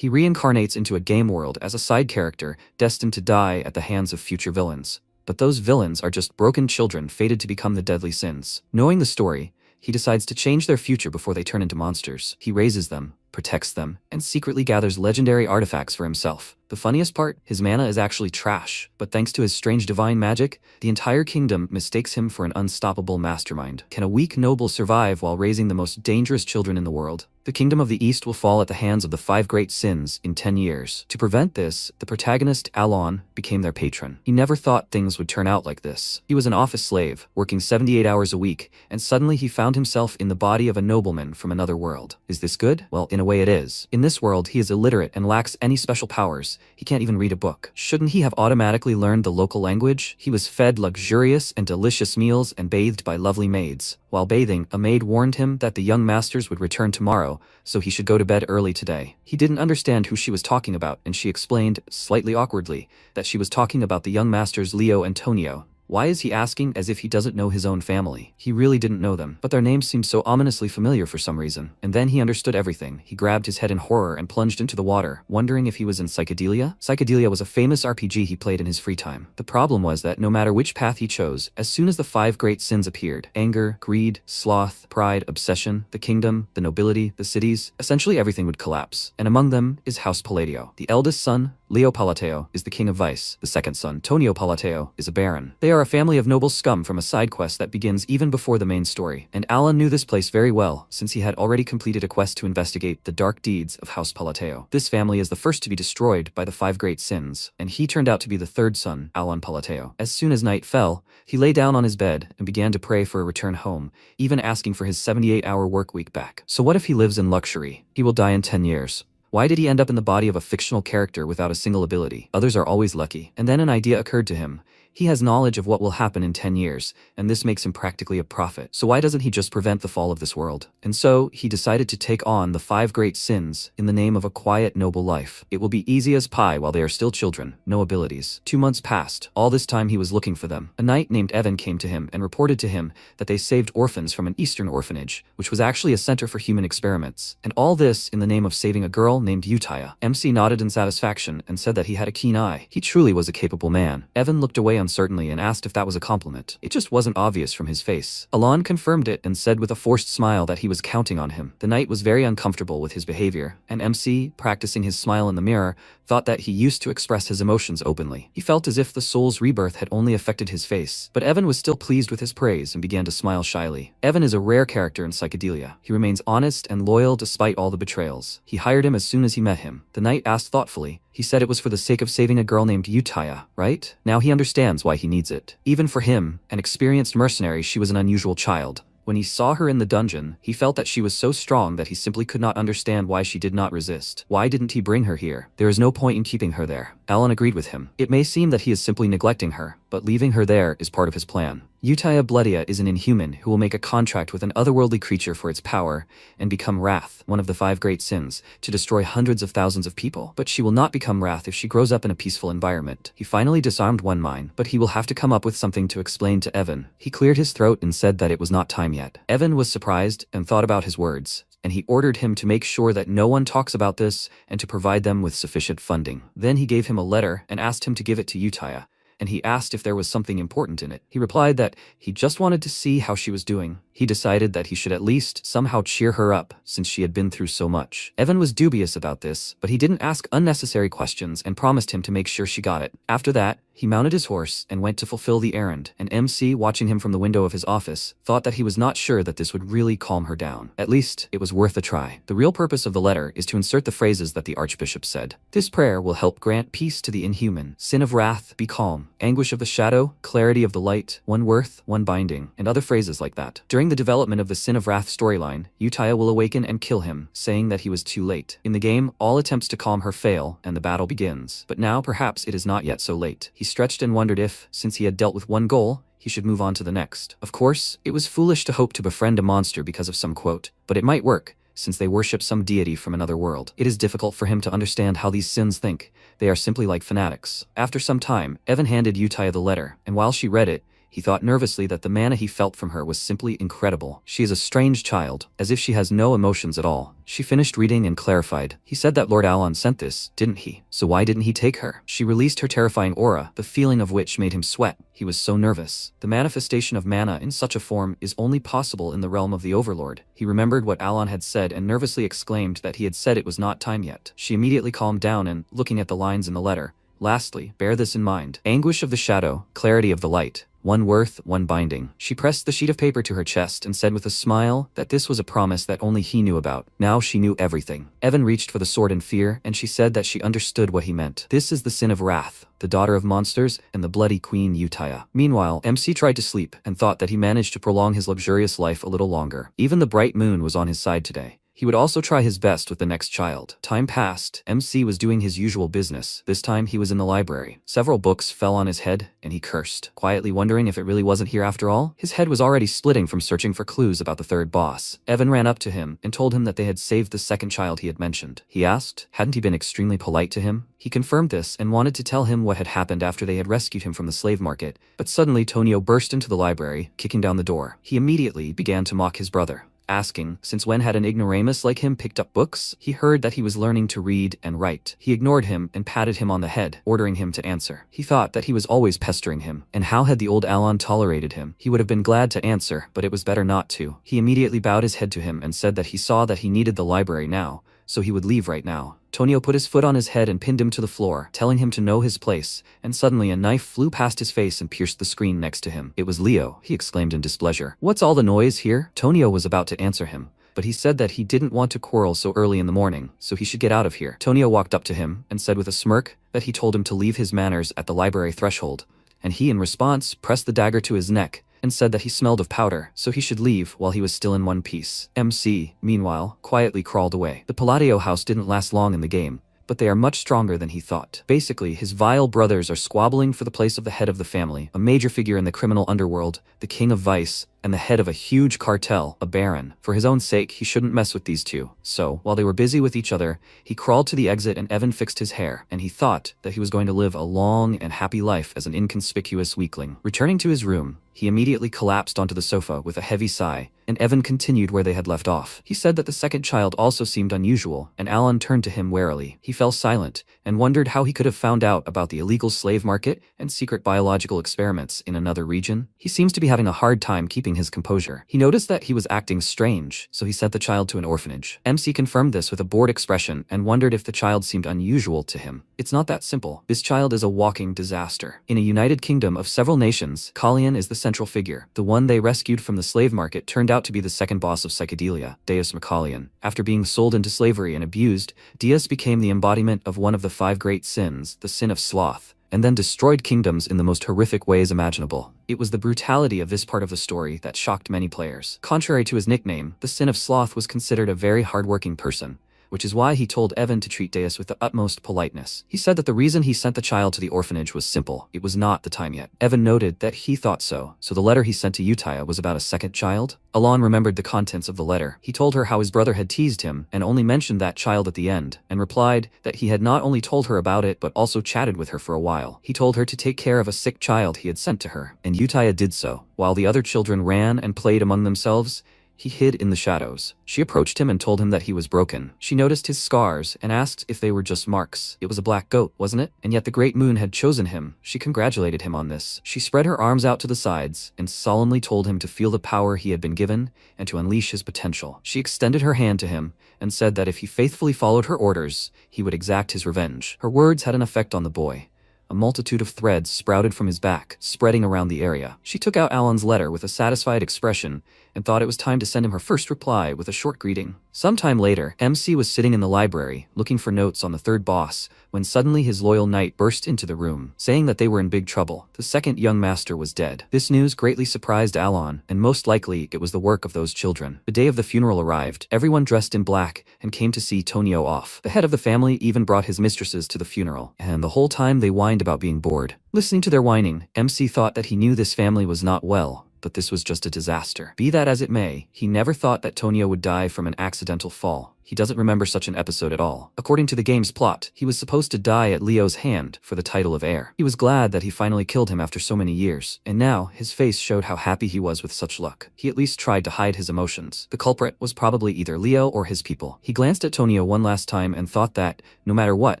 He reincarnates into a game world as a side character, destined to die at the hands of future villains. But those villains are just broken children fated to become the deadly sins. Knowing the story, he decides to change their future before they turn into monsters. He raises them, protects them, and secretly gathers legendary artifacts for himself. The funniest part, his mana is actually trash, but thanks to his strange divine magic, the entire kingdom mistakes him for an unstoppable mastermind. Can a weak noble survive while raising the most dangerous children in the world? The kingdom of the East will fall at the hands of the 5 great sins in 10 years. To prevent this, the protagonist, Alon, became their patron. He never thought things would turn out like this. He was an office slave, working 78 hours a week, and suddenly he found himself in the body of a nobleman from another world. Is this good? Well, in a way it is. In this world, he is illiterate and lacks any special powers. He can't even read a book. Shouldn't he have automatically learned the local language? He was fed luxurious and delicious meals and bathed by lovely maids. While bathing, a maid warned him that the young masters would return tomorrow, so he should go to bed early today. He didn't understand who she was talking about, and she explained, slightly awkwardly, that she was talking about the young masters Leo and Tonio. Why is he asking as if he doesn't know his own family? He really didn't know them, but their names seemed so ominously familiar for some reason. And then he understood everything. He grabbed his head in horror and plunged into the water, wondering if he was in Psychedelia. Psychedelia was a famous RPG he played in his free time. The problem was that no matter which path he chose, as soon as the 5 great sins appeared, anger, greed, sloth, pride, obsession, the kingdom, the nobility, the cities, essentially everything would collapse. And among them is House Palladio. The eldest son, Leo Palateo, is the king of vice. The second son, Tonio Palateo, is a baron. They are a family of noble scum from a side quest that begins even before the main story. And Alan knew this place very well, since he had already completed a quest to investigate the dark deeds of House Palateo. This family is the first to be destroyed by the 5 great sins, and he turned out to be the third son, Alan Palateo. As soon as night fell, he lay down on his bed and began to pray for a return home, even asking for his 78-hour work week back. So what if he lives in luxury? He will die in 10 years. Why did he end up in the body of a fictional character without a single ability? Others are always lucky. And then an idea occurred to him. He has knowledge of what will happen in 10 years, and this makes him practically a prophet. So why doesn't he just prevent the fall of this world? And so, he decided to take on the 5 great sins in the name of a quiet, noble life. It will be easy as pie while they are still children, no abilities. 2 months passed. All this time he was looking for them. A knight named Evan came to him and reported to him that they saved orphans from an Eastern orphanage, which was actually a center for human experiments. And all this in the name of saving a girl named Utaya. MC nodded in satisfaction and said that he had a keen eye. He truly was a capable man. Evan looked away uncertainly and asked if that was a compliment. It just wasn't obvious from his face. Alon confirmed it and said with a forced smile that he was counting on him. The knight was very uncomfortable with his behavior, and MC, practicing his smile in the mirror, thought that he used to express his emotions openly. He felt as if the soul's rebirth had only affected his face, but Evan was still pleased with his praise and began to smile shyly. Evan is a rare character in Psychedelia. He remains honest and loyal despite all the betrayals. He hired him as soon as he met him. The knight asked thoughtfully. He said it was for the sake of saving a girl named Utaya, right? Now he understands why he needs it. Even for him, an experienced mercenary, she was an unusual child. When he saw her in the dungeon, he felt that she was so strong that he simply could not understand why she did not resist. Why didn't he bring her here? There is no point in keeping her there. Alan agreed with him. It may seem that he is simply neglecting her, but leaving her there is part of his plan. Utaya Bloodia is an inhuman who will make a contract with an otherworldly creature for its power and become Wrath, one of the 5 great sins, to destroy hundreds of thousands of people. But she will not become Wrath if she grows up in a peaceful environment. He finally disarmed one mine, but he will have to come up with something to explain to Evan. He cleared his throat and said that it was not time yet. Evan was surprised and thought about his words, and he ordered him to make sure that no one talks about this and to provide them with sufficient funding. Then he gave him a letter and asked him to give it to Utaya, and he asked if there was something important in it. He replied that he just wanted to see how she was doing. He decided that he should at least somehow cheer her up since she had been through so much. Evan was dubious about this, but he didn't ask unnecessary questions and promised him to make sure she got it. After that, he mounted his horse and went to fulfill the errand, and MC, watching him from the window of his office, thought that he was not sure that this would really calm her down. At least, it was worth a try. The real purpose of the letter is to insert the phrases that the Archbishop said. This prayer will help grant peace to the inhuman. Sin of wrath, be calm. Anguish of the shadow, clarity of the light, one worth, one binding, and other phrases like that. During the development of the Sin of Wrath storyline, Utaya will awaken and kill him, saying that he was too late. In the game, all attempts to calm her fail, and the battle begins. But now, perhaps it is not yet so late. He stretched and wondered if, since he had dealt with one goal, he should move on to the next. Of course, it was foolish to hope to befriend a monster because of some quote, but it might work, since they worship some deity from another world. It is difficult for him to understand how these sins think. They are simply like fanatics. After some time, Evan handed Utaya the letter, and while she read it, He thought nervously that the mana he felt from her was simply incredible. She is a strange child, as if she has no emotions at all. She finished reading and clarified. He said that Lord Alon sent this, didn't he? So why didn't he take her? She released her terrifying aura, the feeling of which made him sweat. He was so nervous. The manifestation of mana in such a form is only possible in the realm of the Overlord. He remembered what Alon had said and nervously exclaimed that he had said it was not time yet. She immediately calmed down and, looking at the lines in the letter, lastly, bear this in mind. Anguish of the shadow, clarity of the light. One worth, one binding. She pressed the sheet of paper to her chest and said with a smile that this was a promise that only he knew about. Now she knew everything. Evan reached for the sword in fear, and she said that she understood what he meant. This is the sin of wrath, the daughter of monsters, and the bloody queen Uttaya. Meanwhile, MC tried to sleep and thought that he managed to prolong his luxurious life a little longer. Even the bright moon was on his side today. He would also try his best with the next child. Time passed. MC was doing his usual business. This time he was in the library. Several books fell on his head, and he cursed, quietly wondering if it really wasn't here after all. His head was already splitting from searching for clues about the third boss. Evan ran up to him and told him that they had saved the second child he had mentioned. He asked, hadn't he been extremely polite to him? He confirmed this and wanted to tell him what had happened after they had rescued him from the slave market, but suddenly Tonio burst into the library, kicking down the door. He immediately began to mock his brother, asking, since when had an ignoramus like him picked up books? He heard that he was learning to read and write. He ignored him and patted him on the head, ordering him to answer. He thought that he was always pestering him, and how had the old Alon tolerated him? He would have been glad to answer, but it was better not to. He immediately bowed his head to him and said that he saw that he needed the library now, so he would leave right now. Tonio put his foot on his head and pinned him to the floor, telling him to know his place, and suddenly a knife flew past his face and pierced the screen next to him. It was Leo, he exclaimed in displeasure. What's all the noise here? Tonio was about to answer him, but he said that he didn't want to quarrel so early in the morning, so he should get out of here. Tonio walked up to him and said with a smirk that he told him to leave his manners at the library threshold, and he in response pressed the dagger to his neck and said that he smelled of powder, so he should leave while he was still in one piece. MC, meanwhile, quietly crawled away. The Palladio house didn't last long in the game, but they are much stronger than he thought. Basically, his vile brothers are squabbling for the place of the head of the family, a major figure in the criminal underworld, the king of vice, and the head of a huge cartel, a baron. For his own sake, he shouldn't mess with these two. So, while they were busy with each other, he crawled to the exit and Evan fixed his hair, and he thought that he was going to live a long and happy life as an inconspicuous weakling. Returning to his room, he immediately collapsed onto the sofa with a heavy sigh, and Evan continued where they had left off. He said that the second child also seemed unusual, and Alon turned to him warily. He fell silent, and wondered how he could have found out about the illegal slave market and secret biological experiments in another region. He seems to be having a hard time keeping his composure. He noticed that he was acting strange, so he sent the child to an orphanage. MC confirmed this with a bored expression and wondered if the child seemed unusual to him. It's not that simple. This child is a walking disaster. In a united kingdom of several nations, Kalian is the central figure. The one they rescued from the slave market turned out to be the second boss of psychedelia, Deus Macalian. After being sold into slavery and abused, Deus became the embodiment of one of the 5 great sins, the sin of sloth, and then destroyed kingdoms in the most horrific ways imaginable. It was the brutality of this part of the story that shocked many players. Contrary to his nickname, the sin of sloth was considered a very hardworking person, which is why he told Evan to treat Deus with the utmost politeness. He said that the reason he sent the child to the orphanage was simple. It was not the time yet. Evan noted that he thought so the letter he sent to Uttaya was about a second child? Alon remembered the contents of the letter. He told her how his brother had teased him and only mentioned that child at the end, and replied that he had not only told her about it but also chatted with her for a while. He told her to take care of a sick child he had sent to her, and Uttaya did so. While the other children ran and played among themselves, he hid in the shadows. She approached him and told him that he was broken. She noticed his scars and asked if they were just marks. It was a black goat, wasn't it? And yet the great moon had chosen him. She congratulated him on this. She spread her arms out to the sides and solemnly told him to feel the power he had been given and to unleash his potential. She extended her hand to him and said that if he faithfully followed her orders, he would exact his revenge. Her words had an effect on the boy. A multitude of threads sprouted from his back, spreading around the area. She took out Alon's letter with a satisfied expression and thought it was time to send him her first reply with a short greeting. Sometime later, MC was sitting in the library, looking for notes on the third boss, when suddenly his loyal knight burst into the room, saying that they were in big trouble. The second young master was dead. This news greatly surprised Alon, and most likely it was the work of those children. The day of the funeral arrived, everyone dressed in black, and came to see Tonio off. The head of the family even brought his mistresses to the funeral, and the whole time they whined about being bored. Listening to their whining, MC thought that he knew this family was not well, but this was just a disaster. Be that as it may, he never thought that Tonio would die from an accidental fall. He doesn't remember such an episode at all. According to the game's plot, he was supposed to die at Leo's hand for the title of heir. He was glad that he finally killed him after so many years, and now his face showed how happy he was with such luck. He at least tried to hide his emotions. The culprit was probably either Leo or his people. He glanced at Tonio one last time and thought that, no matter what,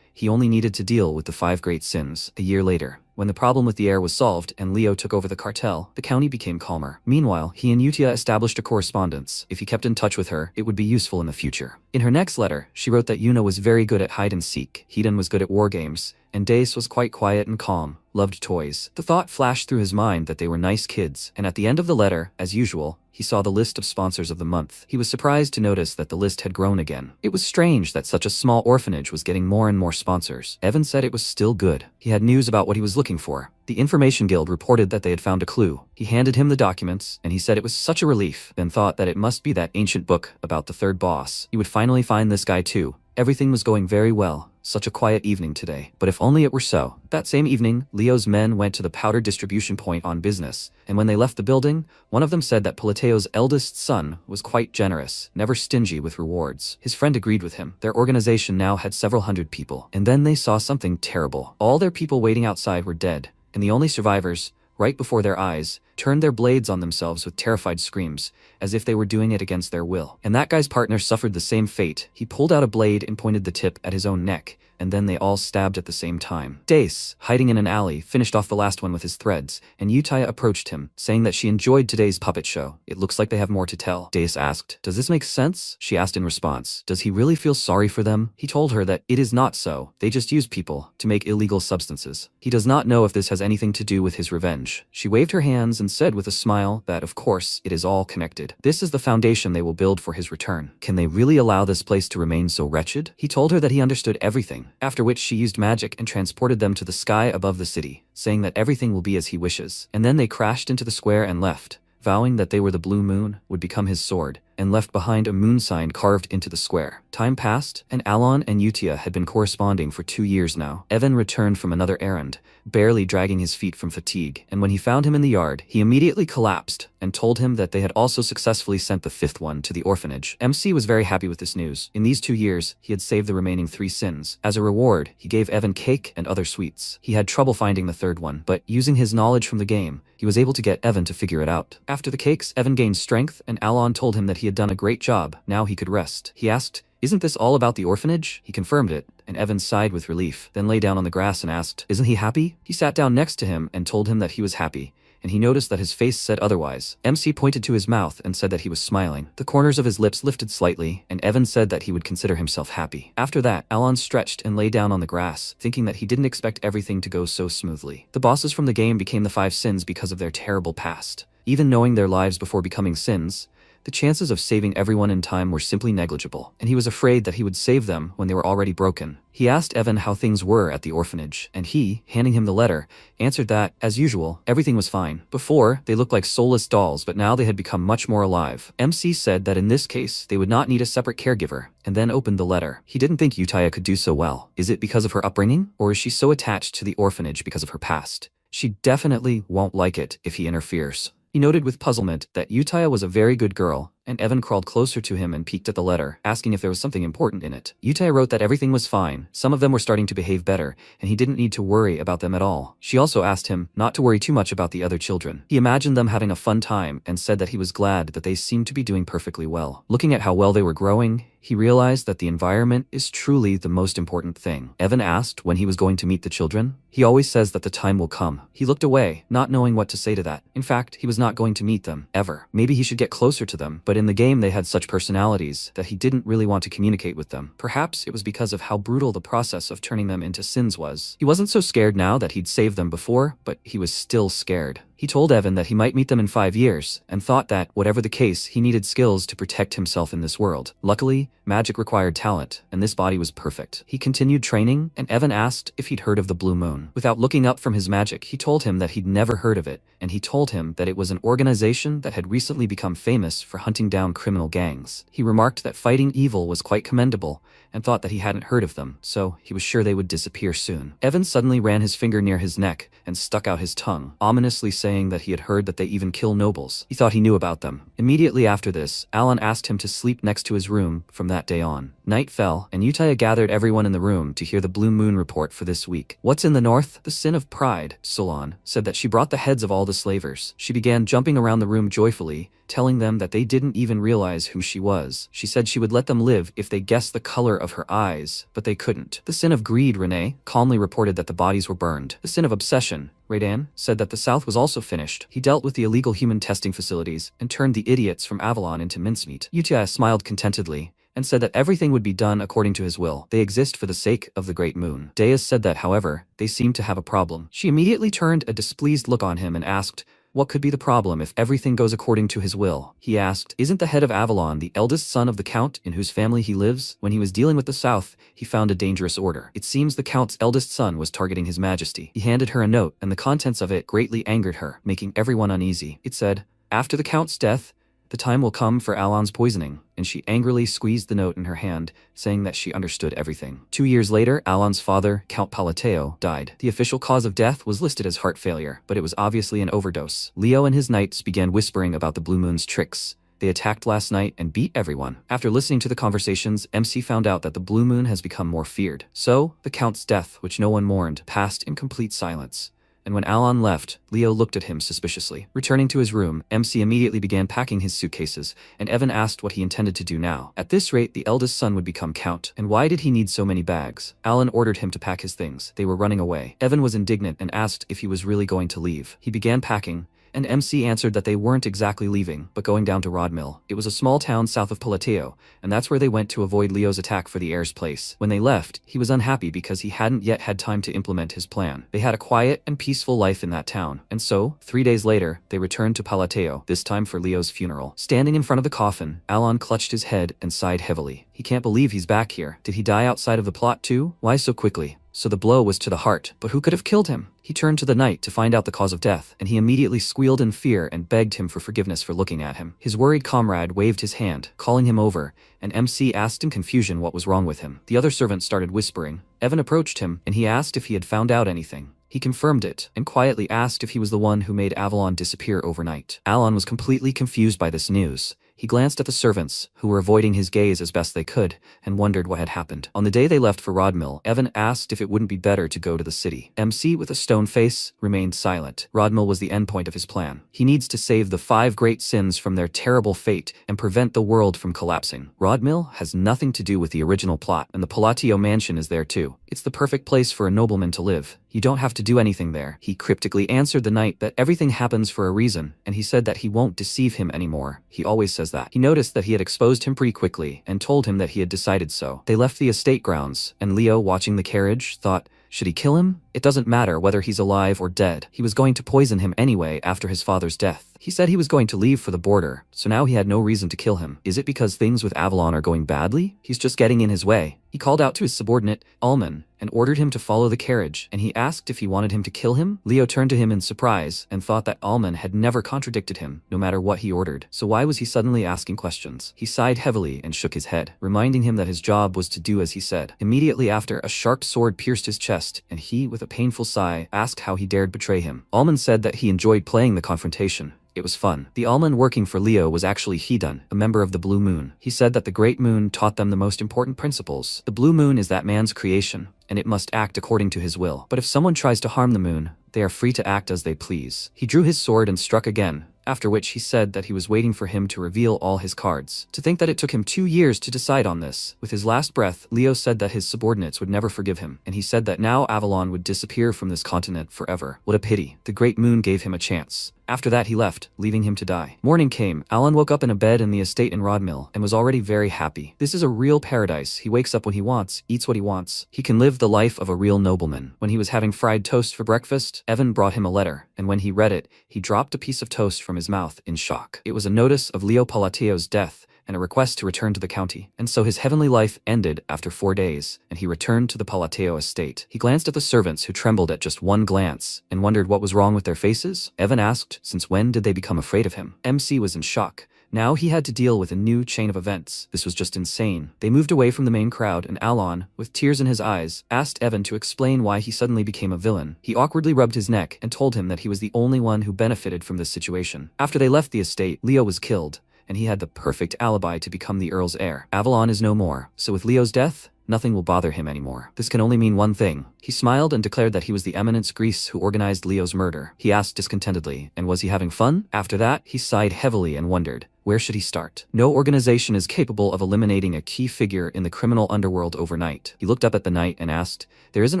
he only needed to deal with the 5 great sins. A year later, when the problem with the heir was solved and Leo took over the cartel, the county became calmer. Meanwhile, he and Yutia established a correspondence. If he kept in touch with her, it would be useful in the future. In her next letter, she wrote that Yuna was very good at hide and seek, Hiden was good at war games, and Dace was quite quiet and calm, loved toys. The thought flashed through his mind that they were nice kids, and at the end of the letter, as usual, he saw the list of sponsors of the month. He was surprised to notice that the list had grown again. It was strange that such a small orphanage was getting more and more sponsors. Evan said it was still good. He had news about what he was looking for. The Information Guild reported that they had found a clue. He handed him the documents, and he said it was such a relief, then thought that it must be that ancient book about the third boss. He would finally find this guy too. Everything was going very well. Such a quiet evening today. But if only it were so. That same evening, Leo's men went to the powder distribution point on business, and when they left the building, one of them said that Politeo's eldest son was quite generous, never stingy with rewards. His friend agreed with him. Their organization now had several hundred people. And then they saw something terrible. All their people waiting outside were dead, and the only survivors, right before their eyes, turned their blades on themselves with terrified screams, as if they were doing it against their will. And that guy's partner suffered the same fate. He pulled out a blade and pointed the tip at his own neck, and then they all stabbed at the same time. Dace, hiding in an alley, finished off the last one with his threads, and Utaya approached him, saying that she enjoyed today's puppet show. It looks like they have more to tell. Dace asked, "Does this make sense?" She asked in response, "Does he really feel sorry for them?" He told her that it is not so. They just use people to make illegal substances. He does not know if this has anything to do with his revenge. She waved her hands and said with a smile that, of course, it is all connected. This is the foundation they will build for his return. Can they really allow this place to remain so wretched? He told her that he understood everything, after which she used magic and transported them to the sky above the city, saying that everything will be as he wishes. And then they crashed into the square and left, vowing that they were the blue moon, would become his sword, and left behind a moon sign carved into the square. Time passed, and Alon and Utia had been corresponding for 2 years now. Evan returned from another errand, barely dragging his feet from fatigue, and when he found him in the yard, he immediately collapsed and told him that they had also successfully sent the 5th one to the orphanage. MC was very happy with this news. In these 2 years, he had saved the remaining 3 sins. As a reward, he gave Evan cake and other sweets. He had trouble finding the 3rd one, but using his knowledge from the game, he was able to get Evan to figure it out. After the cakes, Evan gained strength, and Alon told him that he had done a great job. Now he could rest. He asked, "Isn't this all about the orphanage?" He confirmed it, and Evan sighed with relief, then lay down on the grass and asked, "Isn't he happy?" He sat down next to him and told him that he was happy, and he noticed that his face said otherwise. MC pointed to his mouth and said that he was smiling. The corners of his lips lifted slightly, and Evan said that he would consider himself happy. After that, Alon stretched and lay down on the grass, thinking that he didn't expect everything to go so smoothly. The bosses from the game became the 5 sins because of their terrible past. Even knowing their lives before becoming sins, the chances of saving everyone in time were simply negligible, and he was afraid that he would save them when they were already broken. He asked Evan how things were at the orphanage, and he, handing him the letter, answered that, as usual, everything was fine. Before, they looked like soulless dolls, but now they had become much more alive. MC said that in this case, they would not need a separate caregiver, and then opened the letter. He didn't think Utaya could do so well. Is it because of her upbringing, or is she so attached to the orphanage because of her past? She definitely won't like it if he interferes. He noted with puzzlement that Utaya was a very good girl, and Evan crawled closer to him and peeked at the letter, asking if there was something important in it. Utaya wrote that everything was fine, some of them were starting to behave better, and he didn't need to worry about them at all. She also asked him not to worry too much about the other children. He imagined them having a fun time and said that he was glad that they seemed to be doing perfectly well. Looking at how well they were growing, he realized that the environment is truly the most important thing. Evan asked when he was going to meet the children. He always says that the time will come. He looked away, not knowing what to say to that. In fact, he was not going to meet them, ever. Maybe he should get closer to them, but in the game they had such personalities that he didn't really want to communicate with them. Perhaps it was because of how brutal the process of turning them into sins was. He wasn't so scared now that he'd saved them before, but he was still scared. He told Evan that he might meet them in 5 years, and thought that, whatever the case, he needed skills to protect himself in this world. Luckily, magic required talent, and this body was perfect. He continued training, and Evan asked if he'd heard of the Blue Moon. Without looking up from his magic, he told him that he'd never heard of it, and he told him that it was an organization that had recently become famous for hunting down criminal gangs. He remarked that fighting evil was quite commendable, and thought that he hadn't heard of them, so he was sure they would disappear soon. Evan suddenly ran his finger near his neck and stuck out his tongue, ominously saying that he had heard that they even kill nobles. He thought he knew about them. Immediately after this, Alan asked him to sleep next to his room from that day on. Night fell, and Utaya gathered everyone in the room to hear the Blue Moon report for this week. What's in the north? The sin of pride, Solon said that she brought the heads of all the slavers. She began jumping around the room joyfully, telling them that they didn't even realize who she was. She said she would let them live if they guessed the color of her eyes, but they couldn't. The sin of greed, Renee calmly reported that the bodies were burned. The sin of obsession, Raydan said that the South was also finished. He dealt with the illegal human testing facilities and turned the idiots from Avalon into mincemeat. Utaya smiled contentedly and said that everything would be done according to his will. They exist for the sake of the great moon. Deus said that, however, they seemed to have a problem. She immediately turned a displeased look on him and asked, what could be the problem if everything goes according to his will? He asked, isn't the head of Avalon the eldest son of the Count in whose family he lives? When he was dealing with the South, he found a dangerous order. It seems the Count's eldest son was targeting his majesty. He handed her a note, and the contents of it greatly angered her, making everyone uneasy. It said, after the Count's death, the time will come for Alan's poisoning, and she angrily squeezed the note in her hand, saying that she understood everything. 2 years later, Alan's father, Count Palateo, died. The official cause of death was listed as heart failure, but it was obviously an overdose. Leo and his knights began whispering about the Blue Moon's tricks. They attacked last night and beat everyone. After listening to the conversations, MC found out that the Blue Moon has become more feared. So, the Count's death, which no one mourned, passed in complete silence. And when Alan left, Leo looked at him suspiciously. Returning to his room, MC immediately began packing his suitcases, and Evan asked what he intended to do now. At this rate, the eldest son would become Count. And why did he need so many bags? Alan ordered him to pack his things. They were running away. Evan was indignant and asked if he was really going to leave. He began packing, and MC answered that they weren't exactly leaving, but going down to Rodmill. It was a small town south of Palateo, and that's where they went to avoid Leo's attack for the heir's place. When they left, he was unhappy because he hadn't yet had time to implement his plan. They had a quiet and peaceful life in that town, and so, 3 days later, they returned to Palateo, this time for Leo's funeral. Standing in front of the coffin, Alan clutched his head and sighed heavily. He can't believe he's back here. Did he die outside of the plot too? Why so quickly? So the blow was to the heart, but who could have killed him? He turned to the knight to find out the cause of death, and he immediately squealed in fear and begged him for forgiveness for looking at him. His worried comrade waved his hand, calling him over, and MC asked in confusion what was wrong with him. The other servant started whispering. Evan approached him, and he asked if he had found out anything. He confirmed it, and quietly asked if he was the one who made Avalon disappear overnight. Alan was completely confused by this news. He glanced at the servants, who were avoiding his gaze as best they could, and wondered what had happened. On the day they left for Rodmill, Evan asked if it wouldn't be better to go to the city. MC, with a stone face, remained silent. Rodmill was the endpoint of his plan. He needs to save the 5 great sins from their terrible fate and prevent the world from collapsing. Rodmill has nothing to do with the original plot, and the Palateo mansion is there too. It's the perfect place for a nobleman to live. You don't have to do anything there. He cryptically answered the knight that everything happens for a reason, and he said that he won't deceive him anymore. He always says that. He noticed that he had exposed him pretty quickly, and told him that he had decided so. They left the estate grounds, and Leo, watching the carriage, thought, should he kill him? It doesn't matter whether he's alive or dead. He was going to poison him anyway after his father's death. He said he was going to leave for the border, so now he had no reason to kill him. Is it because things with Avalon are going badly? He's just getting in his way. He called out to his subordinate, Ullman, and ordered him to follow the carriage, and he asked if he wanted him to kill him. Leo turned to him in surprise and thought that Ullman had never contradicted him, no matter what he ordered. So why was he suddenly asking questions? He sighed heavily and shook his head, reminding him that his job was to do as he said. Immediately after, a sharp sword pierced his chest, and he, with a painful sigh, asked how he dared betray him. Ullman said that he enjoyed playing the confrontation. It was fun. The Alman working for Leo was actually Hedun, a member of the Blue Moon. He said that the Great Moon taught them the most important principles. The Blue Moon is that man's creation, and it must act according to his will. But if someone tries to harm the moon, they are free to act as they please. He drew his sword and struck again, after which he said that he was waiting for him to reveal all his cards. To think that it took him 2 years to decide on this. With his last breath, Leo said that his subordinates would never forgive him, and he said that now Avalon would disappear from this continent forever. What a pity. The Great Moon gave him a chance. After that he left, leaving him to die. Morning came. Alan woke up in a bed in the estate in Rodmill, and was already very happy. This is a real paradise. He wakes up when he wants, eats what he wants. He can live the life of a real nobleman. When he was having fried toast for breakfast, Evan brought him a letter, and when he read it, he dropped a piece of toast from his mouth in shock. It was a notice of Leo Palateo's death, and a request to return to the county. And so his heavenly life ended after 4 days, and he returned to the Palateo estate. He glanced at the servants, who trembled at just one glance, and wondered what was wrong with their faces. Evan asked, since when did they become afraid of him? MC was in shock, Now he had to deal with a new chain of events. This was just insane. They moved away from the main crowd and Alon, with tears in his eyes, asked Evan to explain why he suddenly became a villain. He awkwardly rubbed his neck and told him that he was the only one who benefited from this situation. After they left the estate, Leo was killed, and he had the perfect alibi to become the Earl's heir. Avalon is no more, so with Leo's death, nothing will bother him anymore. This can only mean one thing. He smiled and declared that he was the Eminence Grease who organized Leo's murder. He asked discontentedly, and was he having fun? After that, he sighed heavily and wondered, where should he start? No organization is capable of eliminating a key figure in the criminal underworld overnight. He looked up at the night and asked, there is an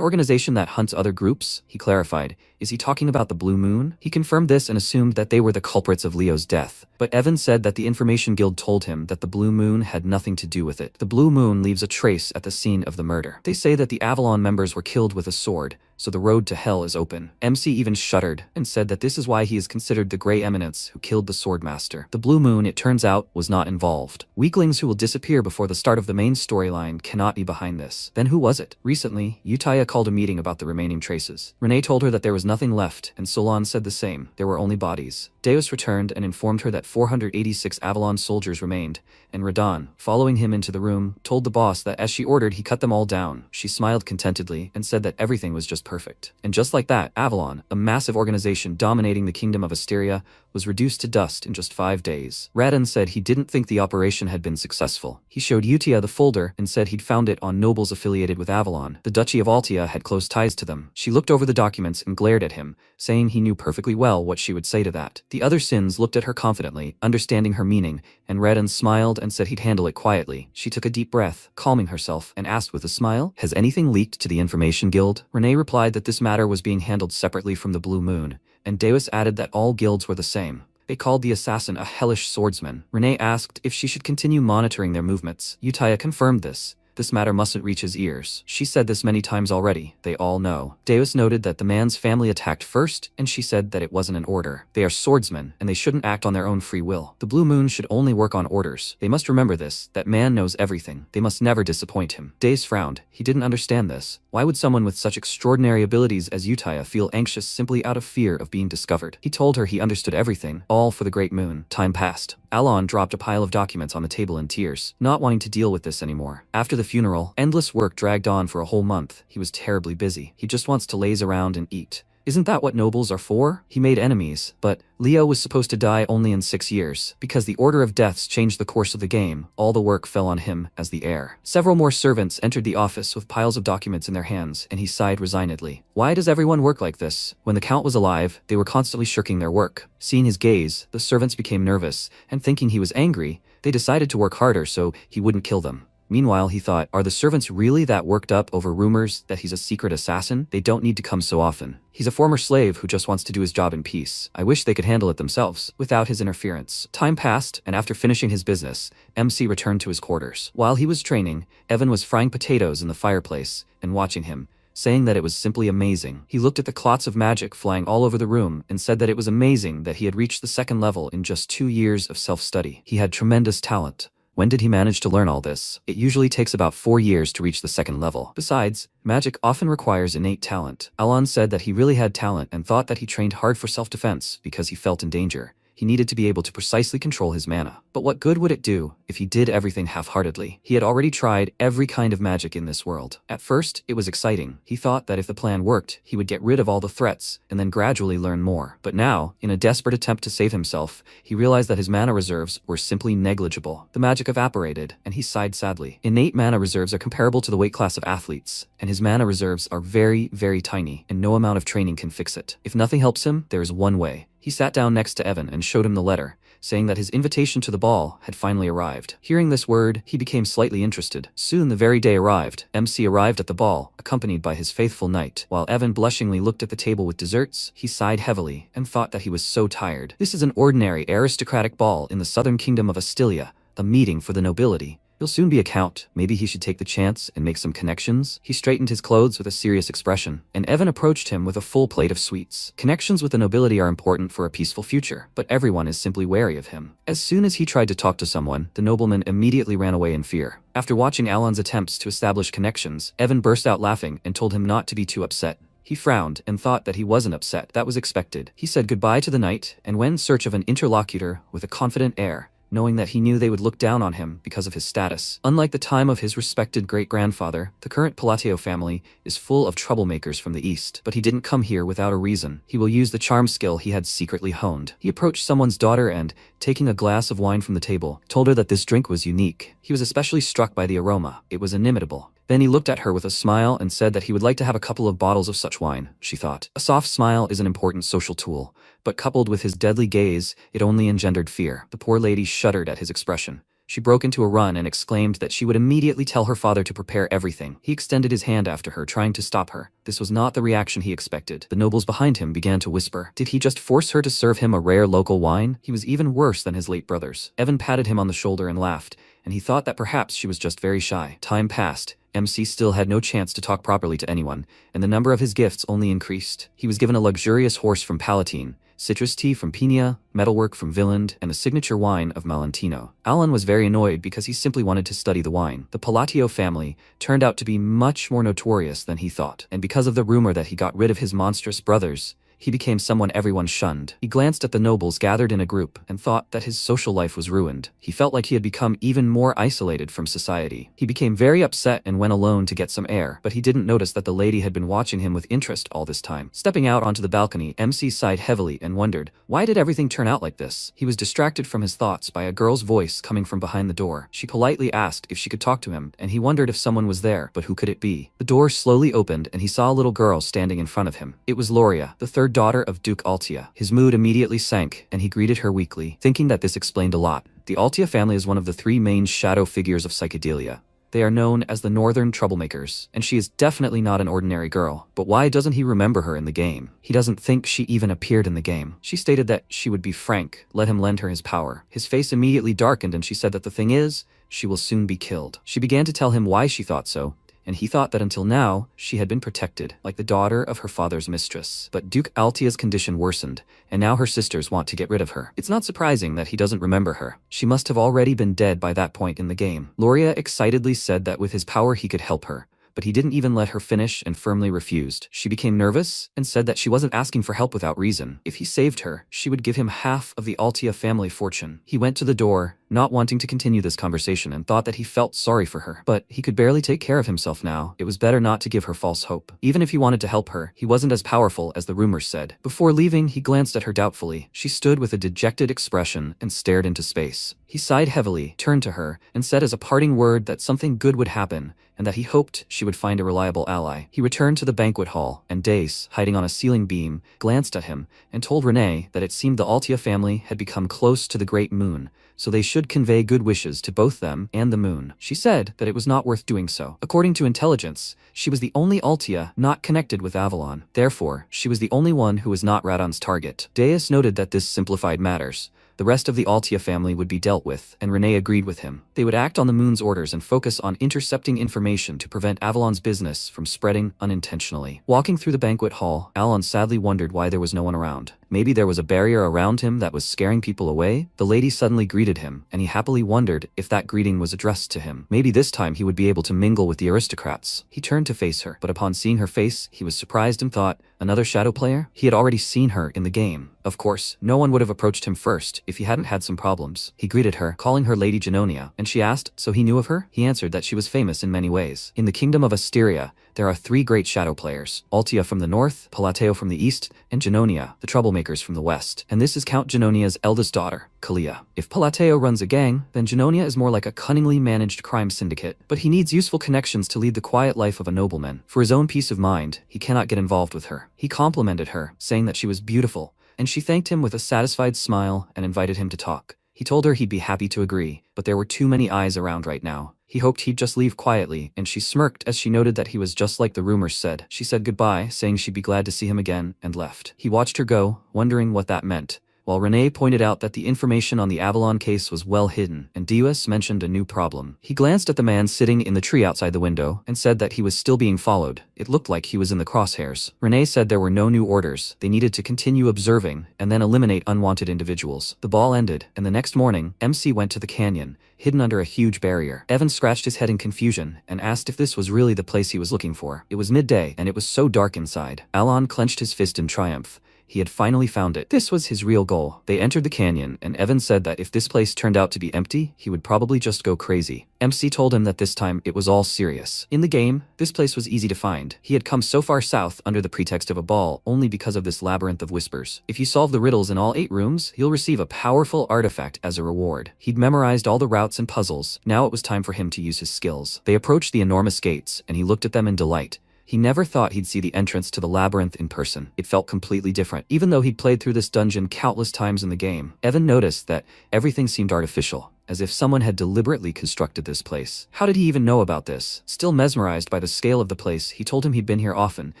organization that hunts other groups? He clarified, is he talking about the Blue Moon? He confirmed this and assumed that they were the culprits of Leo's death. But Evan said that the Information Guild told him that the Blue Moon had nothing to do with it. The Blue Moon leaves a trace at the scene of the murder. They say that the Avalon members were killed with a sword, so the road to hell is open. MC even shuddered and said that this is why he is considered the Grey Eminence who killed the Swordmaster. The Blue Moon, it turns out, was not involved. Weaklings who will disappear before the start of the main storyline cannot be behind this. Then who was it? Recently, Utaya called a meeting about the remaining traces. Renee told her that there was nothing left, and Solon said the same. There were only bodies. Deus returned and informed her that 486 Avalon soldiers remained, and Radon, following him into the room, told the boss that as she ordered, he cut them all down. She smiled contentedly and said that everything was just perfect. And just like that, Avalon, a massive organization dominating the kingdom of Asteria, was reduced to dust in just 5 days. Radon said he didn't think the operation had been successful. He showed Utia the folder and said he'd found it on nobles affiliated with Avalon. The Duchy of Altia had close ties to them. She looked over the documents and glared at him, saying he knew perfectly well what she would say to that. The other Sins looked at her confidently, understanding her meaning, and Radon smiled and said he'd handle it quietly. She took a deep breath, calming herself, and asked with a smile, has anything leaked to the Information Guild? Renee replied that this matter was being handled separately from the Blue Moon, and Deus added that all guilds were the same. They called the assassin a hellish swordsman. Renee asked if she should continue monitoring their movements. Utaya confirmed this. This matter mustn't reach his ears. She said this many times already. They all know. Deus noted that the man's family attacked first, and she said that it wasn't an order. They are swordsmen, and they shouldn't act on their own free will. The Blue Moon should only work on orders. They must remember this, that man knows everything. They must never disappoint him. Deus frowned. He didn't understand this. Why would someone with such extraordinary abilities as Utaya feel anxious simply out of fear of being discovered? He told her he understood everything, all for the Great Moon. Time passed. Alon dropped a pile of documents on the table in tears, not wanting to deal with this anymore. After the funeral, endless work dragged on for a whole month. He was terribly busy. He just wants to laze around and eat. Isn't that what nobles are for? He made enemies, but Leo was supposed to die only in 6 years. Because the order of deaths changed the course of the game, all the work fell on him as the heir. Several more servants entered the office with piles of documents in their hands, and he sighed resignedly. Why does everyone work like this? When the Count was alive, they were constantly shirking their work. Seeing his gaze, the servants became nervous, and thinking he was angry, they decided to work harder so he wouldn't kill them. Meanwhile, he thought, are the servants really that worked up over rumors that he's a secret assassin? They don't need to come so often. He's a former slave who just wants to do his job in peace. I wish they could handle it themselves, without his interference. Time passed, and after finishing his business, MC returned to his quarters. While he was training, Evan was frying potatoes in the fireplace and watching him, saying that it was simply amazing. He looked at the clots of magic flying all over the room and said that it was amazing that he had reached the 2nd level in just 2 years of self-study. He had tremendous talent. When did he manage to learn all this? It usually takes about 4 years to reach the 2nd level. Besides, magic often requires innate talent. Alon said that he really had talent and thought that he trained hard for self-defense because he felt in danger. He needed to be able to precisely control his mana. But what good would it do if he did everything half-heartedly? He had already tried every kind of magic in this world. At first, it was exciting. He thought that if the plan worked, he would get rid of all the threats and then gradually learn more. But now, in a desperate attempt to save himself, he realized that his mana reserves were simply negligible. The magic evaporated, and he sighed sadly. Innate mana reserves are comparable to the weight class of athletes, and his mana reserves are very, very tiny, and no amount of training can fix it. If nothing helps him, there is one way. He sat down next to Evan and showed him the letter, saying that his invitation to the ball had finally arrived. Hearing this word, he became slightly interested. Soon the very day arrived. MC arrived at the ball, accompanied by his faithful knight. While Evan blushingly looked at the table with desserts, he sighed heavily and thought that he was so tired. This is an ordinary aristocratic ball in the southern kingdom of Astilia, a meeting for the nobility. He'll soon be a count. Maybe he should take the chance and make some connections. He straightened his clothes with a serious expression, and Evan approached him with a full plate of sweets. Connections with the nobility are important for a peaceful future, but everyone is simply wary of him. As soon as he tried to talk to someone, the nobleman immediately ran away in fear. After watching Alon's attempts to establish connections, Evan burst out laughing and told him not to be too upset. He frowned and thought that he wasn't upset. That was expected. He said goodbye to the knight and went in search of an interlocutor with a confident air, knowing that he knew they would look down on him because of his status. Unlike the time of his respected great-grandfather, the current Palateo family is full of troublemakers from the east. But he didn't come here without a reason. He will use the charm skill he had secretly honed. He approached someone's daughter and, taking a glass of wine from the table, told her that this drink was unique. He was especially struck by the aroma. It was inimitable. Then he looked at her with a smile and said that he would like to have a couple of bottles of such wine, she thought. A soft smile is an important social tool, but coupled with his deadly gaze, it only engendered fear. The poor lady shuddered at his expression. She broke into a run and exclaimed that she would immediately tell her father to prepare everything. He extended his hand after her, trying to stop her. This was not the reaction he expected. The nobles behind him began to whisper. Did he just force her to serve him a rare local wine? He was even worse than his late brothers. Evan patted him on the shoulder and laughed, and he thought that perhaps she was just very shy. Time passed. MC still had no chance to talk properly to anyone, and the number of his gifts only increased. He was given a luxurious horse from Palatine, citrus tea from Pina, metalwork from Villand, and a signature wine of Malentino. Alan was very annoyed because he simply wanted to study the wine. The Palatio family turned out to be much more notorious than he thought, and because of the rumor that he got rid of his monstrous brothers, he became someone everyone shunned. He glanced at the nobles gathered in a group and thought that his social life was ruined. He felt like he had become even more isolated from society. He became very upset and went alone to get some air, but he didn't notice that the lady had been watching him with interest all this time. Stepping out onto the balcony, MC sighed heavily and wondered, why did everything turn out like this? He was distracted from his thoughts by a girl's voice coming from behind the door. She politely asked if she could talk to him, and he wondered if someone was there, but who could it be? The door slowly opened and he saw a little girl standing in front of him. It was Loria, the third daughter of Duke Altia. His mood immediately sank, and he greeted her weakly, thinking that this explained a lot. The Altia family is one of the three main shadow figures of psychedelia. They are known as the Northern Troublemakers, and she is definitely not an ordinary girl. But why doesn't he remember her in the game? He doesn't think she even appeared in the game. She stated that she would be frank, let him lend her his power. His face immediately darkened and she said that the thing is, she will soon be killed. She began to tell him why she thought so, and he thought that until now, she had been protected, like the daughter of her father's mistress. But Duke Altia's condition worsened, and now her sisters want to get rid of her. It's not surprising that he doesn't remember her. She must have already been dead by that point in the game. Loria excitedly said that with his power he could help her, but he didn't even let her finish and firmly refused. She became nervous and said that she wasn't asking for help without reason. If he saved her, she would give him half of the Altia family fortune. He went to the door, not wanting to continue this conversation, and thought that he felt sorry for her. But he could barely take care of himself now. It was better not to give her false hope. Even if he wanted to help her, he wasn't as powerful as the rumors said. Before leaving, he glanced at her doubtfully. She stood with a dejected expression and stared into space. He sighed heavily, turned to her, and said as a parting word that something good would happen, and that he hoped she would find a reliable ally. He returned to the banquet hall, and Dace, hiding on a ceiling beam, glanced at him and told Renee that it seemed the Altia family had become close to the Great Moon, so they should convey good wishes to both them and the moon. She said that it was not worth doing so. According to intelligence, she was the only Altia not connected with Avalon. Therefore, she was the only one who was not Radon's target. Deus noted that this simplified matters. The rest of the Altia family would be dealt with, and Renee agreed with him. They would act on the moon's orders and focus on intercepting information to prevent Avalon's business from spreading unintentionally. Walking through the banquet hall, Alan sadly wondered why there was no one around. Maybe there was a barrier around him that was scaring people away? The lady suddenly greeted him, and he happily wondered if that greeting was addressed to him. Maybe this time he would be able to mingle with the aristocrats. He turned to face her, but upon seeing her face, he was surprised and thought, another shadow player? He had already seen her in the game. Of course, no one would have approached him first if he hadn't had some problems. He greeted her, calling her Lady Genonia, and she asked, so he knew of her? He answered that she was famous in many ways. In the kingdom of Asteria, there are three great shadow players, Altia from the north, Palateo from the east, and Genonia, the troublemakers from the west. And this is Count Genonia's eldest daughter, Kalia. If Palateo runs a gang, then Genonia is more like a cunningly managed crime syndicate, but he needs useful connections to lead the quiet life of a nobleman. For his own peace of mind, he cannot get involved with her. He complimented her, saying that she was beautiful, and she thanked him with a satisfied smile and invited him to talk. He told her he'd be happy to agree, but there were too many eyes around right now. He hoped he'd just leave quietly, and she smirked as she noted that he was just like the rumors said. She said goodbye, saying she'd be glad to see him again, and left. He watched her go, wondering what that meant, while Renee pointed out that the information on the Avalon case was well hidden, and Deus mentioned a new problem. He glanced at the man sitting in the tree outside the window, and said that he was still being followed. It looked like he was in the crosshairs. Renee said there were no new orders. They needed to continue observing, and then eliminate unwanted individuals. The ball ended, and the next morning, MC went to the canyon, hidden under a huge barrier. Evan scratched his head in confusion, and asked if this was really the place he was looking for. It was midday, and it was so dark inside. Alon clenched his fist in triumph, he had finally found it. This was his real goal. They entered the canyon, and Evan said that if this place turned out to be empty, he would probably just go crazy. MC told him that this time it was all serious. In the game, this place was easy to find. He had come so far south under the pretext of a ball only because of this labyrinth of whispers. If you solve the riddles in all 8 rooms, you'll receive a powerful artifact as a reward. He'd memorized all the routes and puzzles. Now it was time for him to use his skills. They approached the enormous gates, and he looked at them in delight. He never thought he'd see the entrance to the labyrinth in person. It felt completely different. Even though he'd played through this dungeon countless times in the game, Evan noticed that everything seemed artificial, as if someone had deliberately constructed this place. How did he even know about this? Still mesmerized by the scale of the place, he told him he'd been here often,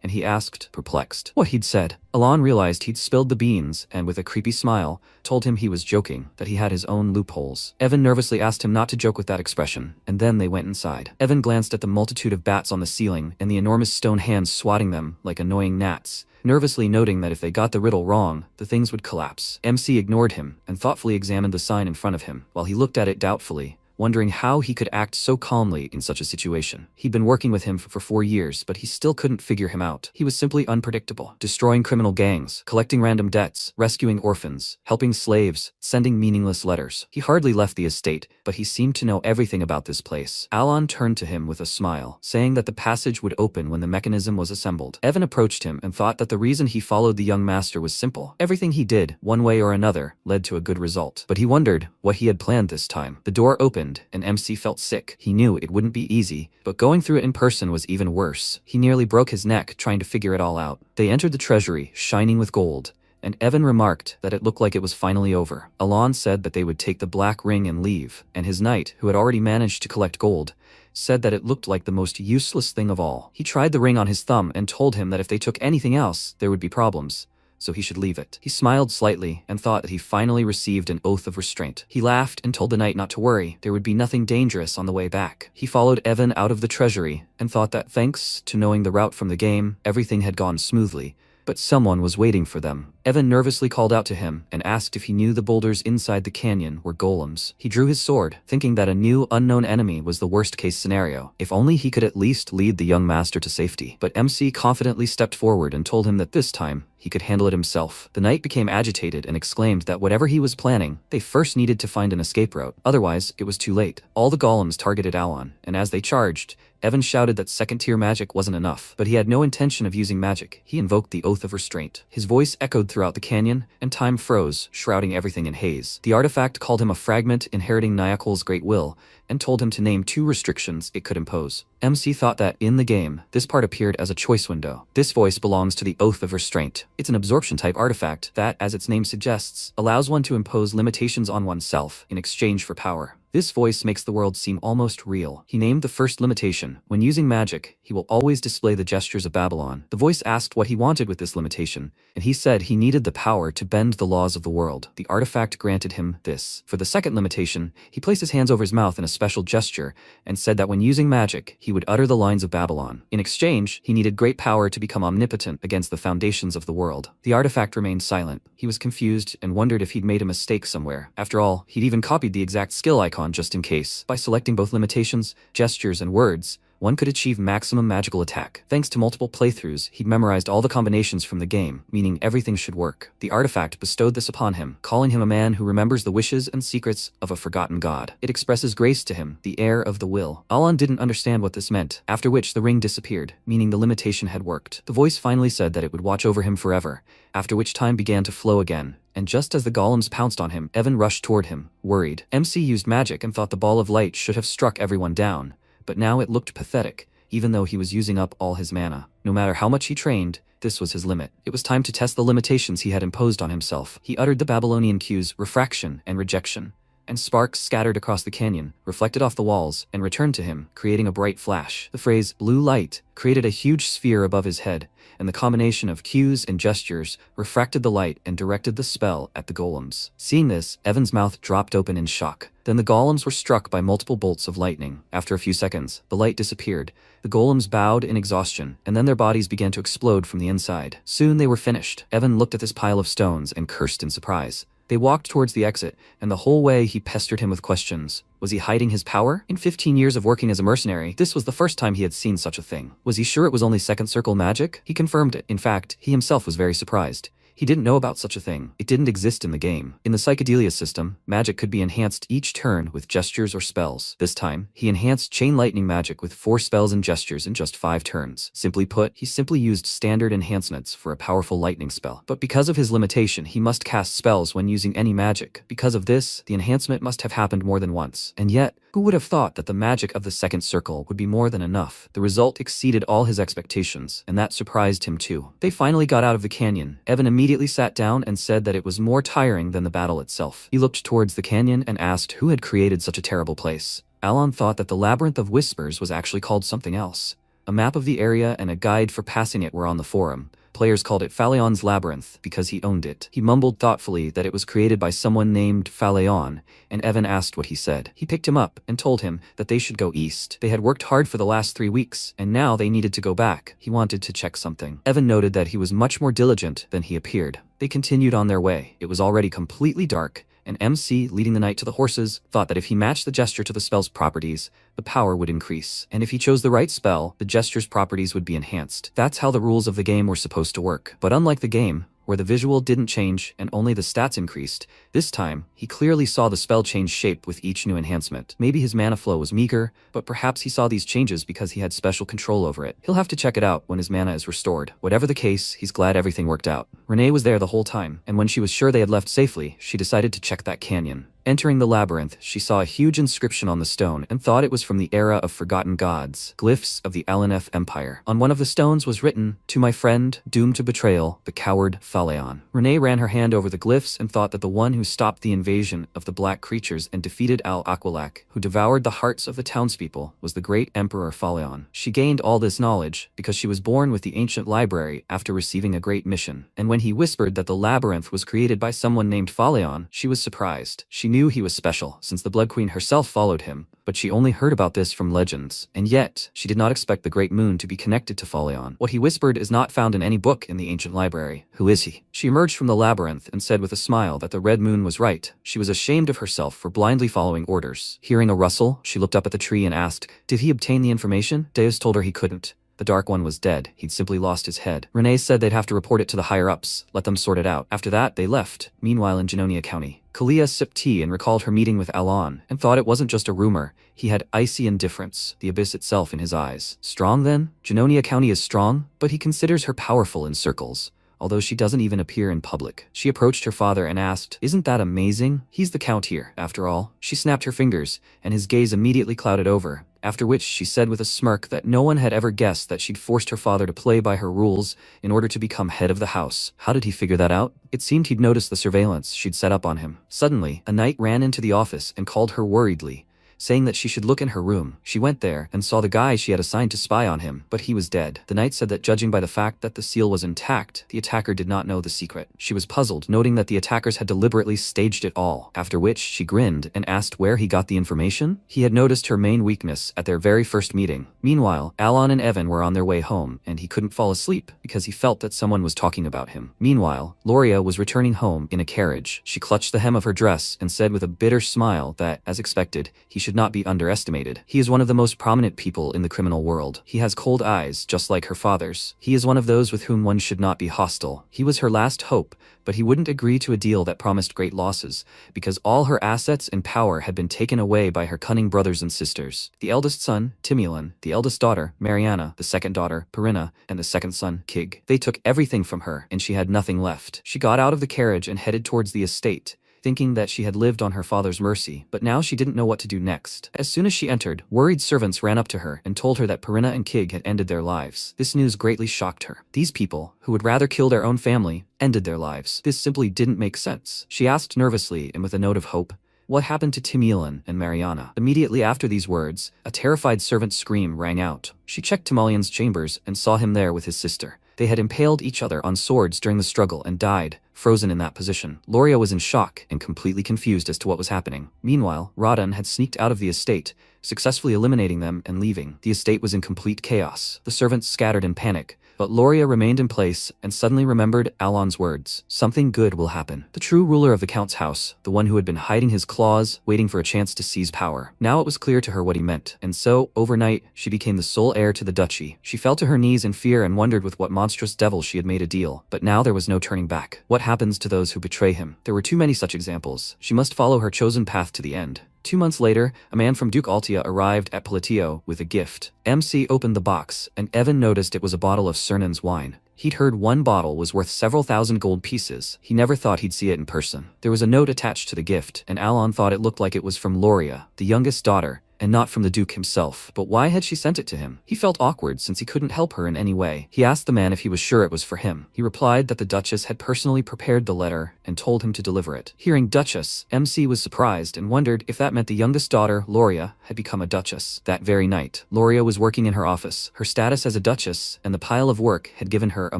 and he asked, perplexed, what he'd said. Alon realized he'd spilled the beans, and with a creepy smile, told him he was joking, that he had his own loopholes. Evan nervously asked him not to joke with that expression, and then they went inside. Evan glanced at the multitude of bats on the ceiling, and the enormous stone hands swatting them like annoying gnats, nervously noting that if they got the riddle wrong, the things would collapse. MC ignored him and thoughtfully examined the sign in front of him, while he looked at it doubtfully, wondering how he could act so calmly in such a situation. He'd been working with him for 4 years, but he still couldn't figure him out. He was simply unpredictable, destroying criminal gangs, collecting random debts, rescuing orphans, helping slaves, sending meaningless letters. He hardly left the estate, but he seemed to know everything about this place. Alon turned to him with a smile, saying that the passage would open when the mechanism was assembled. Evan approached him and thought that the reason he followed the young master was simple. Everything he did, one way or another, led to a good result. But he wondered what he had planned this time. The door opened, and MC felt sick. He knew it wouldn't be easy, but going through it in person was even worse. He nearly broke his neck trying to figure it all out. They entered the treasury, shining with gold, and Evan remarked that it looked like it was finally over. Alon said that they would take the black ring and leave, and his knight, who had already managed to collect gold, said that it looked like the most useless thing of all. He tried the ring on his thumb and told him that if they took anything else, there would be problems, so he should leave it. He smiled slightly and thought that he finally received an oath of restraint. He laughed and told the knight not to worry, there would be nothing dangerous on the way back. He followed Evan out of the treasury and thought that thanks to knowing the route from the game, everything had gone smoothly. But someone was waiting for them. Evan nervously called out to him and asked if he knew the boulders inside the canyon were golems. He drew his sword, thinking that a new unknown enemy was the worst-case scenario. If only he could at least lead the young master to safety. But MC confidently stepped forward and told him that this time, he could handle it himself. The knight became agitated and exclaimed that whatever he was planning, they first needed to find an escape route. Otherwise, it was too late. All the golems targeted Alon, and as they charged, Evan shouted that second-tier magic wasn't enough, but he had no intention of using magic. He invoked the Oath of Restraint. His voice echoed throughout the canyon, and time froze, shrouding everything in haze. The artifact called him a fragment inheriting Nyakul's great will, and told him to name 2 restrictions it could impose. MC thought that, in the game, this part appeared as a choice window. This voice belongs to the Oath of Restraint. It's an absorption-type artifact that, as its name suggests, allows one to impose limitations on oneself in exchange for power. This voice makes the world seem almost real. He named the first limitation. When using magic, he will always display the gestures of Babylon. The voice asked what he wanted with this limitation, and he said he needed the power to bend the laws of the world. The artifact granted him this. For the second limitation, he placed his hands over his mouth in a special gesture and said that when using magic, he would utter the lines of Babylon. In exchange, he needed great power to become omnipotent against the foundations of the world. The artifact remained silent. He was confused and wondered if he'd made a mistake somewhere. After all, he'd even copied the exact skill icon just in case. By selecting both limitations, gestures, and words, one could achieve maximum magical attack. Thanks to multiple playthroughs, he'd memorized all the combinations from the game, meaning everything should work. The artifact bestowed this upon him, calling him a man who remembers the wishes and secrets of a forgotten god. It expresses grace to him, the heir of the will. Alon didn't understand what this meant, after which the ring disappeared, meaning the limitation had worked. The voice finally said that it would watch over him forever, after which time began to flow again. And just as the golems pounced on him, Evan rushed toward him, worried. MC used magic and thought the ball of light should have struck everyone down, but now it looked pathetic, even though he was using up all his mana. No matter how much he trained, this was his limit. It was time to test the limitations he had imposed on himself. He uttered the Babylonian cues refraction and rejection, and sparks scattered across the canyon, reflected off the walls, and returned to him, creating a bright flash. The phrase blue light created a huge sphere above his head, and the combination of cues and gestures refracted the light and directed the spell at the golems. Seeing this, Evan's mouth dropped open in shock. Then the golems were struck by multiple bolts of lightning. After a few seconds, the light disappeared. The golems bowed in exhaustion, and then their bodies began to explode from the inside. Soon they were finished. Evan looked at this pile of stones and cursed in surprise. They walked towards the exit, and the whole way he pestered him with questions. Was he hiding his power? In 15 years of working as a mercenary, this was the first time he had seen such a thing. Was he sure it was only second circle magic? He confirmed it. In fact, he himself was very surprised. He didn't know about such a thing. It didn't exist in the game. In the psychedelia system, magic could be enhanced each turn with gestures or spells. This time, he enhanced chain lightning magic with 4 spells and gestures in just 5 turns. Simply put, he simply used standard enhancements for a powerful lightning spell. But because of his limitation, he must cast spells when using any magic. Because of this, the enhancement must have happened more than once. And yet, who would have thought that the magic of the second circle would be more than enough? The result exceeded all his expectations, and that surprised him too. They finally got out of the canyon. Evan immediately sat down and said that it was more tiring than the battle itself. He looked towards the canyon and asked who had created such a terrible place. Alon thought that the Labyrinth of Whispers was actually called something else. A map of the area and a guide for passing it were on the forum. Players called it Phaleon's Labyrinth because he owned it. He mumbled thoughtfully that it was created by someone named Phaleon, and Evan asked what he said. He picked him up and told him that they should go east. They had worked hard for the last 3 weeks, and now they needed to go back. He wanted to check something. Evan noted that he was much more diligent than he appeared. They continued on their way. It was already completely dark, and MC, leading the knight to the horses, thought that if he matched the gesture to the spell's properties, the power would increase. And if he chose the right spell, the gesture's properties would be enhanced. That's how the rules of the game were supposed to work. But unlike the game, where the visual didn't change and only the stats increased, this time, he clearly saw the spell change shape with each new enhancement. Maybe his mana flow was meager, but perhaps he saw these changes because he had special control over it. He'll have to check it out when his mana is restored. Whatever the case, he's glad everything worked out. Renee was there the whole time, and when she was sure they had left safely, she decided to check that canyon. Entering the labyrinth, she saw a huge inscription on the stone and thought it was from the era of forgotten gods, glyphs of the Alanef Empire. On one of the stones was written, "To my friend, doomed to betrayal, the coward Phaleon." Renee ran her hand over the glyphs and thought that the one who stopped the invasion of the black creatures and defeated Al-Aqualak, who devoured the hearts of the townspeople, was the great Emperor Phaleon. She gained all this knowledge because she was born with the ancient library after receiving a great mission. And when he whispered that the labyrinth was created by someone named Phaleon, she was surprised. She knew he was special, since the Blood Queen herself followed him, but she only heard about this from legends. And yet, she did not expect the Great Moon to be connected to Phaleon. What he whispered is not found in any book in the ancient library. Who is he? She emerged from the labyrinth and said with a smile that the Red Moon was right. She was ashamed of herself for blindly following orders. Hearing a rustle, she looked up at the tree and asked, "Did he obtain the information?" Deus told her he couldn't. The Dark One was dead. He'd simply lost his head. Renee said they'd have to report it to the higher-ups, let them sort it out. After that, they left. Meanwhile in Genonia County, Kalia sipped tea and recalled her meeting with Alon, and thought it wasn't just a rumor. He had icy indifference, the abyss itself in his eyes. Strong then? Genonia County is strong, but he considers her powerful in circles, although she doesn't even appear in public. She approached her father and asked, "Isn't that amazing? He's the count here, after all." She snapped her fingers, and his gaze immediately clouded over, after which she said with a smirk that no one had ever guessed that she'd forced her father to play by her rules in order to become head of the house. How did he figure that out? It seemed he'd noticed the surveillance she'd set up on him. Suddenly, a knight ran into the office and called her worriedly, saying that she should look in her room. She went there and saw the guy she had assigned to spy on him, but he was dead. The knight said that judging by the fact that the seal was intact, the attacker did not know the secret. She was puzzled, noting that the attackers had deliberately staged it all, after which she grinned and asked where he got the information. He had noticed her main weakness at their very first meeting. Meanwhile, Alon and Evan were on their way home, and he couldn't fall asleep because he felt that someone was talking about him. Meanwhile, Loria was returning home in a carriage. She clutched the hem of her dress and said with a bitter smile that, as expected, he should not be underestimated. He is one of the most prominent people in the criminal world. He has cold eyes, just like her father's. He is one of those with whom one should not be hostile. He was her last hope, but he wouldn't agree to a deal that promised great losses, because all her assets and power had been taken away by her cunning brothers and sisters. The eldest son, Timilan, the eldest daughter, Mariana, the second daughter, Perina, and the second son, Kig. They took everything from her, and she had nothing left. She got out of the carriage and headed towards the estate, thinking that she had lived on her father's mercy, but now she didn't know what to do next. As soon as she entered, worried servants ran up to her and told her that Perina and Kig had ended their lives. This news greatly shocked her. These people, who would rather kill their own family, ended their lives. This simply didn't make sense. She asked nervously and with a note of hope, "What happened to Timilan and Mariana?" Immediately after these words, a terrified servant's scream rang out. She checked Timalian's chambers and saw him there with his sister. They had impaled each other on swords during the struggle and died, frozen in that position. Loria was in shock and completely confused as to what was happening. Meanwhile, Radan had sneaked out of the estate, successfully eliminating them and leaving. The estate was in complete chaos. The servants scattered in panic, But Loria remained in place and suddenly remembered Alon's words. Something good will happen. The true ruler of the Count's house, the one who had been hiding his claws, waiting for a chance to seize power. Now it was clear to her what he meant, and so, overnight, she became the sole heir to the duchy. She fell to her knees in fear and wondered with what monstrous devil she had made a deal. But now there was no turning back. What happens to those who betray him? There were too many such examples. She must follow her chosen path to the end. 2 months later, a man from Duke Altia arrived at Palatio with a gift. MC opened the box, and Evan noticed it was a bottle of Cernan's wine. He'd heard one bottle was worth several thousand gold pieces. He never thought he'd see it in person. There was a note attached to the gift, and Alon thought it looked like it was from Loria, the youngest daughter, and not from the Duke himself. But why had she sent it to him? He felt awkward since he couldn't help her in any way. He asked the man if he was sure it was for him. He replied that the Duchess had personally prepared the letter and told him to deliver it. Hearing Duchess, MC was surprised and wondered if that meant the youngest daughter, Loria, had become a Duchess. That very night, Loria was working in her office. Her status as a Duchess and the pile of work had given her a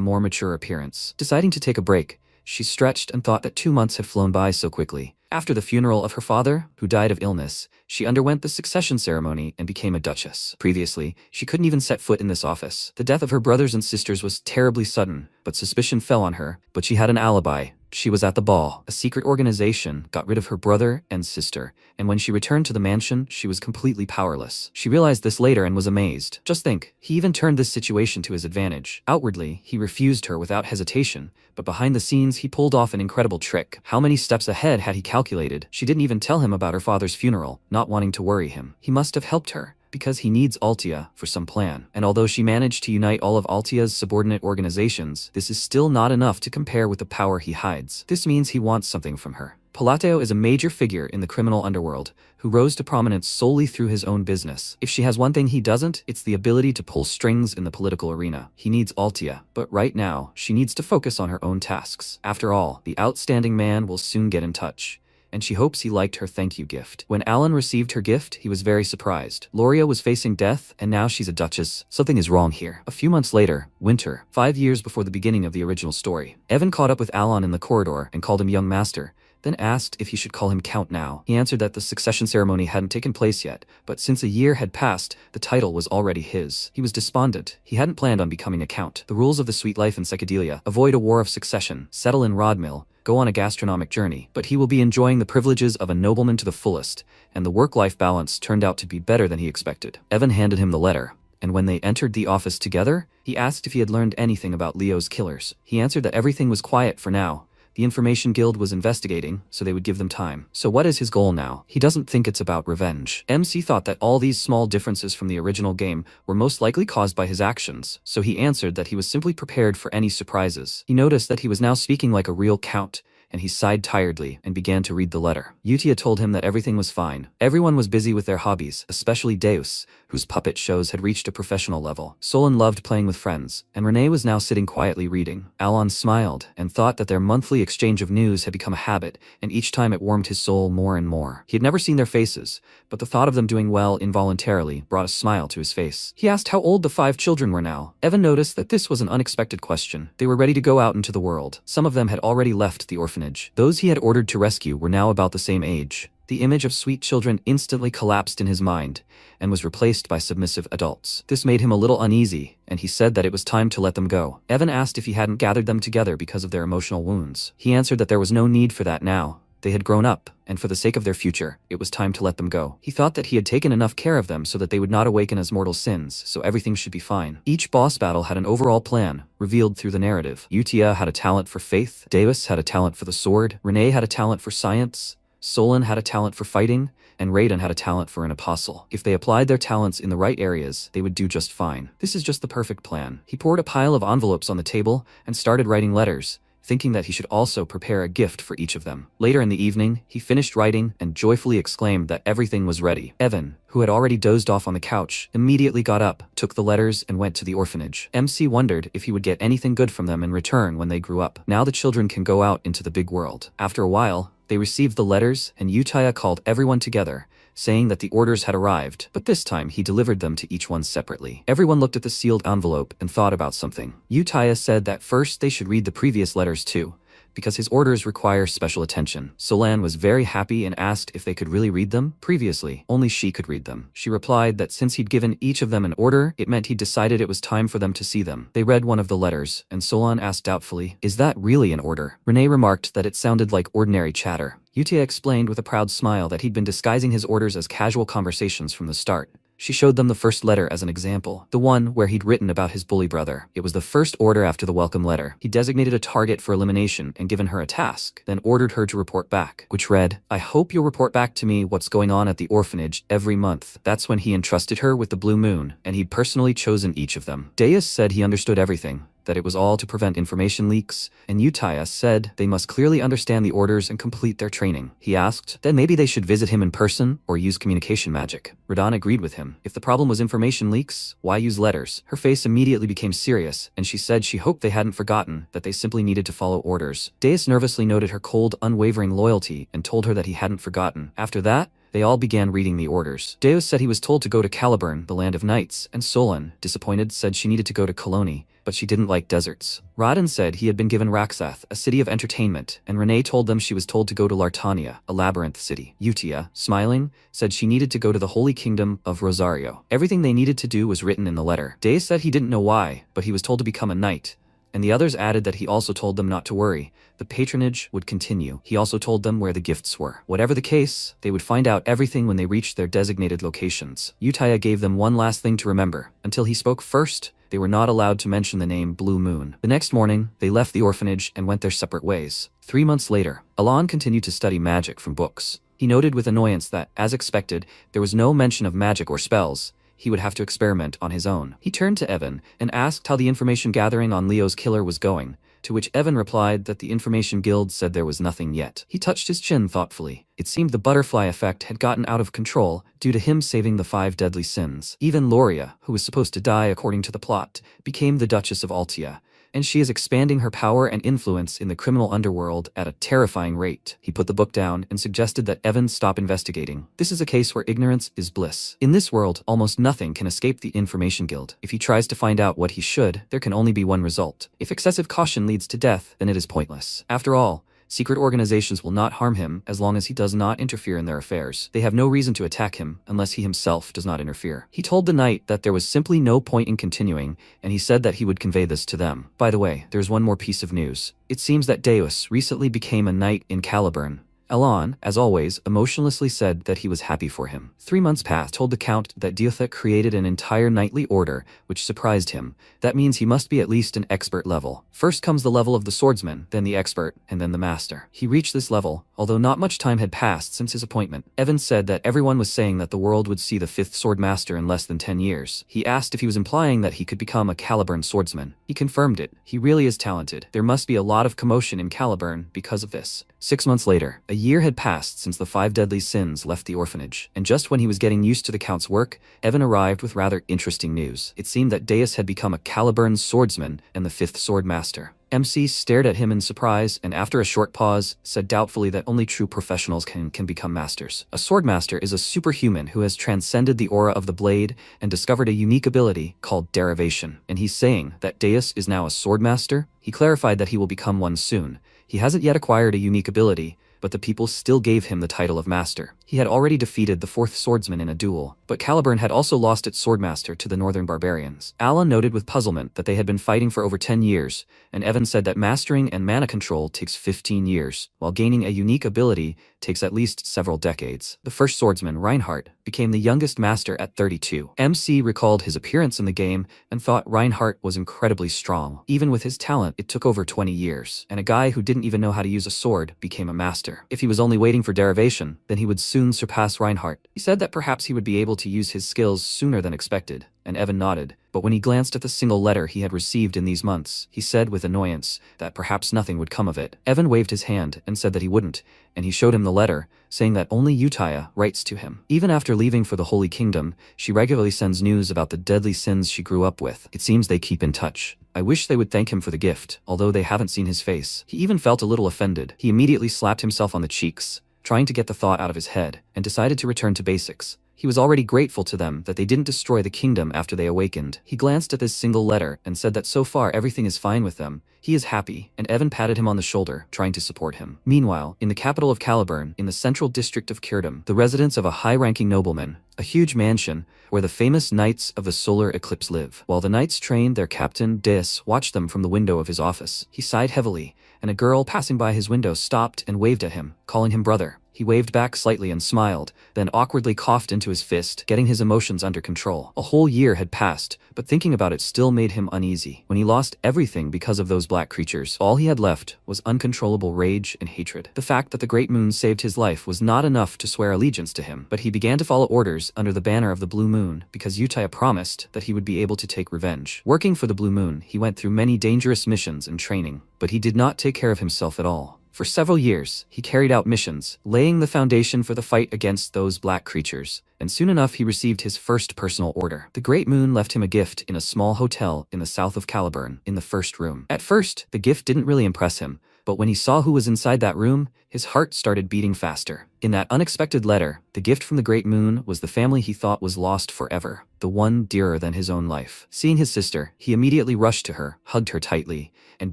more mature appearance. Deciding to take a break, she stretched and thought that 2 months had flown by so quickly. After the funeral of her father, who died of illness, she underwent the succession ceremony and became a duchess. Previously, she couldn't even set foot in this office. The death of her brothers and sisters was terribly sudden, but suspicion fell on her. But she had an alibi. She was at the ball. A secret organization got rid of her brother and sister, and when she returned to the mansion, she was completely powerless. She realized this later and was amazed. Just think, he even turned this situation to his advantage. Outwardly, he refused her without hesitation, but behind the scenes, he pulled off an incredible trick. How many steps ahead had he calculated? She didn't even tell him about her father's funeral, not wanting to worry him. He must have helped her, because he needs Altia for some plan. And although she managed to unite all of Altia's subordinate organizations, this is still not enough to compare with the power he hides. This means he wants something from her. Palateo is a major figure in the criminal underworld, who rose to prominence solely through his own business. If she has one thing he doesn't, it's the ability to pull strings in the political arena. He needs Altia, but right now, she needs to focus on her own tasks. After all, the outstanding man will soon get in touch, and she hopes he liked her thank you gift. When Alan received her gift, he was very surprised. Loria was facing death, and now she's a duchess. Something is wrong here. A few months later, winter, 5 years before the beginning of the original story. Evan caught up with Alan in the corridor and called him young master, then asked if he should call him Count now. He answered that the succession ceremony hadn't taken place yet, but since a year had passed, the title was already his. He was despondent. He hadn't planned on becoming a count. The rules of the sweet life in Psychedelia: avoid a war of succession, settle in Rodmill, go on a gastronomic journey. But he will be enjoying the privileges of a nobleman to the fullest, and the work-life balance turned out to be better than he expected. Evan handed him the letter, and when they entered the office together, he asked if he had learned anything about Leo's killers. He answered that everything was quiet for now. The Information Guild was investigating, so they would give them time. So what is his goal now? He doesn't think it's about revenge. MC thought that all these small differences from the original game were most likely caused by his actions, so he answered that he was simply prepared for any surprises. He noticed that he was now speaking like a real count, and he sighed tiredly and began to read the letter. Utia told him that everything was fine. Everyone was busy with their hobbies, especially Deus, whose puppet shows had reached a professional level. Solon loved playing with friends, and Renee was now sitting quietly reading. Alon smiled and thought that their monthly exchange of news had become a habit, and each time it warmed his soul more and more. He had never seen their faces, but the thought of them doing well involuntarily brought a smile to his face. He asked how old the 5 children were now. Evan noticed that this was an unexpected question. They were ready to go out into the world. Some of them had already left the orphanage. Those he had ordered to rescue were now about the same age. The image of sweet children instantly collapsed in his mind and was replaced by submissive adults. This made him a little uneasy, and he said that it was time to let them go. Evan asked if he hadn't gathered them together because of their emotional wounds. He answered that there was no need for that now. They had grown up, and for the sake of their future, it was time to let them go. He thought that he had taken enough care of them so that they would not awaken as mortal sins, so everything should be fine. Each boss battle had an overall plan, revealed through the narrative. Utia had a talent for faith, Deus had a talent for the sword, Renee had a talent for science, Solon had a talent for fighting, and Raiden had a talent for an apostle. If they applied their talents in the right areas, they would do just fine. This is just the perfect plan. He poured a pile of envelopes on the table and started writing letters, thinking that he should also prepare a gift for each of them. Later in the evening, he finished writing and joyfully exclaimed that everything was ready. Evan, who had already dozed off on the couch, immediately got up, took the letters, and went to the orphanage. MC wondered if he would get anything good from them in return when they grew up. Now the children can go out into the big world. After a while, they received the letters, and Utia called everyone together, saying that the orders had arrived, but this time he delivered them to each one separately. Everyone looked at the sealed envelope and thought about something. Utia said that first they should read the previous letters too, because his orders require special attention. Solan was very happy and asked if they could really read them. Previously, only she could read them. She replied that since he'd given each of them an order, it meant he'd decided it was time for them to see them. They read one of the letters, and Solan asked doubtfully, "Is that really an order?" Renee remarked that it sounded like ordinary chatter. Yutia explained with a proud smile that he'd been disguising his orders as casual conversations from the start. She showed them the first letter as an example, the one where he'd written about his bully brother. It was the first order after the welcome letter. He designated a target for elimination and given her a task, then ordered her to report back, which read, "I hope you'll report back to me what's going on at the orphanage every month." That's when he entrusted her with the blue moon, and he'd personally chosen each of them. Deus said he understood everything, that it was all to prevent information leaks, and Utaya said they must clearly understand the orders and complete their training. He asked, then maybe they should visit him in person or use communication magic. Radon agreed with him. If the problem was information leaks, why use letters? Her face immediately became serious, and she said she hoped they hadn't forgotten, that they simply needed to follow orders. Deus nervously noted her cold, unwavering loyalty and told her that he hadn't forgotten. After that, they all began reading the orders. Deus said he was told to go to Caliburn, the land of nights, and Solan, disappointed, said she needed to go to Coloni, but she didn't like deserts. Radon said he had been given Raxath, a city of entertainment, and Renee told them she was told to go to Lartania, a labyrinth city. Utia, smiling, said she needed to go to the Holy Kingdom of Rosario. Everything they needed to do was written in the letter. Deus said he didn't know why, but he was told to become a knight, and the others added that he also told them not to worry. The patronage would continue. He also told them where the gifts were. Whatever the case, they would find out everything when they reached their designated locations. Utaya gave them one last thing to remember. Until he spoke first, they were not allowed to mention the name Blue Moon. The next morning, they left the orphanage and went their separate ways. 3 months later, Alon continued to study magic from books. He noted with annoyance that, as expected, there was no mention of magic or spells. He would have to experiment on his own. He turned to Evan and asked how the information gathering on Leo's killer was going, to which Evan replied that the information guild said there was nothing yet. He touched his chin thoughtfully. It seemed the butterfly effect had gotten out of control due to him saving the 5 deadly sins. Even Loria, who was supposed to die according to the plot, became the Duchess of Altia, and she is expanding her power and influence in the criminal underworld at a terrifying rate. He put the book down and suggested that Evan stop investigating. This is a case where ignorance is bliss. In this world, almost nothing can escape the Information Guild. If he tries to find out what he should, there can only be one result. If excessive caution leads to death, then it is pointless. After all, secret organizations will not harm him as long as he does not interfere in their affairs. They have no reason to attack him unless he himself does not interfere. He told the knight that there was simply no point in continuing, and he said that he would convey this to them. By the way, there's one more piece of news. It seems that Deus recently became a knight in Caliburn. Alon, as always, emotionlessly said that he was happy for him. 3 months passed, told the Count that Diotha created an entire knightly order, which surprised him. That means he must be at least an expert level. First comes the level of the swordsman, then the expert, and then the master. He reached this level, although not much time had passed since his appointment. Evan said that everyone was saying that the world would see the 5th sword master in less than 10 years. He asked if he was implying that he could become a Caliburn swordsman. He confirmed it. He really is talented. There must be a lot of commotion in Caliburn because of this. 6 months later, a year had passed since the 5 deadly sins left the orphanage, and just when he was getting used to the Count's work, Evan arrived with rather interesting news. It seemed that Deus had become a Caliburn swordsman and the 5th sword master. MC stared at him in surprise and after a short pause, said doubtfully that only true professionals can become masters. A swordmaster is a superhuman who has transcended the aura of the blade and discovered a unique ability called derivation. And he's saying that Deus is now a swordmaster? He clarified that he will become one soon. He hasn't yet acquired a unique ability, but the people still gave him the title of master. He had already defeated the 4th swordsman in a duel, but Caliburn had also lost its swordmaster to the northern barbarians. Alan noted with puzzlement that they had been fighting for over 10 years, and Evan said that mastering and mana control takes 15 years, while gaining a unique ability takes at least several decades. The first swordsman, Reinhardt, became the youngest master at 32. MC recalled his appearance in the game and thought Reinhardt was incredibly strong. Even with his talent, it took over 20 years, and a guy who didn't even know how to use a sword became a master. If he was only waiting for derivation, then he would soon surpass Reinhardt. He said that perhaps he would be able to use his skills sooner than expected, and Evan nodded. But when he glanced at the single letter he had received in these months, he said with annoyance that perhaps nothing would come of it. Evan waved his hand and said that he wouldn't, and he showed him the letter, saying that only Utaya writes to him. Even after leaving for the Holy Kingdom, she regularly sends news about the deadly sins she grew up with. It seems they keep in touch. I wish they would thank him for the gift, although they haven't seen his face. He even felt a little offended. He immediately slapped himself on the cheeks, trying to get the thought out of his head, and decided to return to basics. He was already grateful to them that they didn't destroy the kingdom after they awakened. He glanced at this single letter and said that so far everything is fine with them. He is happy, and Evan patted him on the shoulder, trying to support him. Meanwhile, in the capital of Caliburn, in the central district of Kirdom, the residence of a high-ranking nobleman, a huge mansion where the famous Knights of the Solar Eclipse live. While the knights trained, their captain, Dis, watched them from the window of his office. He sighed heavily, and a girl passing by his window stopped and waved at him, calling him brother. He waved back slightly and smiled, then awkwardly coughed into his fist, getting his emotions under control. A whole year had passed, but thinking about it still made him uneasy. When he lost everything because of those black creatures, all he had left was uncontrollable rage and hatred. The fact that the Great Moon saved his life was not enough to swear allegiance to him, but he began to follow orders under the banner of the Blue Moon because Uchiha promised that he would be able to take revenge. Working for the Blue Moon, he went through many dangerous missions and training, but he did not take care of himself at all. For several years, he carried out missions, laying the foundation for the fight against those black creatures, and soon enough he received his first personal order. The Great Moon left him a gift in a small hotel in the south of Caliburn, in the first room. At first, the gift didn't really impress him, but when he saw who was inside that room, his heart started beating faster. In that unexpected letter, the gift from the Great Moon was the family he thought was lost forever, the one dearer than his own life. Seeing his sister, he immediately rushed to her, hugged her tightly, and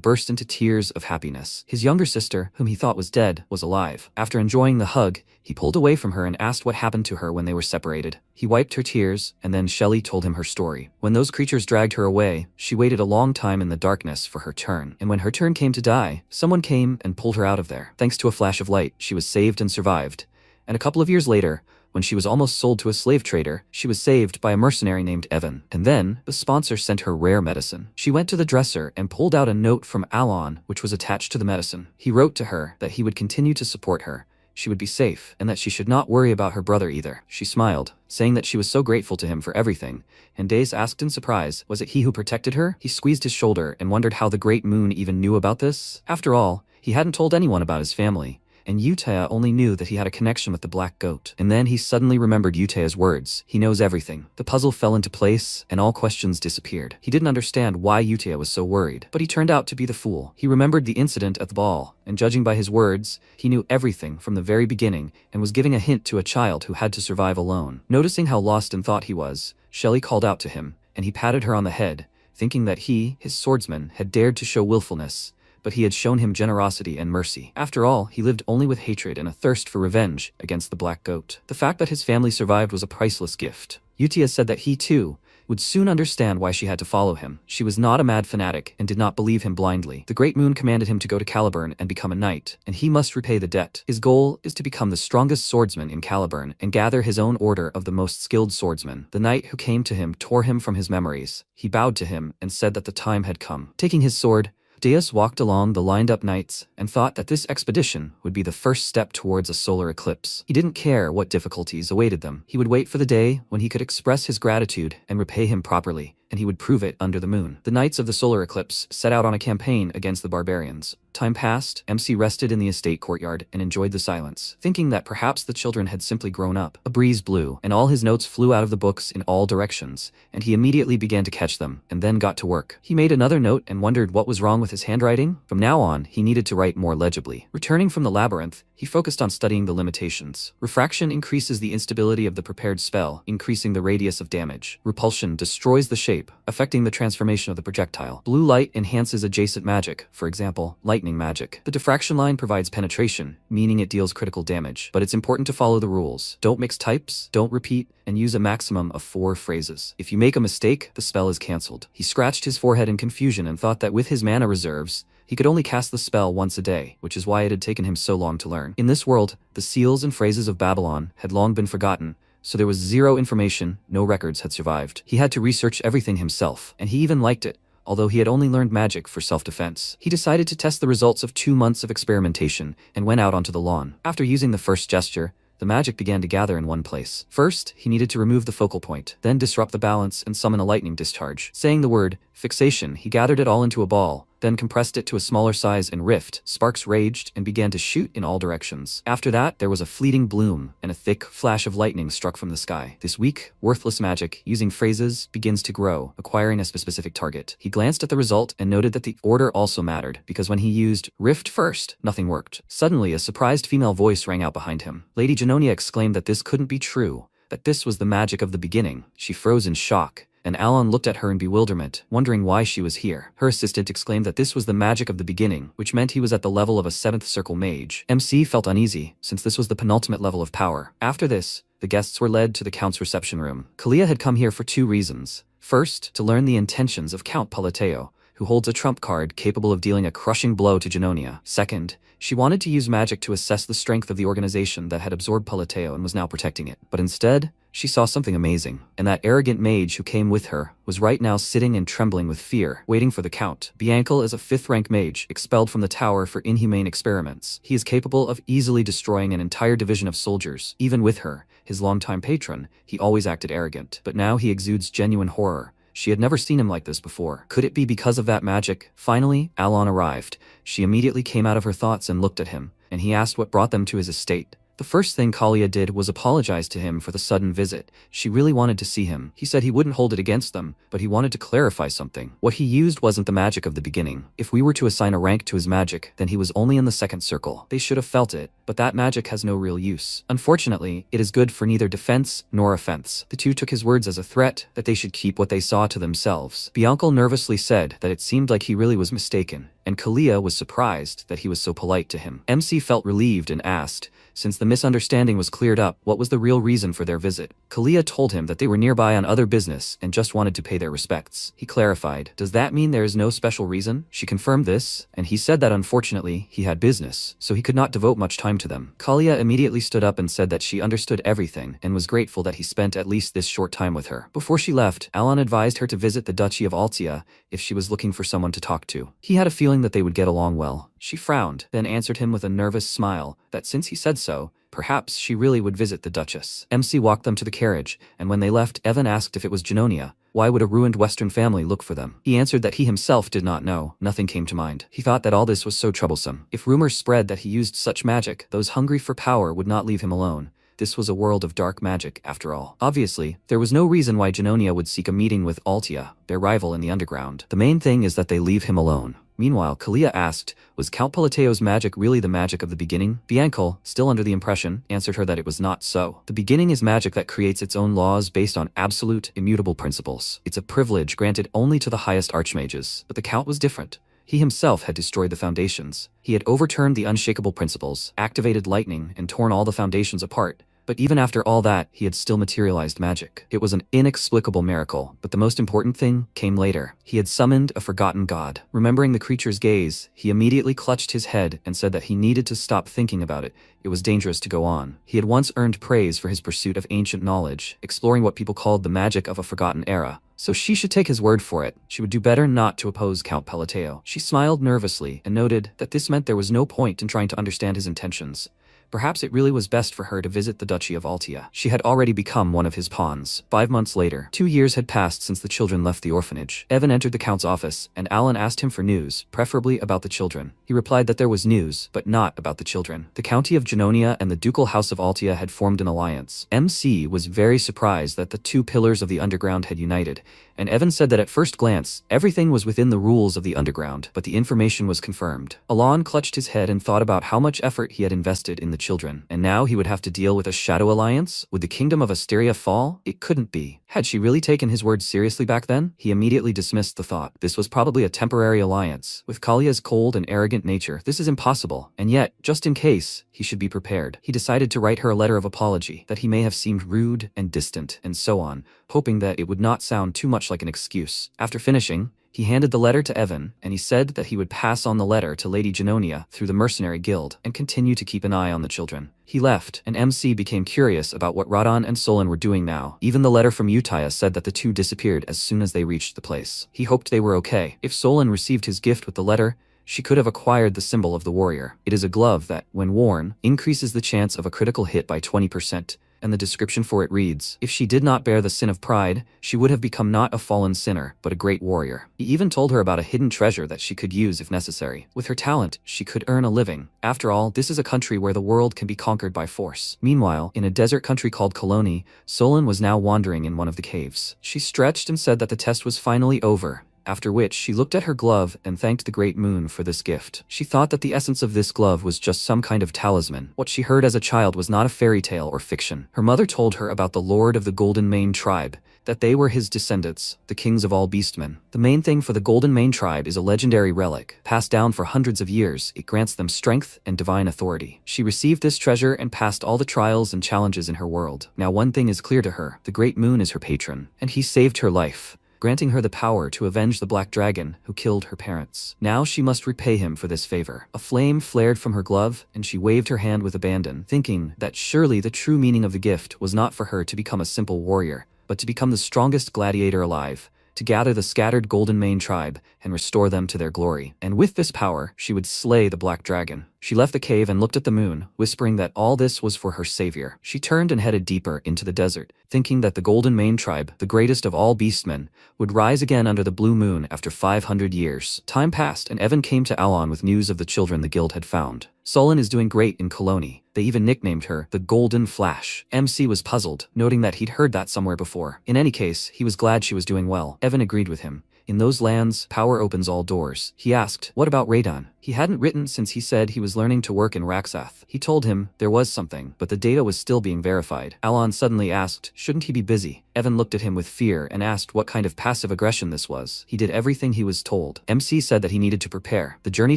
burst into tears of happiness. His younger sister, whom he thought was dead, was alive. After enjoying the hug, he pulled away from her and asked what happened to her when they were separated. He wiped her tears, and then Shelley told him her story. When those creatures dragged her away, she waited a long time in the darkness for her turn. And when her turn came to die, someone came and pulled her out of there. Thanks to a flash of light, she was saved and survived. And a couple of years later, when she was almost sold to a slave trader, she was saved by a mercenary named Evan. And then, the sponsor sent her rare medicine. She went to the dresser and pulled out a note from Alon, which was attached to the medicine. He wrote to her that he would continue to support her, she would be safe, and that she should not worry about her brother either. She smiled, saying that she was so grateful to him for everything, and Days asked in surprise, was it he who protected her? He squeezed his shoulder and wondered how the Great Moon even knew about this. After all, he hadn't told anyone about his family, and Uchiha only knew that he had a connection with the Black Goat. And then he suddenly remembered Uchiha's words. He knows everything. The puzzle fell into place, and all questions disappeared. He didn't understand why Uchiha was so worried, but he turned out to be the fool. He remembered the incident at the ball, and judging by his words, he knew everything from the very beginning and was giving a hint to a child who had to survive alone. Noticing how lost in thought he was, Shelley called out to him, and he patted her on the head, thinking that he, his swordsman, had dared to show willfulness, but he had shown him generosity and mercy. After all, he lived only with hatred and a thirst for revenge against the Black Goat. The fact that his family survived was a priceless gift. Uchiha said that he, too, would soon understand why she had to follow him. She was not a mad fanatic and did not believe him blindly. The Great Moon commanded him to go to Caliburn and become a knight, and he must repay the debt. His goal is to become the strongest swordsman in Caliburn and gather his own order of the most skilled swordsmen. The knight who came to him tore him from his memories. He bowed to him and said that the time had come. Taking his sword, Deus walked along the lined-up knights and thought that this expedition would be the first step towards a solar eclipse. He didn't care what difficulties awaited them. He would wait for the day when he could express his gratitude and repay him properly, and he would prove it under the moon. The Knights of the Solar Eclipse set out on a campaign against the barbarians. Time passed, MC rested in the estate courtyard and enjoyed the silence, thinking that perhaps the children had simply grown up. A breeze blew, and all his notes flew out of the books in all directions, and he immediately began to catch them, and then got to work. He made another note and wondered what was wrong with his handwriting. From now on, he needed to write more legibly. Returning from the labyrinth, he focused on studying the limitations. Refraction increases the instability of the prepared spell, increasing the radius of damage. Repulsion destroys the shape, affecting the transformation of the projectile. Blue light enhances adjacent magic, for example, lightning magic. The diffraction line provides penetration, meaning it deals critical damage, but it's important to follow the rules. Don't mix types, don't repeat, and use a maximum of 4 phrases. If you make a mistake, the spell is cancelled. He scratched his forehead in confusion and thought that with his mana reserves, he could only cast the spell once a day, which is why it had taken him so long to learn. In this world, the seals and phrases of Babylon had long been forgotten, so there was zero information, no records had survived. He had to research everything himself, and he even liked it, although he had only learned magic for self-defense. He decided to test the results of 2 months of experimentation and went out onto the lawn. After using the first gesture, the magic began to gather in one place. First, he needed to remove the focal point, then disrupt the balance and summon a lightning discharge. Saying the word fixation, he gathered it all into a ball, then compressed it to a smaller size and rift. Sparks raged and began to shoot in all directions. After that, there was a fleeting bloom, and a thick flash of lightning struck from the sky. This weak, worthless magic, using phrases, begins to grow, acquiring a specific target. He glanced at the result and noted that the order also mattered, because when he used rift first, nothing worked. Suddenly, a surprised female voice rang out behind him. Lady Genonia exclaimed that this couldn't be true, that this was the magic of the beginning. She froze in shock, and Alon looked at her in bewilderment, wondering why she was here. Her assistant exclaimed that this was the magic of the beginning, which meant he was at the level of a 7th circle mage. MC felt uneasy, since this was the penultimate level of power. After this, the guests were led to the Count's reception room. Kalia had come here for 2 reasons. First, to learn the intentions of Count Palateo, who holds a trump card capable of dealing a crushing blow to Genonia. Second, she wanted to use magic to assess the strength of the organization that had absorbed Palateo and was now protecting it. But instead, she saw something amazing, and that arrogant mage who came with her was right now sitting and trembling with fear, waiting for the Count. Biankel is a 5th-rank mage, expelled from the tower for inhumane experiments. He is capable of easily destroying an entire division of soldiers. Even with her, his longtime patron, he always acted arrogant, but now he exudes genuine horror. She had never seen him like this before. Could it be because of that magic? Finally, Alon arrived. She immediately came out of her thoughts and looked at him, and he asked what brought them to his estate. The first thing Kalia did was apologize to him for the sudden visit. She really wanted to see him. He said he wouldn't hold it against them, but he wanted to clarify something. What he used wasn't the magic of the beginning. If we were to assign a rank to his magic, then he was only in the 2nd circle. They should have felt it, but that magic has no real use. Unfortunately, it is good for neither defense nor offense. The 2 took his words as a threat that they should keep what they saw to themselves. Biankel nervously said that it seemed like he really was mistaken, and Kalia was surprised that he was so polite to him. MC felt relieved and asked, since the misunderstanding was cleared up, what was the real reason for their visit? Kalia told him that they were nearby on other business and just wanted to pay their respects. He clarified, does that mean there is no special reason? She confirmed this, and he said that unfortunately, he had business, so he could not devote much time to them. Kalia immediately stood up and said that she understood everything and was grateful that he spent at least this short time with her. Before she left, Alon advised her to visit the Duchy of Altia if she was looking for someone to talk to. He had a feeling that they would get along well. She frowned, then answered him with a nervous smile that since he said so, perhaps she really would visit the Duchess. MC walked them to the carriage, and when they left, Evan asked if it was Genonia. Why would a ruined Western family look for them? He answered that he himself did not know. Nothing came to mind. He thought that all this was so troublesome. If rumors spread that he used such magic, those hungry for power would not leave him alone. This was a world of dark magic, after all. Obviously, there was no reason why Genonia would seek a meeting with Altia, their rival in the underground. The main thing is that they leave him alone. Meanwhile, Kalia asked, was Count Palateo's magic really the magic of the beginning? Biankel, still under the impression, answered her that it was not so. The beginning is magic that creates its own laws based on absolute, immutable principles. It's a privilege granted only to the highest archmages. But the Count was different. He himself had destroyed the foundations. He had overturned the unshakable principles, activated lightning, and torn all the foundations apart. But even after all that, he had still materialized magic. It was an inexplicable miracle, but the most important thing came later. He had summoned a forgotten god. Remembering the creature's gaze, he immediately clutched his head and said that he needed to stop thinking about it. It was dangerous to go on. He had once earned praise for his pursuit of ancient knowledge, exploring what people called the magic of a forgotten era. So she should take his word for it. She would do better not to oppose Count Palateo. She smiled nervously and noted that this meant there was no point in trying to understand his intentions. Perhaps it really was best for her to visit the Duchy of Altia. She had already become one of his pawns. 5 months later, 2 years had passed since the children left the orphanage. Evan entered the Count's office, and Alan asked him for news, preferably about the children. He replied that there was news, but not about the children. The County of Genonia and the Ducal House of Altia had formed an alliance. MC was very surprised that the 2 pillars of the underground had united, and Evan said that at first glance, everything was within the rules of the underground, but the information was confirmed. Alon clutched his head and thought about how much effort he had invested in the children, and now he would have to deal with a shadow alliance? Would the kingdom of Asteria fall? It couldn't be. Had she really taken his words seriously back then? He immediately dismissed the thought. This was probably a temporary alliance. With Kalia's cold and arrogant nature, this is impossible, and yet, just in case, he should be prepared. He decided to write her a letter of apology, that he may have seemed rude and distant, and so on, hoping that it would not sound too much like an excuse. After finishing, he handed the letter to Evan, and he said that he would pass on the letter to Lady Genonia through the Mercenary Guild and continue to keep an eye on the children. He left, and MC became curious about what Radan and Solon were doing now. Even the letter from Utaya said that the 2 disappeared as soon as they reached the place. He hoped they were okay. If Solon received his gift with the letter, she could have acquired the symbol of the warrior. It is a glove that, when worn, increases the chance of a critical hit by 20%. And the description for it reads, if she did not bear the sin of pride, she would have become not a fallen sinner, but a great warrior. He even told her about a hidden treasure that she could use if necessary. With her talent, she could earn a living. After all, this is a country where the world can be conquered by force. Meanwhile, in a desert country called Coloni, Solon was now wandering in one of the caves. She stretched and said that the test was finally over, after which she looked at her glove and thanked the Great Moon for this gift. She thought that the essence of this glove was just some kind of talisman. What she heard as a child was not a fairy tale or fiction. Her mother told her about the Lord of the Golden Mane tribe, that they were his descendants, the kings of all beastmen. The main thing for the Golden Mane tribe is a legendary relic. Passed down for hundreds of years, it grants them strength and divine authority. She received this treasure and passed all the trials and challenges in her world. Now one thing is clear to her: the Great Moon is her patron, and he saved her life, granting her the power to avenge the Black Dragon who killed her parents. Now she must repay him for this favor. A flame flared from her glove, and she waved her hand with abandon, thinking that surely the true meaning of the gift was not for her to become a simple warrior, but to become the strongest gladiator alive, to gather the scattered Golden Mane tribe and restore them to their glory. And with this power, she would slay the Black Dragon. She left the cave and looked at the moon, whispering that all this was for her savior. She turned and headed deeper into the desert, thinking that the Golden Mane tribe, the greatest of all beastmen, would rise again under the blue moon after 500 years. Time passed, and Evan came to Alon with news of the children the guild had found. Solon is doing great in Colony. They even nicknamed her the Golden Flash. MC was puzzled, noting that he'd heard that somewhere before. In any case, he was glad she was doing well. Evan agreed with him. In those lands, power opens all doors. He asked, what about Radon? He hadn't written since he said he was learning to work in Raxath. He told him there was something, but the data was still being verified. Alon suddenly asked, shouldn't he be busy? Evan looked at him with fear and asked what kind of passive aggression this was. He did everything he was told. MC said that he needed to prepare. The journey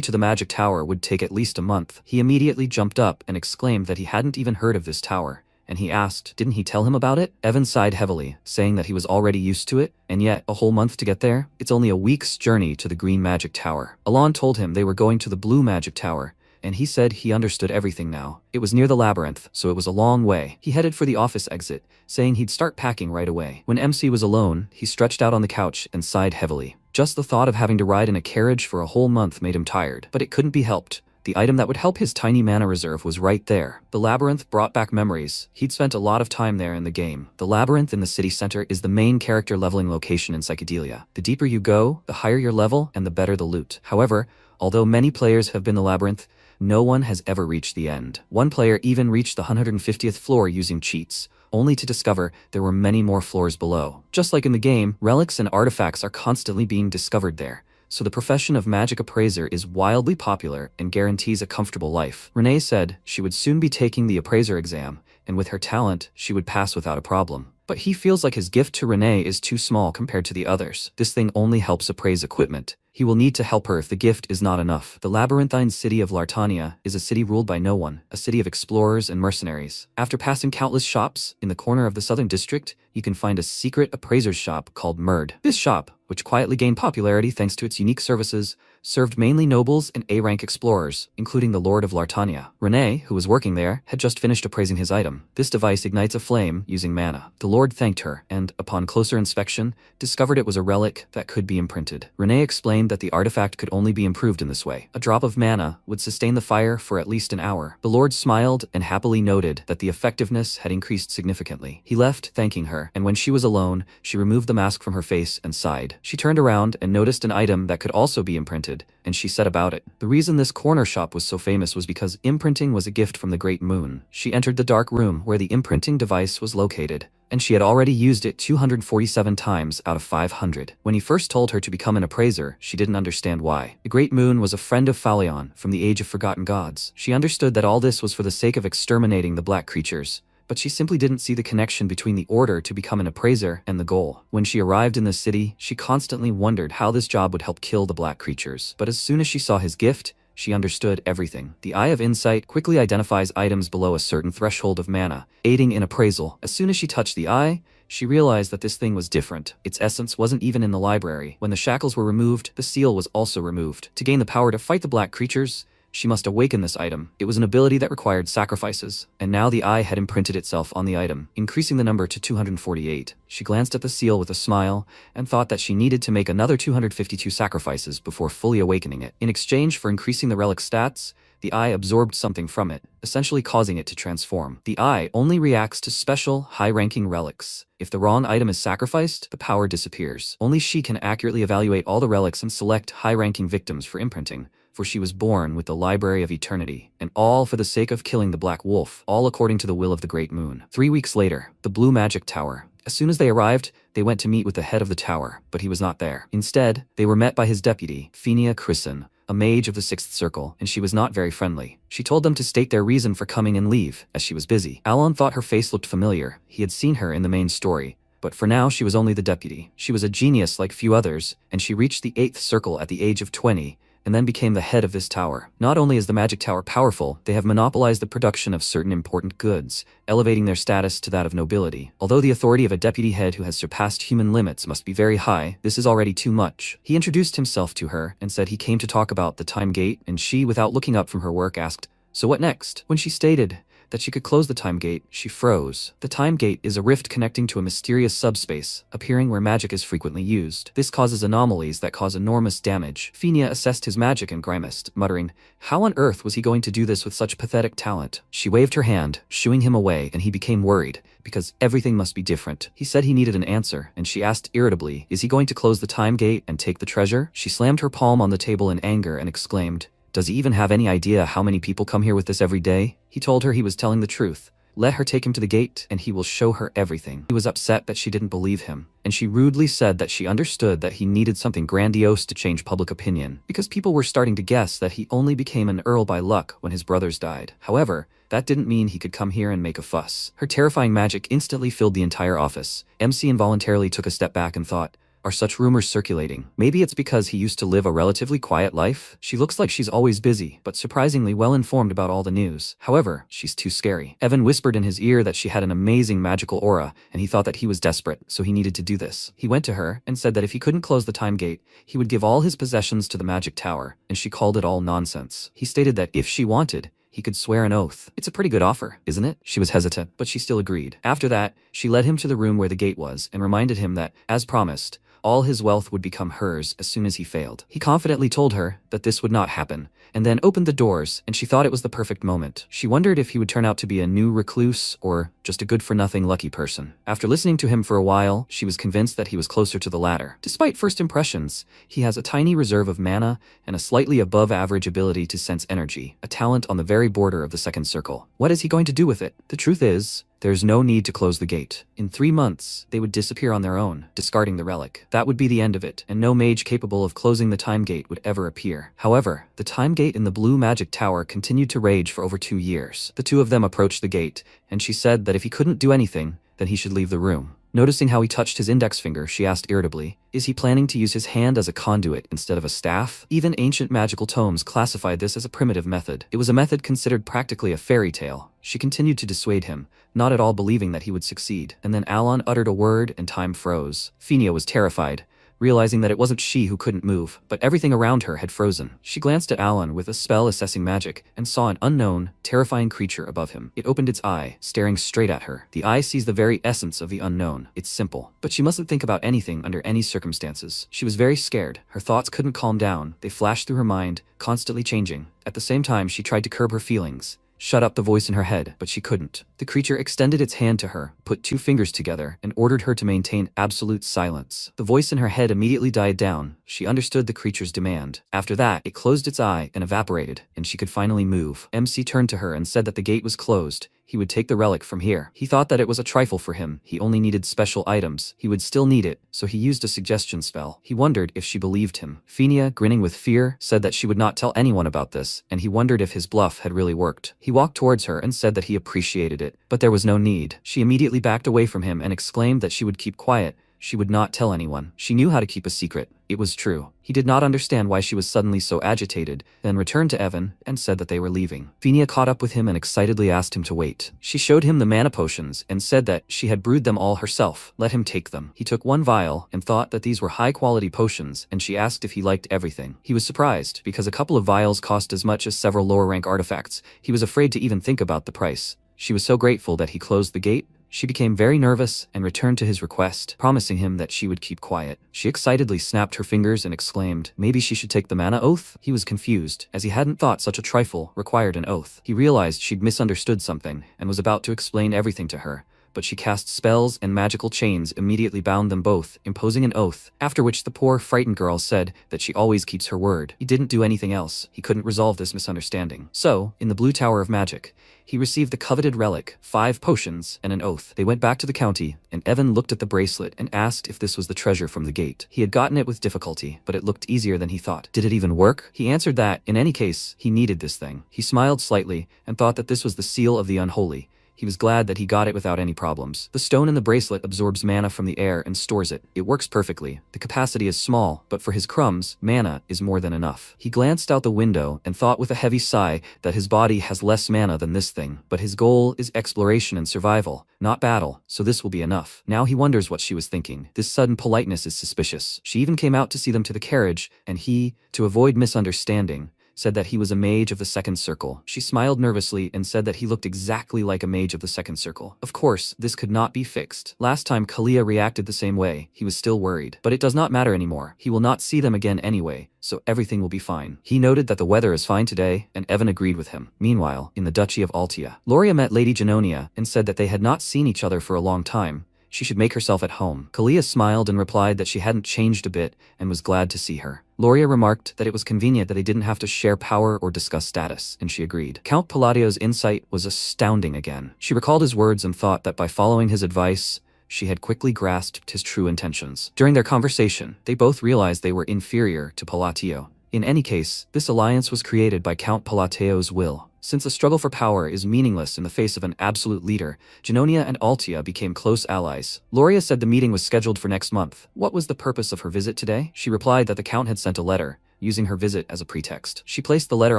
to the magic tower would take at least a month. He immediately jumped up and exclaimed that he hadn't even heard of this tower. And he asked, didn't he tell him about it? Evan sighed heavily, saying that he was already used to it, and yet, a whole month to get there? It's only a week's journey to the Green Magic Tower. Alon told him they were going to the Blue Magic Tower, and he said he understood everything now. It was near the labyrinth, so it was a long way. He headed for the office exit, saying he'd start packing right away. When MC was alone, he stretched out on the couch and sighed heavily. Just the thought of having to ride in a carriage for a whole month made him tired, but it couldn't be helped. The item that would help his tiny mana reserve was right there. The labyrinth brought back memories. He'd spent a lot of time there in the game. The labyrinth in the city center is the main character leveling location in Psychedelia. The deeper you go, the higher your level and the better the loot. However, although many players have been the labyrinth, no one has ever reached the end. One player even reached the 150th floor using cheats, only to discover there were many more floors below. Just like in the game, relics and artifacts are constantly being discovered there. So the profession of magic appraiser is wildly popular and guarantees a comfortable life. Renee said she would soon be taking the appraiser exam, and with her talent, she would pass without a problem. But he feels like his gift to Renee is too small compared to the others. This thing only helps appraise equipment. He will need to help her if the gift is not enough. The labyrinthine city of Lartania is a city ruled by no one, a city of explorers and mercenaries. After passing countless shops, in the corner of the southern district, you can find a secret appraiser's shop called Murd. This shop, which quietly gained popularity thanks to its unique services, served mainly nobles and A-rank explorers, including the Lord of Lartania. Renee, who was working there, had just finished appraising his item. This device ignites a flame using mana. The Lord thanked her, and, upon closer inspection, discovered it was a relic that could be imprinted. Renee explained that the artifact could only be improved in this way. A drop of mana would sustain the fire for at least an hour. The Lord smiled and happily noted that the effectiveness had increased significantly. He left, thanking her, and when she was alone, she removed the mask from her face and sighed. She turned around and noticed an item that could also be imprinted, and she said about it. The reason this corner shop was so famous was because imprinting was a gift from the Great Moon. She entered the dark room where the imprinting device was located, and she had already used it 247 times out of 500. When he first told her to become an appraiser, she didn't understand why. The Great Moon was a friend of Phalion from the Age of Forgotten Gods. She understood that all this was for the sake of exterminating the black creatures, but she simply didn't see the connection between the order to become an appraiser and the goal. When she arrived in the city, she constantly wondered how this job would help kill the black creatures. But as soon as she saw his gift, she understood everything. The Eye of Insight quickly identifies items below a certain threshold of mana, aiding in appraisal. As soon as she touched the eye, she realized that this thing was different. Its essence wasn't even in the library. When the shackles were removed, the seal was also removed. To gain the power to fight the black creatures, she must awaken this item. It was an ability that required sacrifices, and now the eye had imprinted itself on the item, increasing the number to 248. She glanced at the seal with a smile, and thought that she needed to make another 252 sacrifices before fully awakening it. In exchange for increasing the relic's stats, the eye absorbed something from it, essentially causing it to transform. The eye only reacts to special, high-ranking relics. If the wrong item is sacrificed, the power disappears. Only she can accurately evaluate all the relics and select high-ranking victims for imprinting, for she was born with the Library of Eternity, and all for the sake of killing the Black Wolf, all according to the will of the Great Moon. 3 weeks later, the Blue Magic Tower. As soon as they arrived, they went to meet with the head of the tower, but he was not there. Instead, they were met by his deputy, Phinia Chrisen, a mage of the Sixth Circle, and she was not very friendly. She told them to state their reason for coming and leave, as she was busy. Alon thought her face looked familiar. He had seen her in the main story. But for now she was only the deputy. She was a genius like few others, and she reached the 8th circle at the age of 20, and then became the head of this tower. Not only is the magic tower powerful, they have monopolized the production of certain important goods, elevating their status to that of nobility. Although the authority of a deputy head who has surpassed human limits must be very high, this is already too much. He introduced himself to her and said he came to talk about the time gate, and she, without looking up from her work, asked, "So what next?" When she stated that she could close the time gate, she froze. The time gate is a rift connecting to a mysterious subspace, appearing where magic is frequently used. This causes anomalies that cause enormous damage. Phinia assessed his magic and grimaced, muttering, how on earth was he going to do this with such pathetic talent? She waved her hand, shooing him away, and he became worried, because everything must be different. He said he needed an answer, and she asked irritably, is he going to close the time gate and take the treasure? She slammed her palm on the table in anger and exclaimed, does he even have any idea how many people come here with this every day? He told her he was telling the truth. Let her take him to the gate, and he will show her everything. He was upset that she didn't believe him, and she rudely said that she understood that he needed something grandiose to change public opinion, because people were starting to guess that he only became an earl by luck when his brothers died. However, that didn't mean he could come here and make a fuss. Her terrifying magic instantly filled the entire office. MC involuntarily took a step back and thought, are such rumors circulating? Maybe it's because he used to live a relatively quiet life? She looks like she's always busy, but surprisingly well informed about all the news. However, she's too scary. Evan whispered in his ear that she had an amazing magical aura, and he thought that he was desperate, so he needed to do this. He went to her and said that if he couldn't close the time gate, he would give all his possessions to the magic tower, and she called it all nonsense. He stated that if she wanted, he could swear an oath. It's a pretty good offer, isn't it? She was hesitant, but she still agreed. After that, she led him to the room where the gate was and reminded him that, as promised, all his wealth would become hers as soon as he failed. He confidently told her that this would not happen, and then opened the doors, and she thought it was the perfect moment. She wondered if he would turn out to be a new recluse or just a good-for-nothing lucky person. After listening to him for a while, she was convinced that he was closer to the latter. Despite first impressions, he has a tiny reserve of mana and a slightly above-average ability to sense energy, a talent on the very border of the second circle. What is he going to do with it? The truth is, there's no need to close the gate. In 3 months, they would disappear on their own, discarding the relic. That would be the end of it, and no mage capable of closing the time gate would ever appear. However, the time gate in the blue magic tower continued to rage for over 2 years. The two of them approached the gate, and she said that if he couldn't do anything, then he should leave the room. Noticing how he touched his index finger, she asked irritably, is he planning to use his hand as a conduit instead of a staff? Even ancient magical tomes classified this as a primitive method. It was a method considered practically a fairy tale. She continued to dissuade him, not at all believing that he would succeed. And then Alon uttered a word and time froze. Phinia was terrified, realizing that it wasn't she who couldn't move, but everything around her had frozen. She glanced at Alon with a spell-assessing magic and saw an unknown, terrifying creature above him. It opened its eye, staring straight at her. The eye sees the very essence of the unknown. It's simple. But she mustn't think about anything under any circumstances. She was very scared. Her thoughts couldn't calm down. They flashed through her mind, constantly changing. At the same time, she tried to curb her feelings, shut up the voice in her head, but she couldn't. The creature extended its hand to her, put 2 fingers together, and ordered her to maintain absolute silence. The voice in her head immediately died down. She understood the creature's demand. After that, it closed its eye and evaporated, and she could finally move. MC turned to her and said that the gate was closed. He would take the relic from here. He thought that it was a trifle for him. He only needed special items. He would still need it, so he used a suggestion spell. He wondered if she believed him. Phinia, grinning with fear, said that she would not tell anyone about this, and he wondered if his bluff had really worked. He walked towards her and said that he appreciated it, but there was no need. She immediately backed away from him and exclaimed that she would keep quiet. She would not tell anyone. She knew how to keep a secret. It was true. He did not understand why she was suddenly so agitated, then returned to Evan and said that they were leaving. Phinia caught up with him and excitedly asked him to wait. She showed him the mana potions and said that she had brewed them all herself. Let him take them. He took 1 vial and thought that these were high-quality potions, and she asked if he liked everything. He was surprised, because a couple of vials cost as much as several lower-rank artifacts. He was afraid to even think about the price. She was so grateful that he closed the gate. She became very nervous and returned to his request, promising him that she would keep quiet. She excitedly snapped her fingers and exclaimed, maybe she should take the mana oath? He was confused, as he hadn't thought such a trifle required an oath. He realized she'd misunderstood something and was about to explain everything to her, but she cast spells and magical chains immediately bound them both, imposing an oath, after which the poor, frightened girl said that she always keeps her word. He didn't do anything else. He couldn't resolve this misunderstanding. So, in the Blue Tower of Magic, he received the coveted relic, 5 potions, and an oath. They went back to the county, and Evan looked at the bracelet and asked if this was the treasure from the gate. He had gotten it with difficulty, but it looked easier than he thought. Did it even work? He answered that, in any case, he needed this thing. He smiled slightly, and thought that this was the seal of the unholy. He was glad that he got it without any problems. The stone in the bracelet absorbs mana from the air and stores it. It works perfectly. The capacity is small, but for his crumbs, mana is more than enough. He glanced out the window and thought with a heavy sigh that his body has less mana than this thing, but his goal is exploration and survival, not battle, so this will be enough. Now he wonders what she was thinking. This sudden politeness is suspicious. She even came out to see them to the carriage, and he, to avoid misunderstanding, said that he was a mage of the second circle. She smiled nervously and said that he looked exactly like a mage of the second circle. Of course, this could not be fixed. Last time Kalia reacted the same way, he was still worried. But it does not matter anymore. He will not see them again anyway, so everything will be fine. He noted that the weather is fine today, and Evan agreed with him. Meanwhile, in the Duchy of Altia, Loria met Lady Genonia and said that they had not seen each other for a long time. She should make herself at home. Kalia smiled and replied that she hadn't changed a bit and was glad to see her. Loria remarked that it was convenient that they didn't have to share power or discuss status, and she agreed. Count Palladio's insight was astounding again. She recalled his words and thought that by following his advice, she had quickly grasped his true intentions. During their conversation, they both realized they were inferior to Pallatio. In any case, this alliance was created by Count Pallatio's will. Since the struggle for power is meaningless in the face of an absolute leader, Genonia and Altia became close allies. Loria said the meeting was scheduled for next month. What was the purpose of her visit today? She replied that the Count had sent a letter, using her visit as a pretext. She placed the letter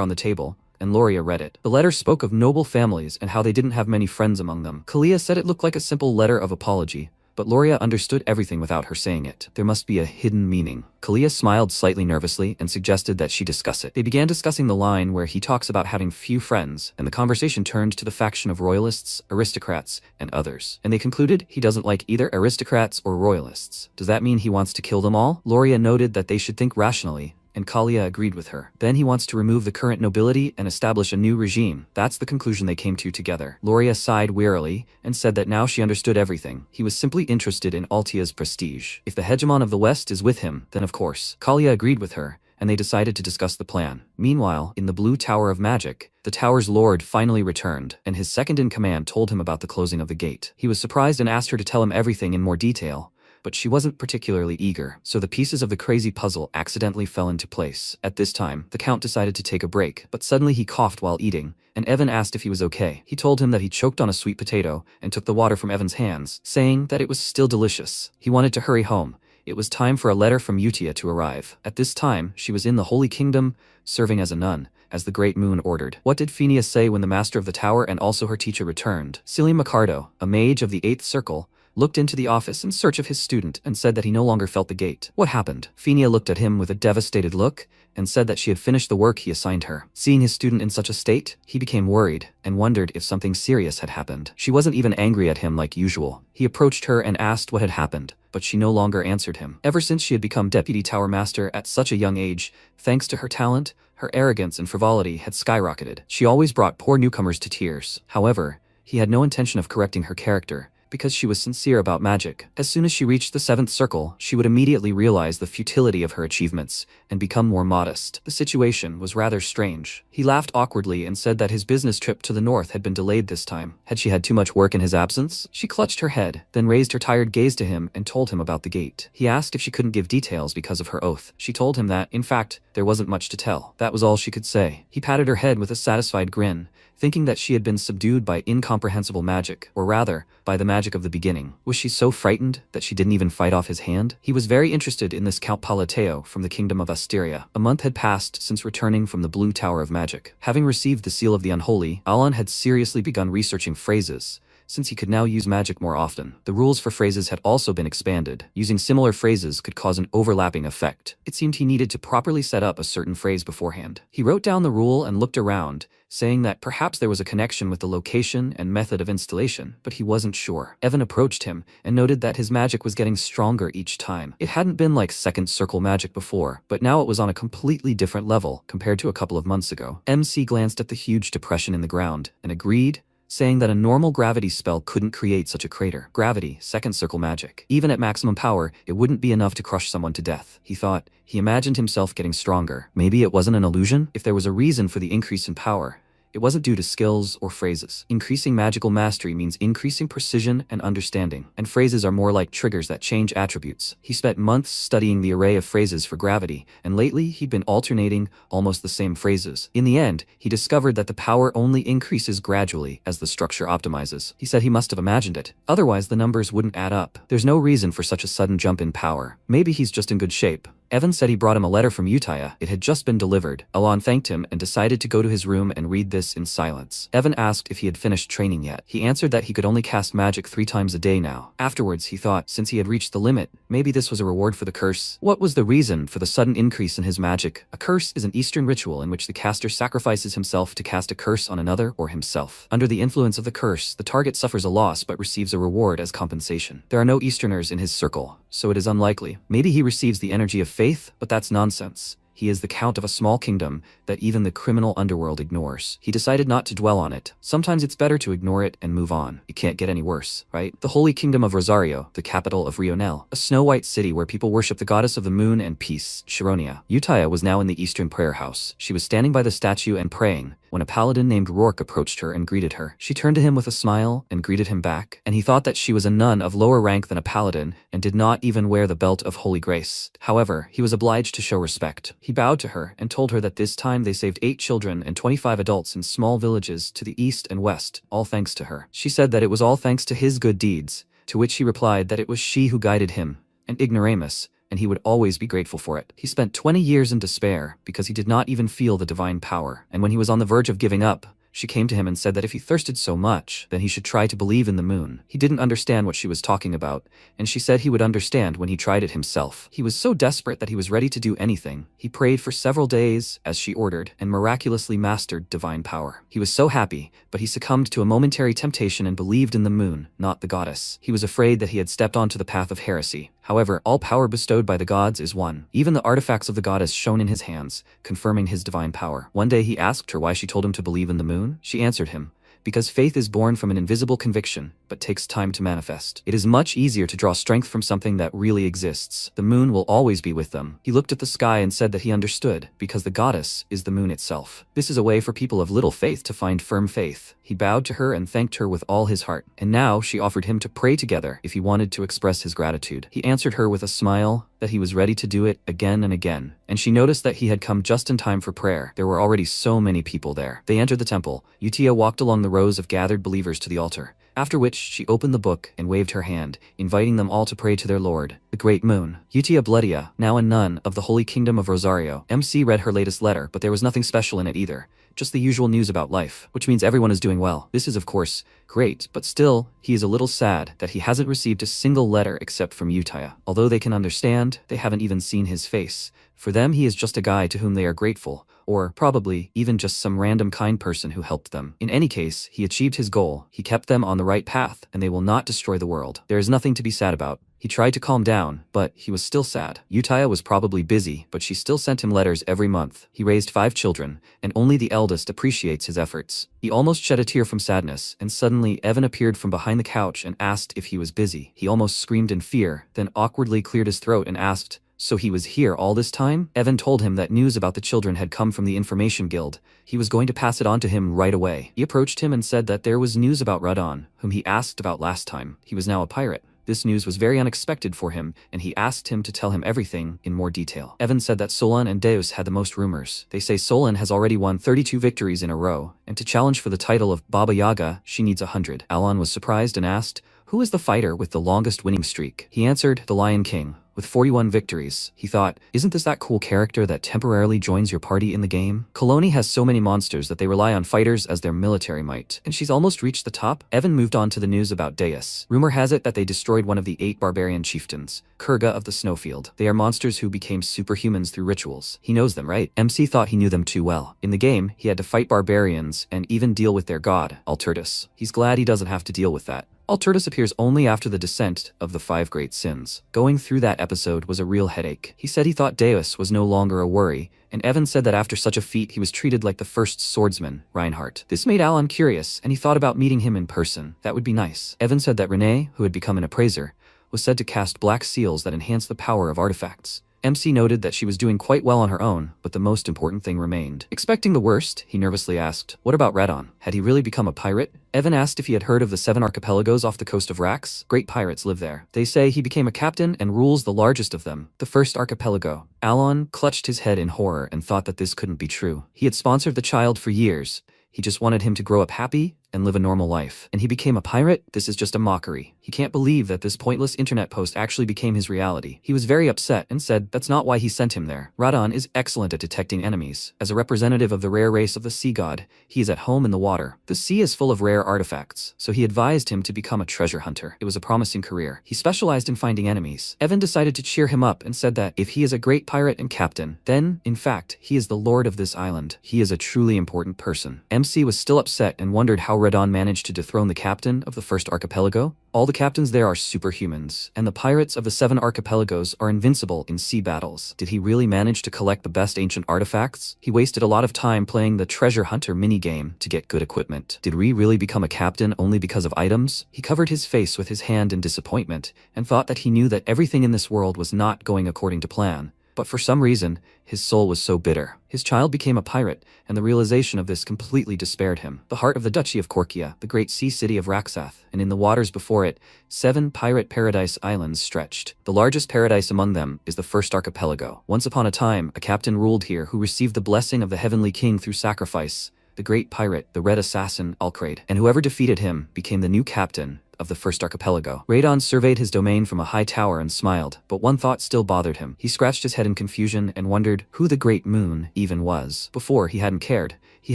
on the table, and Loria read it. The letter spoke of noble families and how they didn't have many friends among them. Kalia said it looked like a simple letter of apology, but Loria understood everything without her saying it. There must be a hidden meaning. Kalia smiled slightly nervously and suggested that she discuss it. They began discussing the line where he talks about having few friends, and the conversation turned to the faction of royalists, aristocrats, and others. And they concluded he doesn't like either aristocrats or royalists. Does that mean he wants to kill them all? Loria noted that they should think rationally, and Kalia agreed with her. Then he wants to remove the current nobility and establish a new regime. That's the conclusion they came to together. Loria sighed wearily and said that now she understood everything. He was simply interested in Altia's prestige. If the hegemon of the West is with him, then of course. Kalia agreed with her, and they decided to discuss the plan. Meanwhile, in the Blue Tower of Magic, the tower's lord finally returned, and his second-in-command told him about the closing of the gate. He was surprised and asked her to tell him everything in more detail, but she wasn't particularly eager, so the pieces of the crazy puzzle accidentally fell into place. At this time, the Count decided to take a break, but suddenly he coughed while eating, and Evan asked if he was okay. He told him that he choked on a sweet potato and took the water from Evan's hands, saying that it was still delicious. He wanted to hurry home. It was time for a letter from Utia to arrive. At this time, she was in the Holy Kingdom, serving as a nun, as the Great Moon ordered. What did Phineas say when the master of the tower and also her teacher returned? Silly Micardo, a mage of the 8th Circle, looked into the office in search of his student and said that he no longer felt the gate. What happened? Phineas looked at him with a devastated look and said that she had finished the work he assigned her. Seeing his student in such a state, he became worried and wondered if something serious had happened. She wasn't even angry at him like usual. He approached her and asked what had happened, but she no longer answered him. Ever since she had become deputy tower master at such a young age, thanks to her talent, her arrogance and frivolity had skyrocketed. She always brought poor newcomers to tears. However, he had no intention of correcting her character, because she was sincere about magic. As soon as she reached the 7th Circle, she would immediately realize the futility of her achievements and become more modest. The situation was rather strange. He laughed awkwardly and said that his business trip to the north had been delayed this time. Had she had too much work in his absence? She clutched her head, then raised her tired gaze to him and told him about the gate. He asked if she couldn't give details because of her oath. She told him that, in fact, there wasn't much to tell. That was all she could say. He patted her head with a satisfied grin, thinking that she had been subdued by incomprehensible magic, or rather, by the magic of the beginning. Was she so frightened that she didn't even fight off his hand? He was very interested in this Count Palateo from the kingdom of Asteria. A month had passed since returning from the Blue Tower of Magic. Having received the Seal of the Unholy, Alon had seriously begun researching phrases, since he could now use magic more often. The rules for phrases had also been expanded. Using similar phrases could cause an overlapping effect. It seemed he needed to properly set up a certain phrase beforehand. He wrote down the rule and looked around, saying that perhaps there was a connection with the location and method of installation, but he wasn't sure. Evan approached him and noted that his magic was getting stronger each time. It hadn't been like second circle magic before, but now it was on a completely different level compared to a couple of months ago. MC glanced at the huge depression in the ground and agreed, saying that a normal gravity spell couldn't create such a crater. Gravity, second circle magic. Even at maximum power, it wouldn't be enough to crush someone to death. He thought. He imagined himself getting stronger. Maybe it wasn't an illusion? If there was a reason for the increase in power, it wasn't due to skills or phrases. Increasing magical mastery means increasing precision and understanding, and phrases are more like triggers that change attributes. He spent months studying the array of phrases for gravity, and lately he'd been alternating almost the same phrases. In the end, he discovered that the power only increases gradually as the structure optimizes. He said he must have imagined it, otherwise the numbers wouldn't add up. There's no reason for such a sudden jump in power. Maybe he's just in good shape. Evan said he brought him a letter from Utaya. It had just been delivered. Alon thanked him and decided to go to his room and read this in silence. Evan asked if he had finished training yet. He answered that he could only cast magic 3 times a day now. Afterwards, he thought, since he had reached the limit, maybe this was a reward for the curse. What was the reason for the sudden increase in his magic? A curse is an Eastern ritual in which the caster sacrifices himself to cast a curse on another or himself. Under the influence of the curse, the target suffers a loss but receives a reward as compensation. There are no Easterners in his circle, so it is unlikely. Maybe he receives the energy of faith, but that's nonsense. He is the count of a small kingdom that even the criminal underworld ignores. He decided not to dwell on it. Sometimes it's better to ignore it and move on. It can't get any worse, right? The Holy Kingdom of Rosario, the capital of Rionel, a snow-white city where people worship the goddess of the moon and peace, Chironia. Utaya was now in the Eastern prayer house. She was standing by the statue and praying, when a paladin named Rourke approached her and greeted her. She turned to him with a smile and greeted him back, and he thought that she was a nun of lower rank than a paladin and did not even wear the belt of holy grace. However, he was obliged to show respect. He bowed to her and told her that this time they saved 8 children and 25 adults in small villages to the east and west, all thanks to her. She said that it was all thanks to his good deeds, to which he replied that it was she who guided him, an ignoramus, and he would always be grateful for it. He spent 20 years in despair because he did not even feel the divine power, and when he was on the verge of giving up, she came to him and said that if he thirsted so much, then he should try to believe in the moon. He didn't understand what she was talking about, and she said he would understand when he tried it himself. He was so desperate that he was ready to do anything. He prayed for several days, as she ordered, and miraculously mastered divine power. He was so happy, but he succumbed to a momentary temptation and believed in the moon, not the goddess. He was afraid that he had stepped onto the path of heresy. However, all power bestowed by the gods is one. Even the artifacts of the goddess shone in his hands, confirming his divine power. One day he asked her why she told him to believe in the moon. She answered him, because faith is born from an invisible conviction, but takes time to manifest. It is much easier to draw strength from something that really exists. The moon will always be with them. He looked at the sky and said that he understood, because the goddess is the moon itself. This is a way for people of little faith to find firm faith. He bowed to her and thanked her with all his heart, and now she offered him to pray together if he wanted to express his gratitude. He answered her with a smile that he was ready to do it again and again, and she noticed that he had come just in time for prayer. There were already so many people there. They entered the temple. Utaya walked along the rows of gathered believers to the altar, after which she opened the book and waved her hand, inviting them all to pray to their lord, the great moon. Utaya Bloodia, now a nun of the Holy Kingdom of Rosario. MC read her latest letter, but there was nothing special in it either. Just the usual news about life, which means everyone is doing well. This is of course great, but still, he is a little sad that he hasn't received a single letter except from Utaya. Although they can understand, they haven't even seen his face. For them, he is just a guy to whom they are grateful, or probably even just some random kind person who helped them. In any case, he achieved his goal. He kept them on the right path, and they will not destroy the world. There is nothing to be sad about. He tried to calm down, but he was still sad. Utaya was probably busy, but she still sent him letters every month. He raised 5 children, and only the eldest appreciates his efforts. He almost shed a tear from sadness, and suddenly Evan appeared from behind the couch and asked if he was busy. He almost screamed in fear, then awkwardly cleared his throat and asked, "So he was here all this time?" Evan told him that news about the children had come from the Information Guild. He was going to pass it on to him right away. He approached him and said that there was news about Radon, whom he asked about last time. He was now a pirate. This news was very unexpected for him, and he asked him to tell him everything in more detail. Evan said that Solon and Deus had the most rumors. They say Solon has already won 32 victories in a row, and to challenge for the title of Baba Yaga, she needs 100. Alon was surprised and asked, "Who is the fighter with the longest winning streak?" He answered, "The Lion King, with 41 victories." He thought, isn't this that cool character that temporarily joins your party in the game? Coloni has so many monsters that they rely on fighters as their military might, and she's almost reached the top. Evan moved on to the news about Deus. Rumor has it that they destroyed one of the 8 barbarian chieftains, Kurga of the Snowfield. They are monsters who became superhumans through rituals. He knows them, right? MC thought he knew them too well. In the game, he had to fight barbarians and even deal with their god, Altertus. He's glad he doesn't have to deal with that. Alturtus appears only after the descent of the 5 great sins. Going through that episode was a real headache. He said he thought Deus was no longer a worry, and Evan said that after such a feat he was treated like the first swordsman, Reinhardt. This made Alan curious, and he thought about meeting him in person. That would be nice. Evan said that Renee, who had become an appraiser, was said to cast black seals that enhance the power of artifacts. MC noted that she was doing quite well on her own, but the most important thing remained. Expecting the worst, he nervously asked, what about Redon? Had he really become a pirate? Evan asked if he had heard of the 7 archipelagos off the coast of Rax. Great pirates live there. They say he became a captain and rules the largest of them, the first archipelago. Alon clutched his head in horror and thought that this couldn't be true. He had sponsored the child for years. He just wanted him to grow up happy and live a normal life. And he became a pirate? This is just a mockery. He can't believe that this pointless internet post actually became his reality. He was very upset and said that's not why he sent him there. Radon is excellent at detecting enemies. As a representative of the rare race of the sea god, he is at home in the water. The sea is full of rare artifacts, so he advised him to become a treasure hunter. It was a promising career. He specialized in finding enemies. Evan decided to cheer him up and said that if he is a great pirate and captain, then, in fact, he is the lord of this island. He is a truly important person. MC was still upset and wondered how Radon managed to dethrone the captain of the first archipelago. All the captains there are superhumans, and the pirates of the 7 archipelagos are invincible in sea battles. Did he really manage to collect the best ancient artifacts? He wasted a lot of time playing the treasure hunter minigame to get good equipment. Did Ree really become a captain only because of items? He covered his face with his hand in disappointment and thought that he knew that everything in this world was not going according to plan. But for some reason, his soul was so bitter. His child became a pirate, and the realization of this completely despaired him. The heart of the Duchy of Korkia, the great sea city of Raxath, and in the waters before it, 7 pirate paradise islands stretched. The largest paradise among them is the first archipelago. Once upon a time, a captain ruled here who received the blessing of the heavenly king through sacrifice, the great pirate, the red assassin, Alcraid, and whoever defeated him became the new captain of the first archipelago. Radon surveyed his domain from a high tower and smiled, but one thought still bothered him. He scratched his head in confusion and wondered who the Great Moon even was. Before, he hadn't cared. He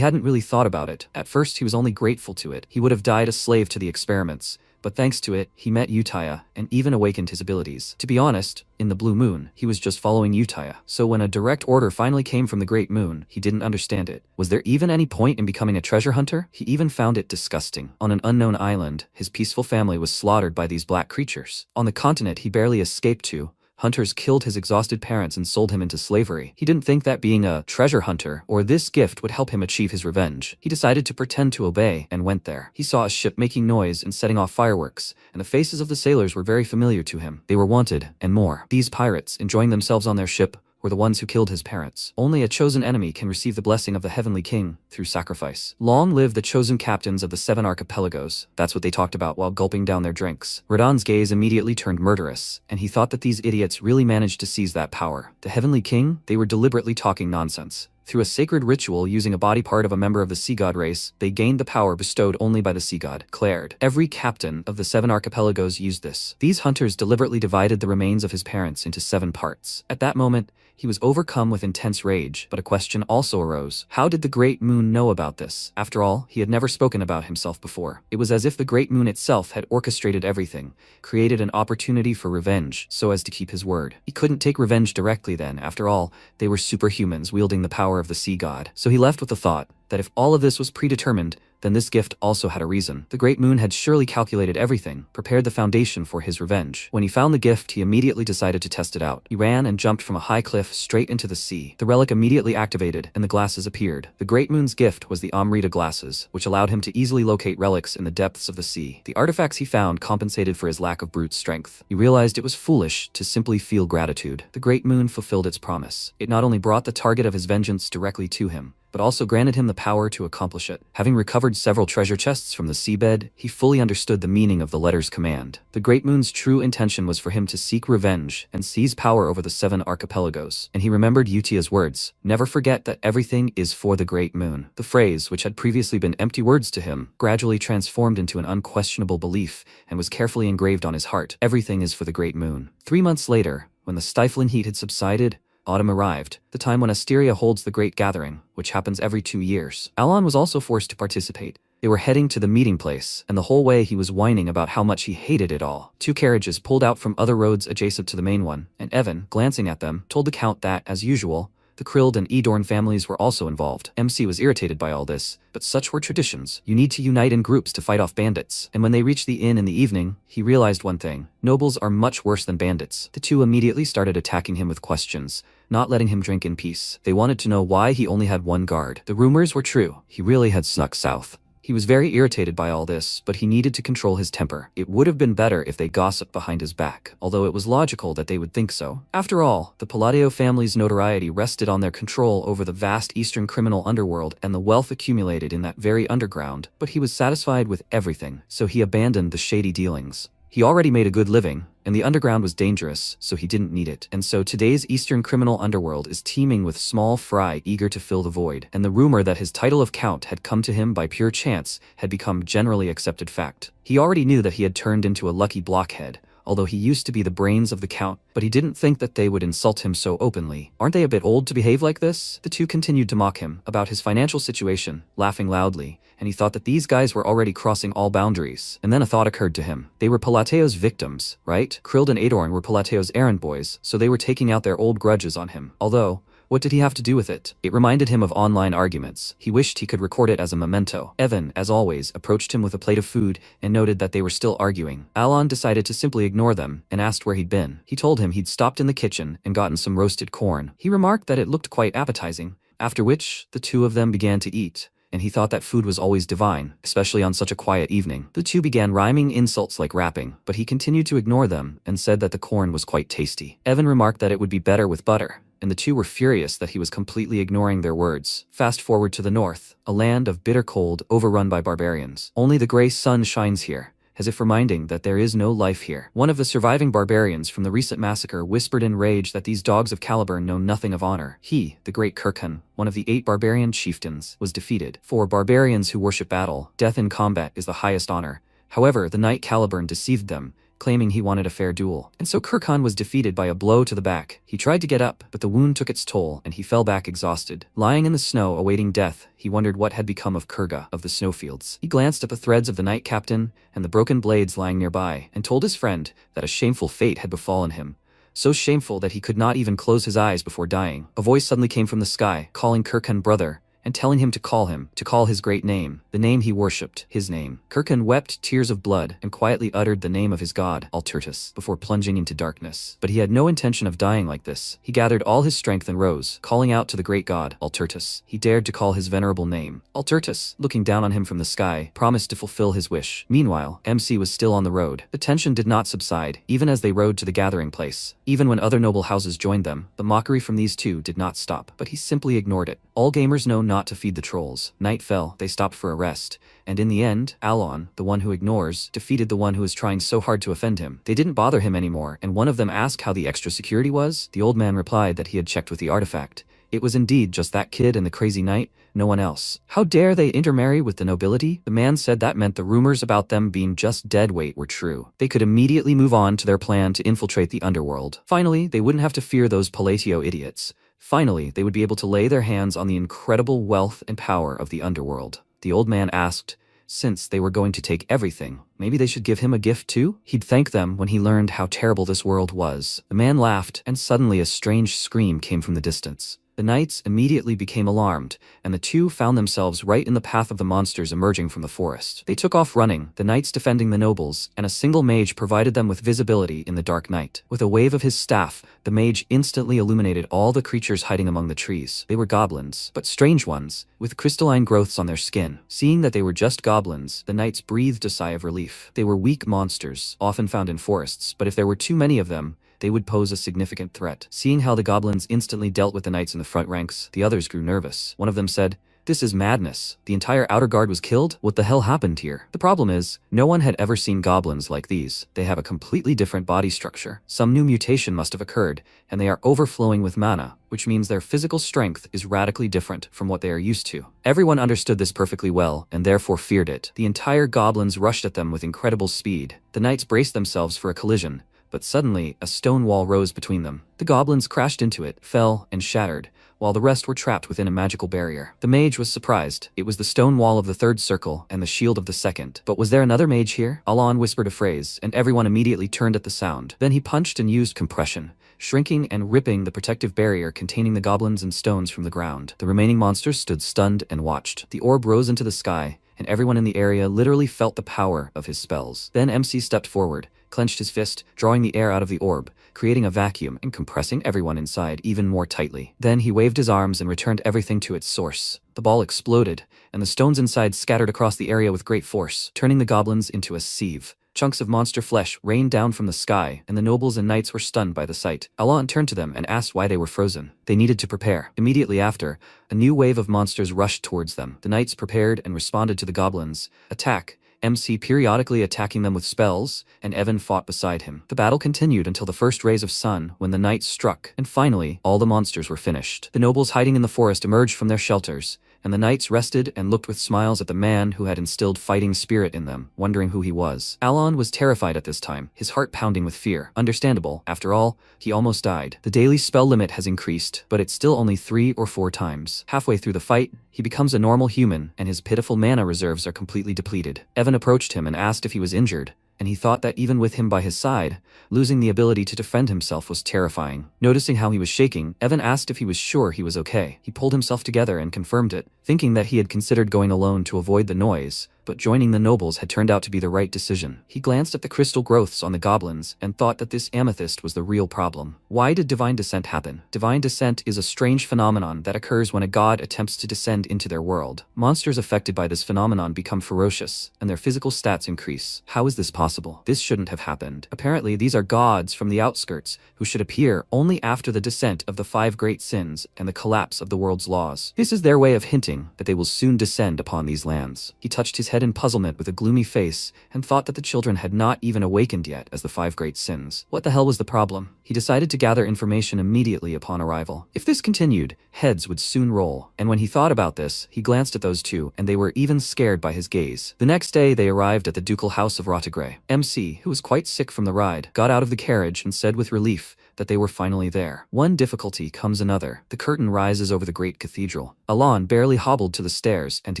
hadn't really thought about it. At first, he was only grateful to it. He would have died a slave to the experiments. But thanks to it, he met Utaya and even awakened his abilities. To be honest, in the Blue Moon, he was just following Utaya. So when a direct order finally came from the Great Moon, he didn't understand it. Was there even any point in becoming a treasure hunter? He even found it disgusting. On an unknown island, his peaceful family was slaughtered by these black creatures. On the continent he barely escaped to, hunters killed his exhausted parents and sold him into slavery. He didn't think that being a treasure hunter or this gift would help him achieve his revenge. He decided to pretend to obey and went there. He saw a ship making noise and setting off fireworks, and the faces of the sailors were very familiar to him. They were wanted, and more. These pirates, enjoying themselves on their ship, were the ones who killed his parents. Only a chosen enemy can receive the blessing of the heavenly king through sacrifice. Long live the chosen captains of the 7 archipelagos. That's what they talked about while gulping down their drinks. Radon's gaze immediately turned murderous, and he thought that these idiots really managed to seize that power. The heavenly king? They were deliberately talking nonsense. Through a sacred ritual using a body part of a member of the sea god race, they gained the power bestowed only by the sea god, Claired. Every captain of the 7 archipelagos used this. These hunters deliberately divided the remains of his parents into 7 parts. At that moment, he was overcome with intense rage, but a question also arose. How did the Great Moon know about this? After all, he had never spoken about himself before. It was as if the Great Moon itself had orchestrated everything, created an opportunity for revenge, so as to keep his word. He couldn't take revenge directly then. After all, they were superhumans wielding the power of the sea god. So he left with the thought that if all of this was predetermined, then this gift also had a reason. The Great Moon had surely calculated everything, prepared the foundation for his revenge. When he found the gift, he immediately decided to test it out. He ran and jumped from a high cliff straight into the sea. The relic immediately activated, and the glasses appeared. The Great Moon's gift was the Amrita glasses, which allowed him to easily locate relics in the depths of the sea. The artifacts he found compensated for his lack of brute strength. He realized it was foolish to simply feel gratitude. The Great Moon fulfilled its promise. It not only brought the target of his vengeance directly to him, but also granted him the power to accomplish it. Having recovered several treasure chests from the seabed, he fully understood the meaning of the letter's command. The Great Moon's true intention was for him to seek revenge and seize power over the 7 archipelagos. And he remembered Utia's words, "Never forget that everything is for the Great Moon." The phrase, which had previously been empty words to him, gradually transformed into an unquestionable belief and was carefully engraved on his heart. Everything is for the Great Moon. 3 months later, when the stifling heat had subsided, autumn arrived, the time when Asteria holds the Great Gathering, which happens every 2 years. Alon was also forced to participate. They were heading to the meeting place, and the whole way he was whining about how much he hated it all. 2 carriages pulled out from other roads adjacent to the main one, and Evan, glancing at them, told the Count that, as usual, The Krill and Edorn families were also involved. MC was irritated by all this, but such were traditions. You need to unite in groups to fight off bandits. And when they reached the inn in the evening, he realized one thing. Nobles are much worse than bandits. The two immediately started attacking him with questions, not letting him drink in peace. They wanted to know why he only had one guard. The rumors were true. He really had snuck south. He was very irritated by all this, but he needed to control his temper. It would have been better if they gossiped behind his back, although it was logical that they would think so. After all, the Palladio family's notoriety rested on their control over the vast eastern criminal underworld and the wealth accumulated in that very underground, but he was satisfied with everything, so he abandoned the shady dealings. He already made a good living, and the underground was dangerous, so he didn't need it. And so today's eastern criminal underworld is teeming with small fry eager to fill the void, and the rumor that his title of count had come to him by pure chance had become generally accepted fact. He already knew that he had turned into a lucky blockhead, although he used to be the brains of the count, but he didn't think that they would insult him so openly. Aren't they a bit old to behave like this? The two continued to mock him about his financial situation, laughing loudly, and he thought that these guys were already crossing all boundaries. And then a thought occurred to him. They were Pallateo's victims, right? Krill and Edorn were Pallateo's errand boys, so they were taking out their old grudges on him. Although, what did he have to do with it? It reminded him of online arguments. He wished he could record it as a memento. Evan, as always, approached him with a plate of food and noted that they were still arguing. Alon decided to simply ignore them and asked where he'd been. He told him he'd stopped in the kitchen and gotten some roasted corn. He remarked that it looked quite appetizing, after which the two of them began to eat. And he thought that food was always divine, especially on such a quiet evening. The two began rhyming insults like rapping, but he continued to ignore them and said that the corn was quite tasty. Evan remarked that it would be better with butter, and the two were furious that he was completely ignoring their words. Fast forward to the north, a land of bitter cold overrun by barbarians. Only the gray sun shines here, as if reminding that there is no life here. One of the surviving barbarians from the recent massacre whispered in rage that these dogs of Caliburn know nothing of honor. He, the great Kirkhan, one of the 8 barbarian chieftains, was defeated. For barbarians who worship battle, death in combat is the highest honor. However, the knight Caliburn deceived them, claiming he wanted a fair duel. And so Kirkhan was defeated by a blow to the back. He tried to get up, but the wound took its toll, and he fell back exhausted. Lying in the snow awaiting death, he wondered what had become of Kurga of the snowfields. He glanced at the threads of the knight captain and the broken blades lying nearby, and told his friend that a shameful fate had befallen him. So shameful that he could not even close his eyes before dying. A voice suddenly came from the sky, calling Kirkhan brother, and telling him to call his great name, the name he worshipped, his name. Kirkhan wept tears of blood and quietly uttered the name of his god, Altertus, before plunging into darkness. But he had no intention of dying like this. He gathered all his strength and rose, calling out to the great god, Altertus. He dared to call his venerable name. Altertus, looking down on him from the sky, promised to fulfill his wish. Meanwhile, MC was still on the road. The tension did not subside, even as they rode to the gathering place. Even when other noble houses joined them, the mockery from these two did not stop, but he simply ignored it. All gamers know not to feed the trolls. Night fell, they stopped for a rest, and in the end, Alon, the one who ignores, defeated the one who is trying so hard to offend him. They didn't bother him anymore, and one of them asked how the extra security was. The old man replied that he had checked with the artifact. It was indeed just that kid and the crazy knight, no one else. How dare they intermarry with the nobility? The man said that meant the rumors about them being just dead weight were true. They could immediately move on to their plan to infiltrate the underworld. Finally, they wouldn't have to fear those Palladio idiots. Finally, they would be able to lay their hands on the incredible wealth and power of the underworld. The old man asked, since they were going to take everything, maybe they should give him a gift too? He'd thank them when he learned how terrible this world was. The man laughed, and suddenly a strange scream came from the distance. The knights immediately became alarmed, and the two found themselves right in the path of the monsters emerging from the forest. They took off running, the knights defending the nobles, and a single mage provided them with visibility in the dark night. With a wave of his staff, the mage instantly illuminated all the creatures hiding among the trees. They were goblins, but strange ones, with crystalline growths on their skin. Seeing that they were just goblins, the knights breathed a sigh of relief. They were weak monsters, often found in forests, but if there were too many of them, they would pose a significant threat. Seeing how the goblins instantly dealt with the knights in the front ranks, the others grew nervous. One of them said, "This is madness. The entire outer guard was killed? What the hell happened here?" The problem is, no one had ever seen goblins like these. They have a completely different body structure. Some new mutation must have occurred, and they are overflowing with mana, which means their physical strength is radically different from what they are used to. Everyone understood this perfectly well, and therefore feared it. The entire goblins rushed at them with incredible speed. The knights braced themselves for a collision, but suddenly, a stone wall rose between them. The goblins crashed into it, fell, and shattered, while the rest were trapped within a magical barrier. The mage was surprised. It was the stone wall of the third circle and the shield of the second. But was there another mage here? Alon whispered a phrase, and everyone immediately turned at the sound. Then he punched and used compression, shrinking and ripping the protective barrier containing the goblins and stones from the ground. The remaining monsters stood stunned and watched. The orb rose into the sky, and everyone in the area literally felt the power of his spells. Then MC stepped forward, clenched his fist, drawing the air out of the orb, creating a vacuum and compressing everyone inside even more tightly. Then he waved his arms and returned everything to its source. The ball exploded, and the stones inside scattered across the area with great force, turning the goblins into a sieve. Chunks of monster flesh rained down from the sky, and the nobles and knights were stunned by the sight. Alon turned to them and asked why they were frozen. They needed to prepare. Immediately after, a new wave of monsters rushed towards them. The knights prepared and responded to the goblins' attack, MC periodically attacking them with spells, and Evan fought beside him. The battle continued until the first rays of sun when the knights struck, and finally, all the monsters were finished. The nobles hiding in the forest emerged from their shelters, and the knights rested and looked with smiles at the man who had instilled fighting spirit in them, wondering who he was. Alon was terrified at this time, his heart pounding with fear. Understandable, after all, he almost died. The daily spell limit has increased, but it's still only 3 or 4 times. Halfway through the fight, he becomes a normal human, and his pitiful mana reserves are completely depleted. Evan approached him and asked if he was injured, and he thought that even with him by his side, losing the ability to defend himself was terrifying. Noticing how he was shaking, Evan asked if he was sure he was okay. He pulled himself together and confirmed it, thinking that he had considered going alone to avoid the noise, but joining the nobles had turned out to be the right decision. He glanced at the crystal growths on the goblins and thought that this amethyst was the real problem. Why did divine descent happen? Divine descent is a strange phenomenon that occurs when a god attempts to descend into their world. Monsters affected by this phenomenon become ferocious, and their physical stats increase. How is this possible? This shouldn't have happened. Apparently, these are gods from the outskirts who should appear only after the descent of the 5 great sins and the collapse of the world's laws. This is their way of hinting that they will soon descend upon these lands. He touched his head in puzzlement with a gloomy face and thought that the children had not even awakened yet as the 5 great sins. What the hell was the problem? He decided to gather information immediately upon arrival. If this continued, heads would soon roll, and when he thought about this, he glanced at those two, and they were even scared by his gaze. The next day, they arrived at the ducal house of Rotagray. MC, who was quite sick from the ride, got out of the carriage and said with relief that they were finally there. One difficulty comes another. The curtain rises over the great cathedral. Alon barely hobbled to the stairs, and to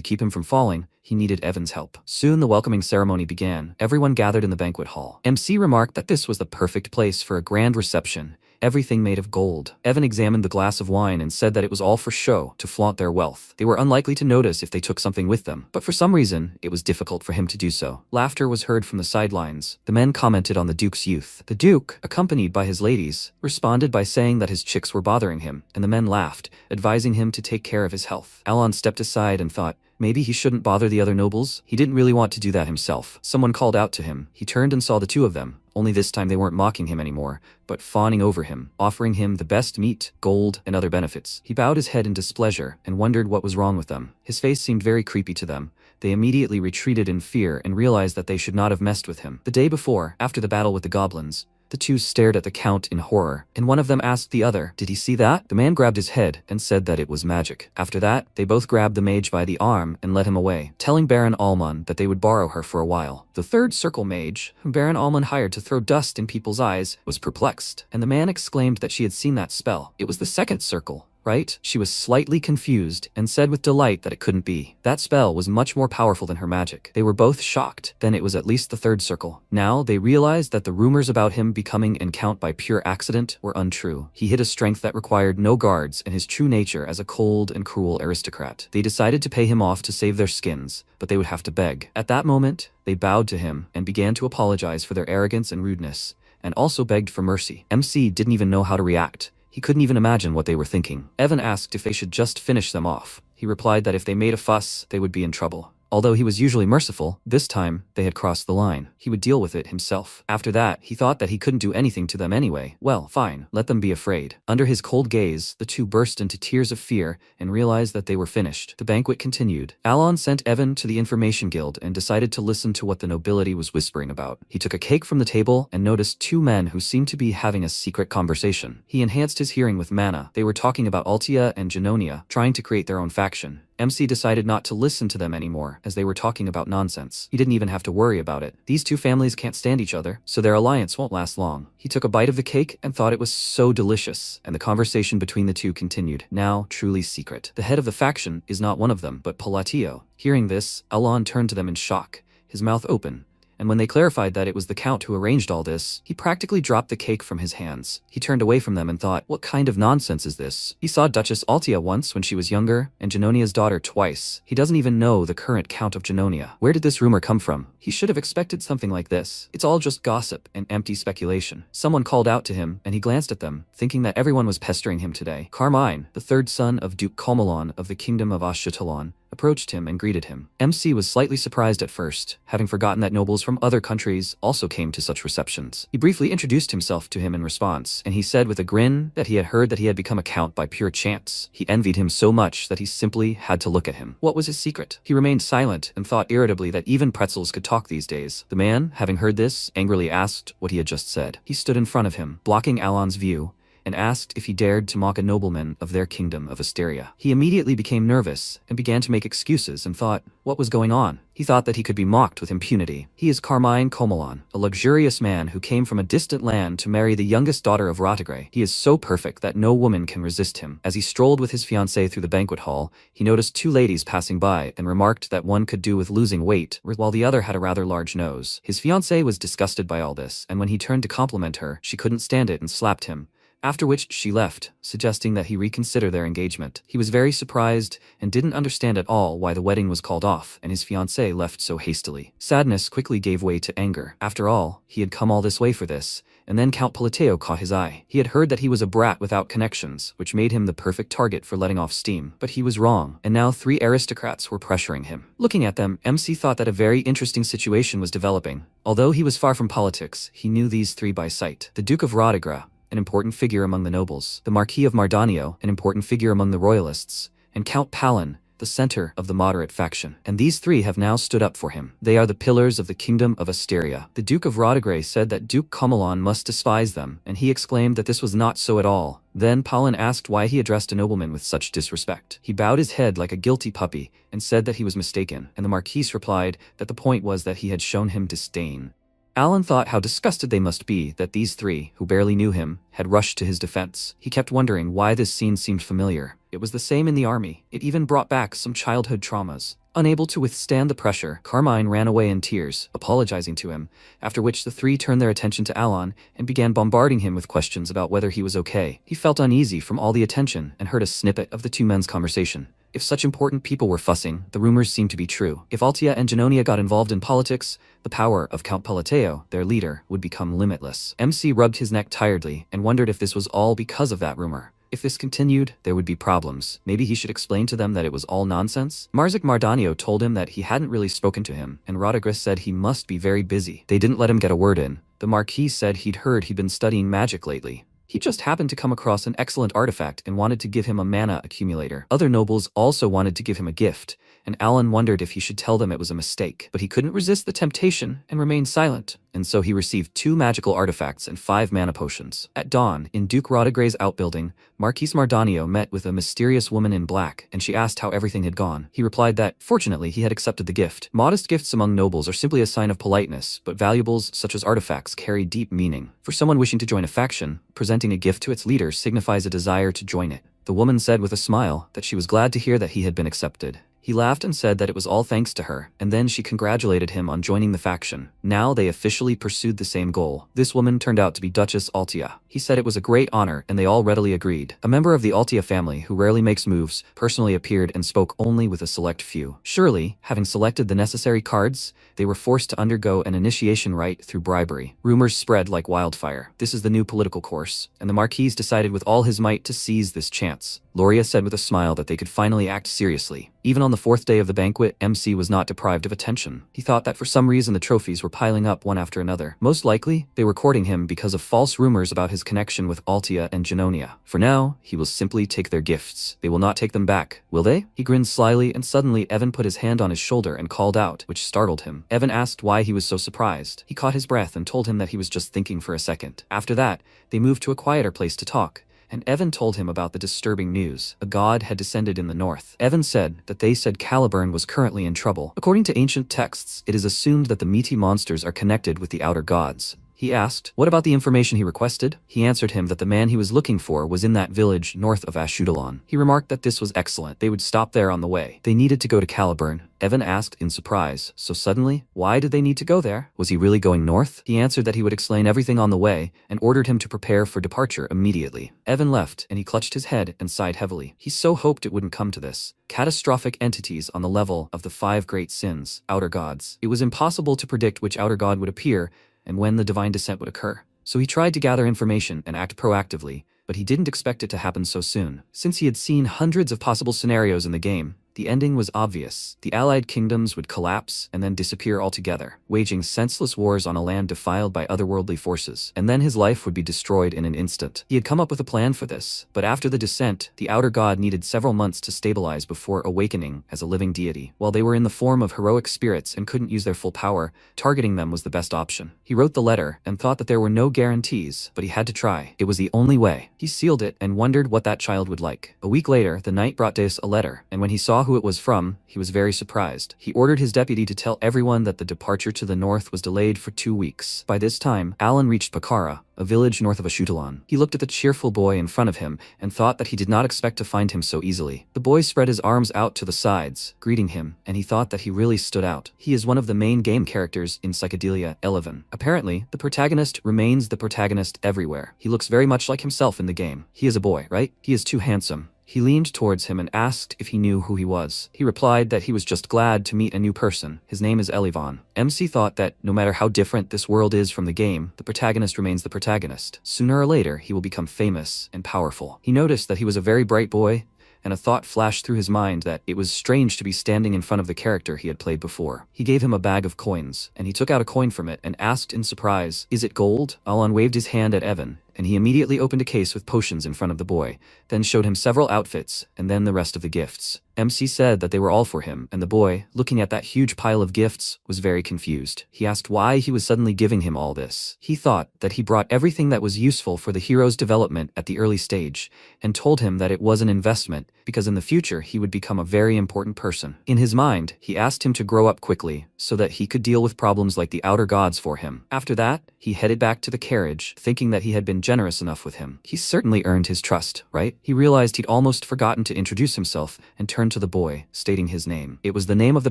keep him from falling, he needed Evan's help. Soon the welcoming ceremony began. Everyone gathered in the banquet hall. MC remarked that this was the perfect place for a grand reception, everything made of gold. Evan examined the glass of wine and said that it was all for show, to flaunt their wealth. They were unlikely to notice if they took something with them, but for some reason, it was difficult for him to do so. Laughter was heard from the sidelines. The men commented on the Duke's youth. The Duke, accompanied by his ladies, responded by saying that his chicks were bothering him, and the men laughed, advising him to take care of his health. Alon stepped aside and thought, maybe he shouldn't bother the other nobles? He didn't really want to do that himself. Someone called out to him. He turned and saw the two of them, only this time they weren't mocking him anymore, but fawning over him, offering him the best meat, gold, and other benefits. He bowed his head in displeasure and wondered what was wrong with them. His face seemed very creepy to them. They immediately retreated in fear and realized that they should not have messed with him. The day before, after the battle with the goblins, the two stared at the Count in horror, and one of them asked the other, "Did he see that?" The man grabbed his head and said that it was magic. After that, they both grabbed the mage by the arm and led him away, telling Baron Almon that they would borrow her for a while. The third circle mage, whom Baron Almon hired to throw dust in people's eyes, was perplexed, and the man exclaimed that she had seen that spell. It was the second circle, right? She was slightly confused and said with delight that it couldn't be. That spell was much more powerful than her magic. They were both shocked. Then it was at least the third circle. Now they realized that the rumors about him becoming an Count by pure accident were untrue. He hid a strength that required no guards and his true nature as a cold and cruel aristocrat. They decided to pay him off to save their skins, but they would have to beg. At that moment, they bowed to him and began to apologize for their arrogance and rudeness, and also begged for mercy. MC didn't even know how to react. He couldn't even imagine what they were thinking. Evan asked if they should just finish them off. He replied that if they made a fuss, they would be in trouble. Although he was usually merciful, this time they had crossed the line. He would deal with it himself. After that, he thought that he couldn't do anything to them anyway. Well, fine, let them be afraid. Under his cold gaze, the two burst into tears of fear and realized that they were finished. The banquet continued. Alon sent Evan to the Information Guild and decided to listen to what the nobility was whispering about. He took a cake from the table and noticed two men who seemed to be having a secret conversation. He enhanced his hearing with mana. They were talking about Altia and Genonia, trying to create their own faction. MC decided not to listen to them anymore, as they were talking about nonsense. He didn't even have to worry about it. These two families can't stand each other, so their alliance won't last long. He took a bite of the cake and thought it was so delicious, and the conversation between the two continued, now truly secret. The head of the faction is not one of them, but Palatio. Hearing this, Alon turned to them in shock, his mouth open, and when they clarified that it was the Count who arranged all this, he practically dropped the cake from his hands. He turned away from them and thought, what kind of nonsense is this? He saw Duchess Altia once when she was younger, and Janonia's daughter twice. He doesn't even know the current Count of Janonia. Where did this rumor come from? He should have expected something like this. It's all just gossip and empty speculation. Someone called out to him, and he glanced at them, thinking that everyone was pestering him today. Carmine, the third son of Duke Comelon of the Kingdom of Ashutalon, approached him and greeted him. MC was slightly surprised at first, having forgotten that nobles from other countries also came to such receptions. He briefly introduced himself to him in response, and he said with a grin that he had heard that he had become a count by pure chance. He envied him so much that he simply had to look at him. What was his secret? He remained silent and thought irritably that even pretzels could talk these days. The man, having heard this, angrily asked what he had just said. He stood in front of him, blocking Alon's view, and asked if he dared to mock a nobleman of their kingdom of Asteria. He immediately became nervous and began to make excuses and thought, what was going on? He thought that he could be mocked with impunity. He is Carmine Comelon, a luxurious man who came from a distant land to marry the youngest daughter of Rottigray. He is so perfect that no woman can resist him. As he strolled with his fiancée through the banquet hall, he noticed two ladies passing by and remarked that one could do with losing weight, while the other had a rather large nose. His fiancée was disgusted by all this, and when he turned to compliment her, she couldn't stand it and slapped him. After which she left, suggesting that he reconsider their engagement. He was very surprised and didn't understand at all why the wedding was called off and his fiancée left so hastily. Sadness quickly gave way to anger. After all, he had come all this way for this. And then Count Palateo caught his eye. He had heard that he was a brat without connections, which made him the perfect target for letting off steam. But he was wrong, and now 3 aristocrats were pressuring him. Looking at them, MC thought that a very interesting situation was developing. Although he was far from politics, he knew these 3 by sight. The Duke of Rodigra, an important figure among the nobles, the Marquis of Mardanio, an important figure among the royalists, and Count Palin, the center of the moderate faction. And these 3 have now stood up for him. They are the pillars of the kingdom of Asteria. The Duke of Rottigray said that Duke Comelon must despise them, and he exclaimed that this was not so at all. Then Palin asked why he addressed a nobleman with such disrespect. He bowed his head like a guilty puppy and said that he was mistaken, and the Marquis replied that the point was that he had shown him disdain. Alan thought how disgusted they must be that these 3, who barely knew him, had rushed to his defense. He kept wondering why this scene seemed familiar. It was the same in the army. It even brought back some childhood traumas. Unable to withstand the pressure, Carmine ran away in tears, apologizing to him, after which the 3 turned their attention to Alon and began bombarding him with questions about whether he was okay. He felt uneasy from all the attention and heard a snippet of the 2 men's conversation. If such important people were fussing, the rumors seemed to be true. If Altia and Janonia got involved in politics, the power of Count Palateo, their leader, would become limitless. MC rubbed his neck tiredly and wondered if this was all because of that rumor. If this continued, there would be problems. Maybe he should explain to them that it was all nonsense? Marzik Mardanio told him that he hadn't really spoken to him, and Rodigra said he must be very busy. They didn't let him get a word in. The Marquis said he'd heard he'd been studying magic lately. He just happened to come across an excellent artifact and wanted to give him a mana accumulator. Other nobles also wanted to give him a gift, and Alan wondered if he should tell them it was a mistake. But he couldn't resist the temptation and remained silent, and so he received 2 magical artifacts and 5 mana potions. At dawn, in Duke Rodigray's outbuilding, Marquis Mardanio met with a mysterious woman in black, and she asked how everything had gone. He replied that, fortunately, he had accepted the gift. Modest gifts among nobles are simply a sign of politeness, but valuables such as artifacts carry deep meaning. For someone wishing to join a faction, presenting a gift to its leader signifies a desire to join it. The woman said with a smile that she was glad to hear that he had been accepted. He laughed and said that it was all thanks to her, and then she congratulated him on joining the faction. Now they officially pursued the same goal. This woman turned out to be Duchess Altia. He said it was a great honor, and they all readily agreed. A member of the Altia family, who rarely makes moves, personally appeared and spoke only with a select few. Surely, having selected the necessary cards, they were forced to undergo an initiation rite through bribery. Rumors spread like wildfire. This is the new political course, and the Marquis decided with all his might to seize this chance. Loria said with a smile that they could finally act seriously. Even on the 4th day of the banquet, MC was not deprived of attention. He thought that for some reason the trophies were piling up one after another. Most likely, they were courting him because of false rumors about his connection with Altia and Janonia. For now, he will simply take their gifts. They will not take them back, will they? He grinned slyly, and suddenly Evan put his hand on his shoulder and called out, which startled him. Evan asked why he was so surprised. He caught his breath and told him that he was just thinking for a second. After that, they moved to a quieter place to talk, and Evan told him about the disturbing news. A god had descended in the north. Evan said that they said Caliburn was currently in trouble. According to ancient texts, it is assumed that the meaty monsters are connected with the outer gods. He asked, what about the information he requested? He answered him that the man he was looking for was in that village north of Ashudalan. He remarked that this was excellent. They would stop there on the way. They needed to go to Caliburn. Evan asked in surprise, so suddenly, why did they need to go there? Was he really going north? He answered that he would explain everything on the way and ordered him to prepare for departure immediately. Evan left, and he clutched his head and sighed heavily. He so hoped it wouldn't come to this. Catastrophic entities on the level of the 5 great sins, outer gods. It was impossible to predict which outer god would appear and when the divine descent would occur. So he tried to gather information and act proactively, but he didn't expect it to happen so soon. Since he had seen hundreds of possible scenarios in the game, the ending was obvious. The allied kingdoms would collapse and then disappear altogether, waging senseless wars on a land defiled by otherworldly forces, and then his life would be destroyed in an instant. He had come up with a plan for this, but after the descent, the outer god needed several months to stabilize before awakening as a living deity. While they were in the form of heroic spirits and couldn't use their full power, targeting them was the best option. He wrote the letter and thought that there were no guarantees, but he had to try. It was the only way. He sealed it and wondered what that child would like. A week later, the knight brought Deus a letter, and when he saw who it was from, he was very surprised. He ordered his deputy to tell everyone that the departure to the north was delayed for 2 weeks. By this time, Alan reached Pakara, a village north of Ashudalan. He looked at the cheerful boy in front of him and thought that he did not expect to find him so easily. The boy spread his arms out to the sides, greeting him, and he thought that he really stood out. He is one of the main game characters in Psychedelia 11. Apparently, the protagonist remains the protagonist everywhere. He looks very much like himself in the game. He is a boy, right? He is too handsome. He leaned towards him and asked if he knew who he was. He replied that he was just glad to meet a new person. His name is Elivan. MC thought that no matter how different this world is from the game, the protagonist remains the protagonist. Sooner or later, he will become famous and powerful. He noticed that he was a very bright boy, and a thought flashed through his mind that it was strange to be standing in front of the character he had played before. He gave him a bag of coins, and he took out a coin from it and asked in surprise, "Is it gold?" Alan waved his hand at Evan, and he immediately opened a case with potions in front of the boy, then showed him several outfits, and then the rest of the gifts. MC said that they were all for him, and the boy, looking at that huge pile of gifts, was very confused. He asked why he was suddenly giving him all this. He thought that he brought everything that was useful for the hero's development at the early stage, and told him that it was an investment, because in the future he would become a very important person. In his mind, he asked him to grow up quickly, so that he could deal with problems like the outer gods for him. After that, he headed back to the carriage, thinking that he had been generous enough with him. He certainly earned his trust, right? He realized he'd almost forgotten to introduce himself and turned to the boy, stating his name. It was the name of the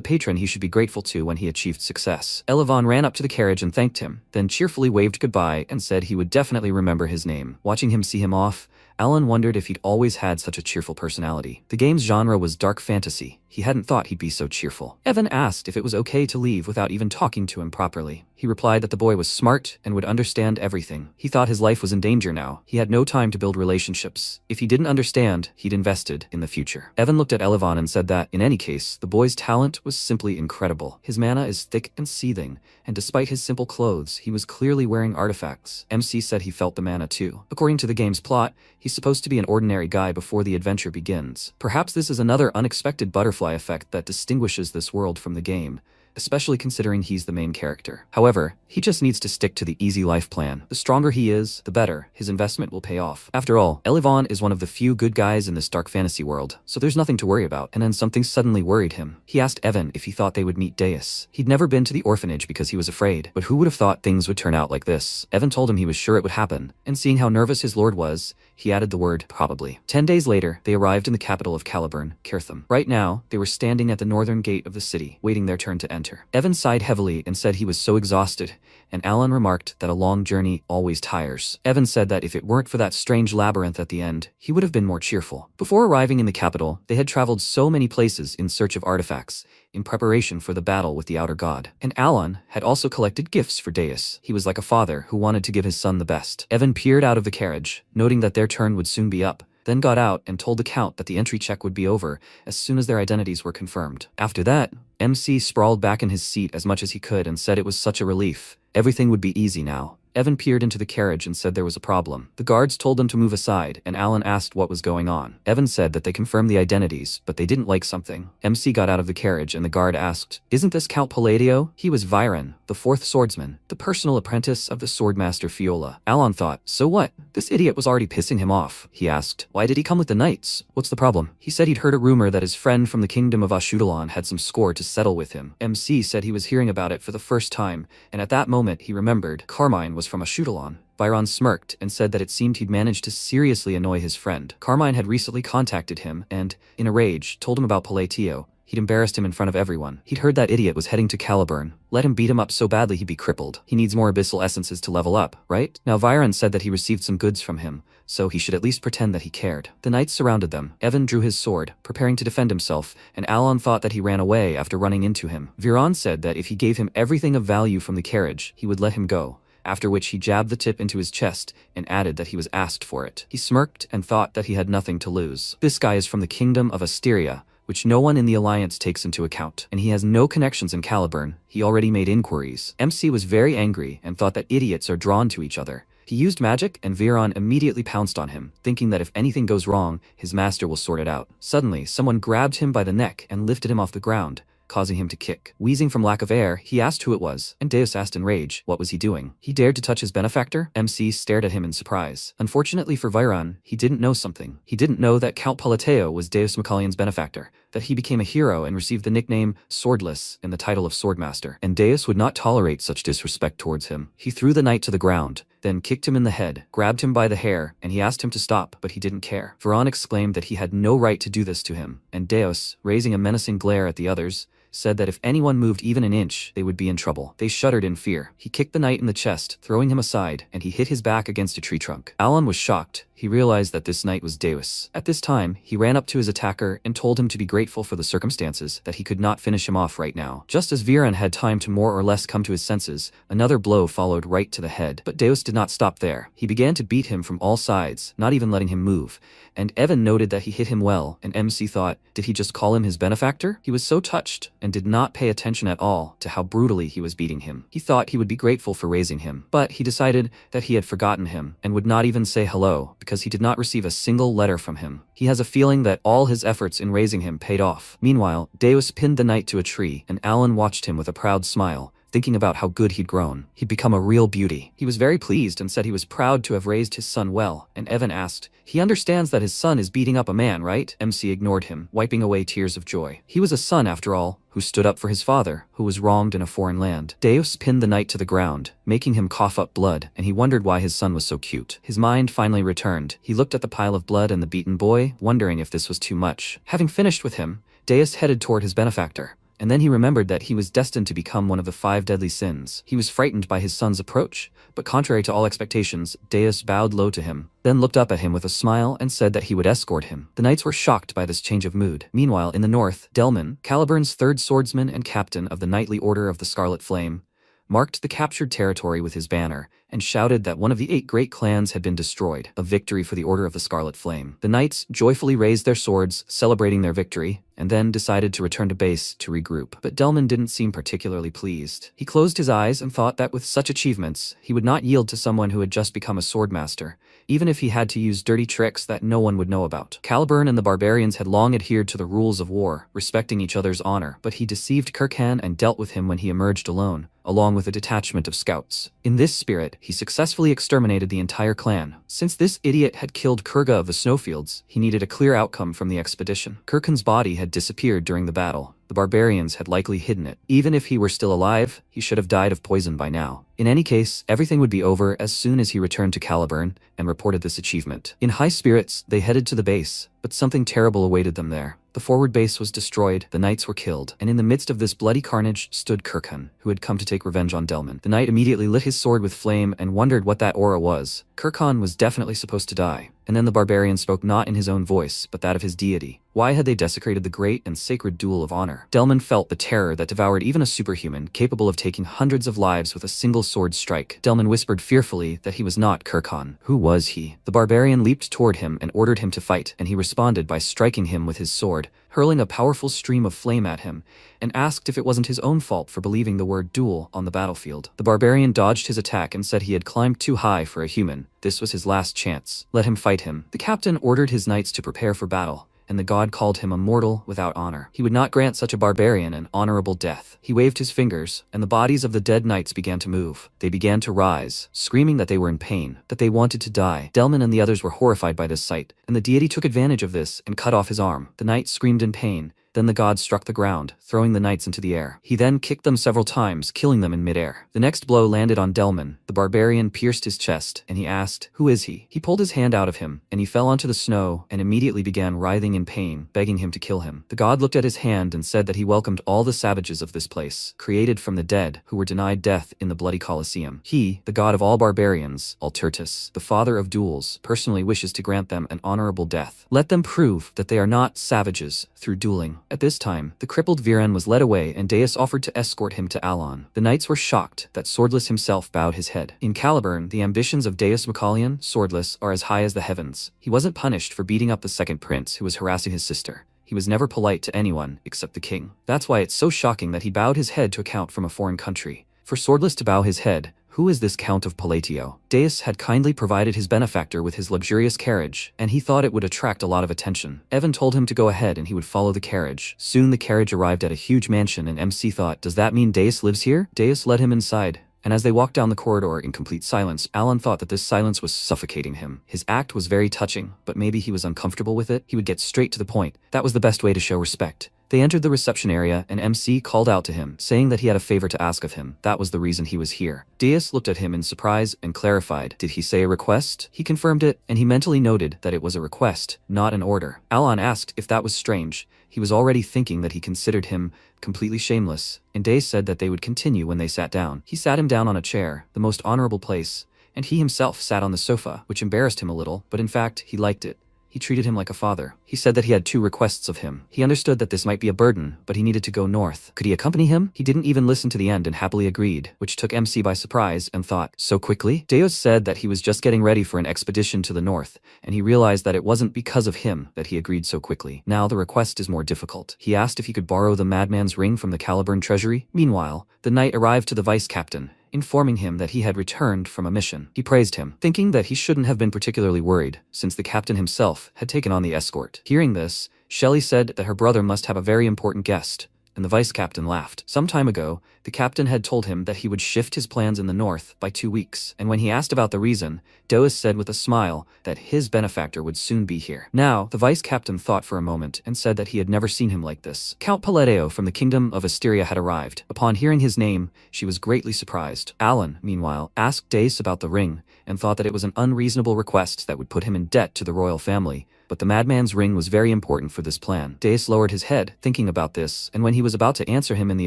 patron he should be grateful to when he achieved success. Elivan ran up to the carriage and thanked him, then cheerfully waved goodbye and said he would definitely remember his name. Watching him see him off, Alan wondered if he'd always had such a cheerful personality. The game's genre was dark fantasy. He hadn't thought he'd be so cheerful. Evan asked if it was okay to leave without even talking to him properly. He replied that the boy was smart and would understand everything. He thought his life was in danger now. He had no time to build relationships. If he didn't understand, he'd invested in the future. Evan looked at Elivan and said that, in any case, the boy's talent was simply incredible. His mana is thick and seething, and despite his simple clothes, he was clearly wearing artifacts. MC said he felt the mana too. According to the game's plot, he's supposed to be an ordinary guy before the adventure begins. Perhaps this is another unexpected butterfly effect that distinguishes this world from the game, especially considering he's the main character. However, he just needs to stick to the easy life plan. The stronger he is, the better. His investment will pay off. After all, Elivan is one of the few good guys in this dark fantasy world, so there's nothing to worry about. And then something suddenly worried him. He asked Evan if he thought they would meet Deus. He'd never been to the orphanage because he was afraid, but who would have thought things would turn out like this? Evan told him he was sure it would happen, and seeing how nervous his lord was, he added the word probably. 10 days later, they arrived in the capital of Caliburn, Kirtham. Right now, they were standing at the northern gate of the city, waiting their turn to enter. Evan sighed heavily and said he was so exhausted, and Alan remarked that a long journey always tires. Evan said that if it weren't for that strange labyrinth at the end, he would have been more cheerful. Before arriving in the capital, they had traveled so many places in search of artifacts, in preparation for the battle with the outer god. And Alan had also collected gifts for Deus. He was like a father who wanted to give his son the best. Evan peered out of the carriage, noting that their turn would soon be up, then got out and told the Count that the entry check would be over as soon as their identities were confirmed. After that, MC sprawled back in his seat as much as he could and said it was such a relief. Everything would be easy now. Evan peered into the carriage and said there was a problem. The guards told them to move aside, and Alan asked what was going on. Evan said that they confirmed the identities, but they didn't like something. MC got out of the carriage and the guard asked, "Isn't this Count Palladio?" He was Viren, the 4th swordsman, the personal apprentice of the swordmaster Fiola. Alan thought, so what? This idiot was already pissing him off. He asked, why did he come with the knights? What's the problem? He said he'd heard a rumor that his friend from the kingdom of Ashudalan had some score to settle with him. MC said he was hearing about it for the first time, and at that moment he remembered Carmine was was from a shoot-along. Byron smirked and said that it seemed he'd managed to seriously annoy his friend. Carmine had recently contacted him and, in a rage, told him about Palatio. He'd embarrassed him in front of everyone. He'd heard that idiot was heading to Caliburn. Let him beat him up so badly he'd be crippled. He needs more abyssal essences to level up, right? Now Viron said that he received some goods from him, so he should at least pretend that he cared. The knights surrounded them. Evan drew his sword, preparing to defend himself, and Alon thought that he ran away after running into him. Viron said that if he gave him everything of value from the carriage, he would let him go, after which he jabbed the tip into his chest and added that he was asked for it. He smirked and thought that he had nothing to lose. This guy is from the kingdom of Asteria, which no one in the Alliance takes into account, and he has no connections in Caliburn. He already made inquiries. MC was very angry and thought that idiots are drawn to each other. He used magic, and Viron immediately pounced on him, thinking that if anything goes wrong, his master will sort it out. Suddenly, someone grabbed him by the neck and lifted him off the ground, causing him to kick. Wheezing from lack of air, he asked who it was, and Deus asked in rage, what was he doing? He dared to touch his benefactor? MC stared at him in surprise. Unfortunately for Viron, he didn't know something. He didn't know that Count Palateo was Deus Macallion's benefactor, that he became a hero and received the nickname Swordless and the title of Swordmaster, and Deus would not tolerate such disrespect towards him. He threw the knight to the ground, then kicked him in the head, grabbed him by the hair, and he asked him to stop, but he didn't care. Viron exclaimed that he had no right to do this to him, and Deus, raising a menacing glare at the others, said that if anyone moved even an inch, they would be in trouble. They shuddered in fear. He kicked the knight in the chest, throwing him aside, and he hit his back against a tree trunk. Alon was shocked. He realized that this knight was Deus. At this time, he ran up to his attacker and told him to be grateful for the circumstances, that he could not finish him off right now. Just as Viron had time to more or less come to his senses, another blow followed right to the head. But Deus did not stop there. He began to beat him from all sides, not even letting him move. And Evan noted that he hit him well, and MC thought, did he just call him his benefactor? He was so touched, and did not pay attention at all to how brutally he was beating him. He thought he would be grateful for raising him, but he decided that he had forgotten him, and would not even say hello, because he did not receive a single letter from him. He has a feeling that all his efforts in raising him paid off. Meanwhile, Deus pinned the knight to a tree, and Alon watched him with a proud smile, thinking about how good he'd grown. He'd become a real beauty. He was very pleased and said he was proud to have raised his son well, and Evan asked, he understands that his son is beating up a man, right? MC ignored him, wiping away tears of joy. He was a son, after all, who stood up for his father, who was wronged in a foreign land. Deus pinned the knight to the ground, making him cough up blood, and he wondered why his son was so cute. His mind finally returned. He looked at the pile of blood and the beaten boy, wondering if this was too much. Having finished with him, Deus headed toward his benefactor. And then he remembered that he was destined to become one of the 5 deadly sins. He was frightened by his son's approach, but contrary to all expectations, Deus bowed low to him, then looked up at him with a smile and said that he would escort him. The knights were shocked by this change of mood. Meanwhile, in the north, Delman, Caliburn's 3rd swordsman and captain of the Knightly Order of the Scarlet Flame, marked the captured territory with his banner, and shouted that one of the 8 great clans had been destroyed, a victory for the Order of the Scarlet Flame. The knights joyfully raised their swords, celebrating their victory, and then decided to return to base to regroup. But Delman didn't seem particularly pleased. He closed his eyes and thought that with such achievements, he would not yield to someone who had just become a swordmaster, even if he had to use dirty tricks that no one would know about. Caliburn and the barbarians had long adhered to the rules of war, respecting each other's honor, but he deceived Kirkhan and dealt with him when he emerged alone, along with a detachment of scouts. In this spirit, he successfully exterminated the entire clan. Since this idiot had killed Kurga of the Snowfields, he needed a clear outcome from the expedition. Kirkhan's body had disappeared during the battle. The barbarians had likely hidden it. Even if he were still alive, he should have died of poison by now. In any case, everything would be over as soon as he returned to Caliburn and reported this achievement. In high spirits, they headed to the base, but something terrible awaited them there. The forward base was destroyed, the knights were killed, and in the midst of this bloody carnage stood Kirkhan, who had come to take revenge on Delman. The knight immediately lit his sword with flame and wondered what that aura was. Kirkhan was definitely supposed to die. And then the barbarian spoke not in his own voice, but that of his deity. Why had they desecrated the great and sacred duel of honor? Delman felt the terror that devoured even a superhuman, capable of taking hundreds of lives with a single sword strike. Delman whispered fearfully that he was not Kirkhan. Who was he? The barbarian leaped toward him and ordered him to fight, and he responded by striking him with his sword, hurling a powerful stream of flame at him, and asked if it wasn't his own fault for believing the word duel on the battlefield. The barbarian dodged his attack and said he had climbed too high for a human. This was his last chance. Let him fight him. The captain ordered his knights to prepare for battle, and the god called him a mortal without honor. He would not grant such a barbarian an honorable death. He waved his fingers, and the bodies of the dead knights began to move. They began to rise, screaming that they were in pain, that they wanted to die. Delman and the others were horrified by this sight, and the deity took advantage of this and cut off his arm. The knight screamed in pain. Then the god struck the ground, throwing the knights into the air. He then kicked them several times, killing them in midair. The next blow landed on Delman. The barbarian pierced his chest, and he asked, "Who is he?" He pulled his hand out of him, and he fell onto the snow and immediately began writhing in pain, begging him to kill him. The god looked at his hand and said that he welcomed all the savages of this place, created from the dead, who were denied death in the bloody Colosseum. He, the god of all barbarians, Altertus, the father of duels, personally wishes to grant them an honorable death. Let them prove that they are not savages through dueling. At this time, the crippled Viren was led away and Deus offered to escort him to Alon. The knights were shocked that Swordless himself bowed his head. In Caliburn, the ambitions of Deus Macalion, Swordless, are as high as the heavens. He wasn't punished for beating up the second prince who was harassing his sister. He was never polite to anyone except the king. That's why it's so shocking that he bowed his head to a count from a foreign country. For Swordless to bow his head, who is this Count of Palatio? Deus had kindly provided his benefactor with his luxurious carriage, and he thought it would attract a lot of attention. Evan told him to go ahead and he would follow the carriage. Soon the carriage arrived at a huge mansion and MC thought, does that mean Deus lives here? Deus led him inside. And as they walked down the corridor in complete silence, Alan thought that this silence was suffocating him. His act was very touching, but maybe he was uncomfortable with it. He would get straight to the point. That was the best way to show respect. They entered the reception area and MC called out to him, saying that he had a favor to ask of him. That was the reason he was here. Deus looked at him in surprise and clarified, did he say a request? He confirmed it, and he mentally noted that it was a request, not an order. Alan asked if that was strange. He was already thinking that he considered him completely shameless, and Deus said that they would continue when they sat down. He sat him down on a chair, the most honorable place, and he himself sat on the sofa, which embarrassed him a little, but in fact, he liked it. He treated him like a father. He said that he had 2 requests of him. He understood that this might be a burden, but he needed to go north. Could he accompany him? He didn't even listen to the end and happily agreed, which took MC by surprise and thought, so quickly? Deus said that he was just getting ready for an expedition to the north, and he realized that it wasn't because of him that he agreed so quickly. Now the request is more difficult. He asked if he could borrow the madman's ring from the Caliburn treasury. Meanwhile, the knight arrived to the vice captain, informing him that he had returned from a mission. He praised him, thinking that he shouldn't have been particularly worried, since the captain himself had taken on the escort. Hearing this, Shelley said that her brother must have a very important guest, and the vice captain laughed. Some time ago, the captain had told him that he would shift his plans in the north by 2 weeks, and when he asked about the reason, Deus said with a smile that his benefactor would soon be here. Now, the vice captain thought for a moment and said that he had never seen him like this. Count Paleteo from the kingdom of Asteria had arrived. Upon hearing his name, she was greatly surprised. Alan, meanwhile, asked Deus about the ring and thought that it was an unreasonable request that would put him in debt to the royal family. But the madman's ring was very important for this plan. Deus lowered his head, thinking about this, and when he was about to answer him in the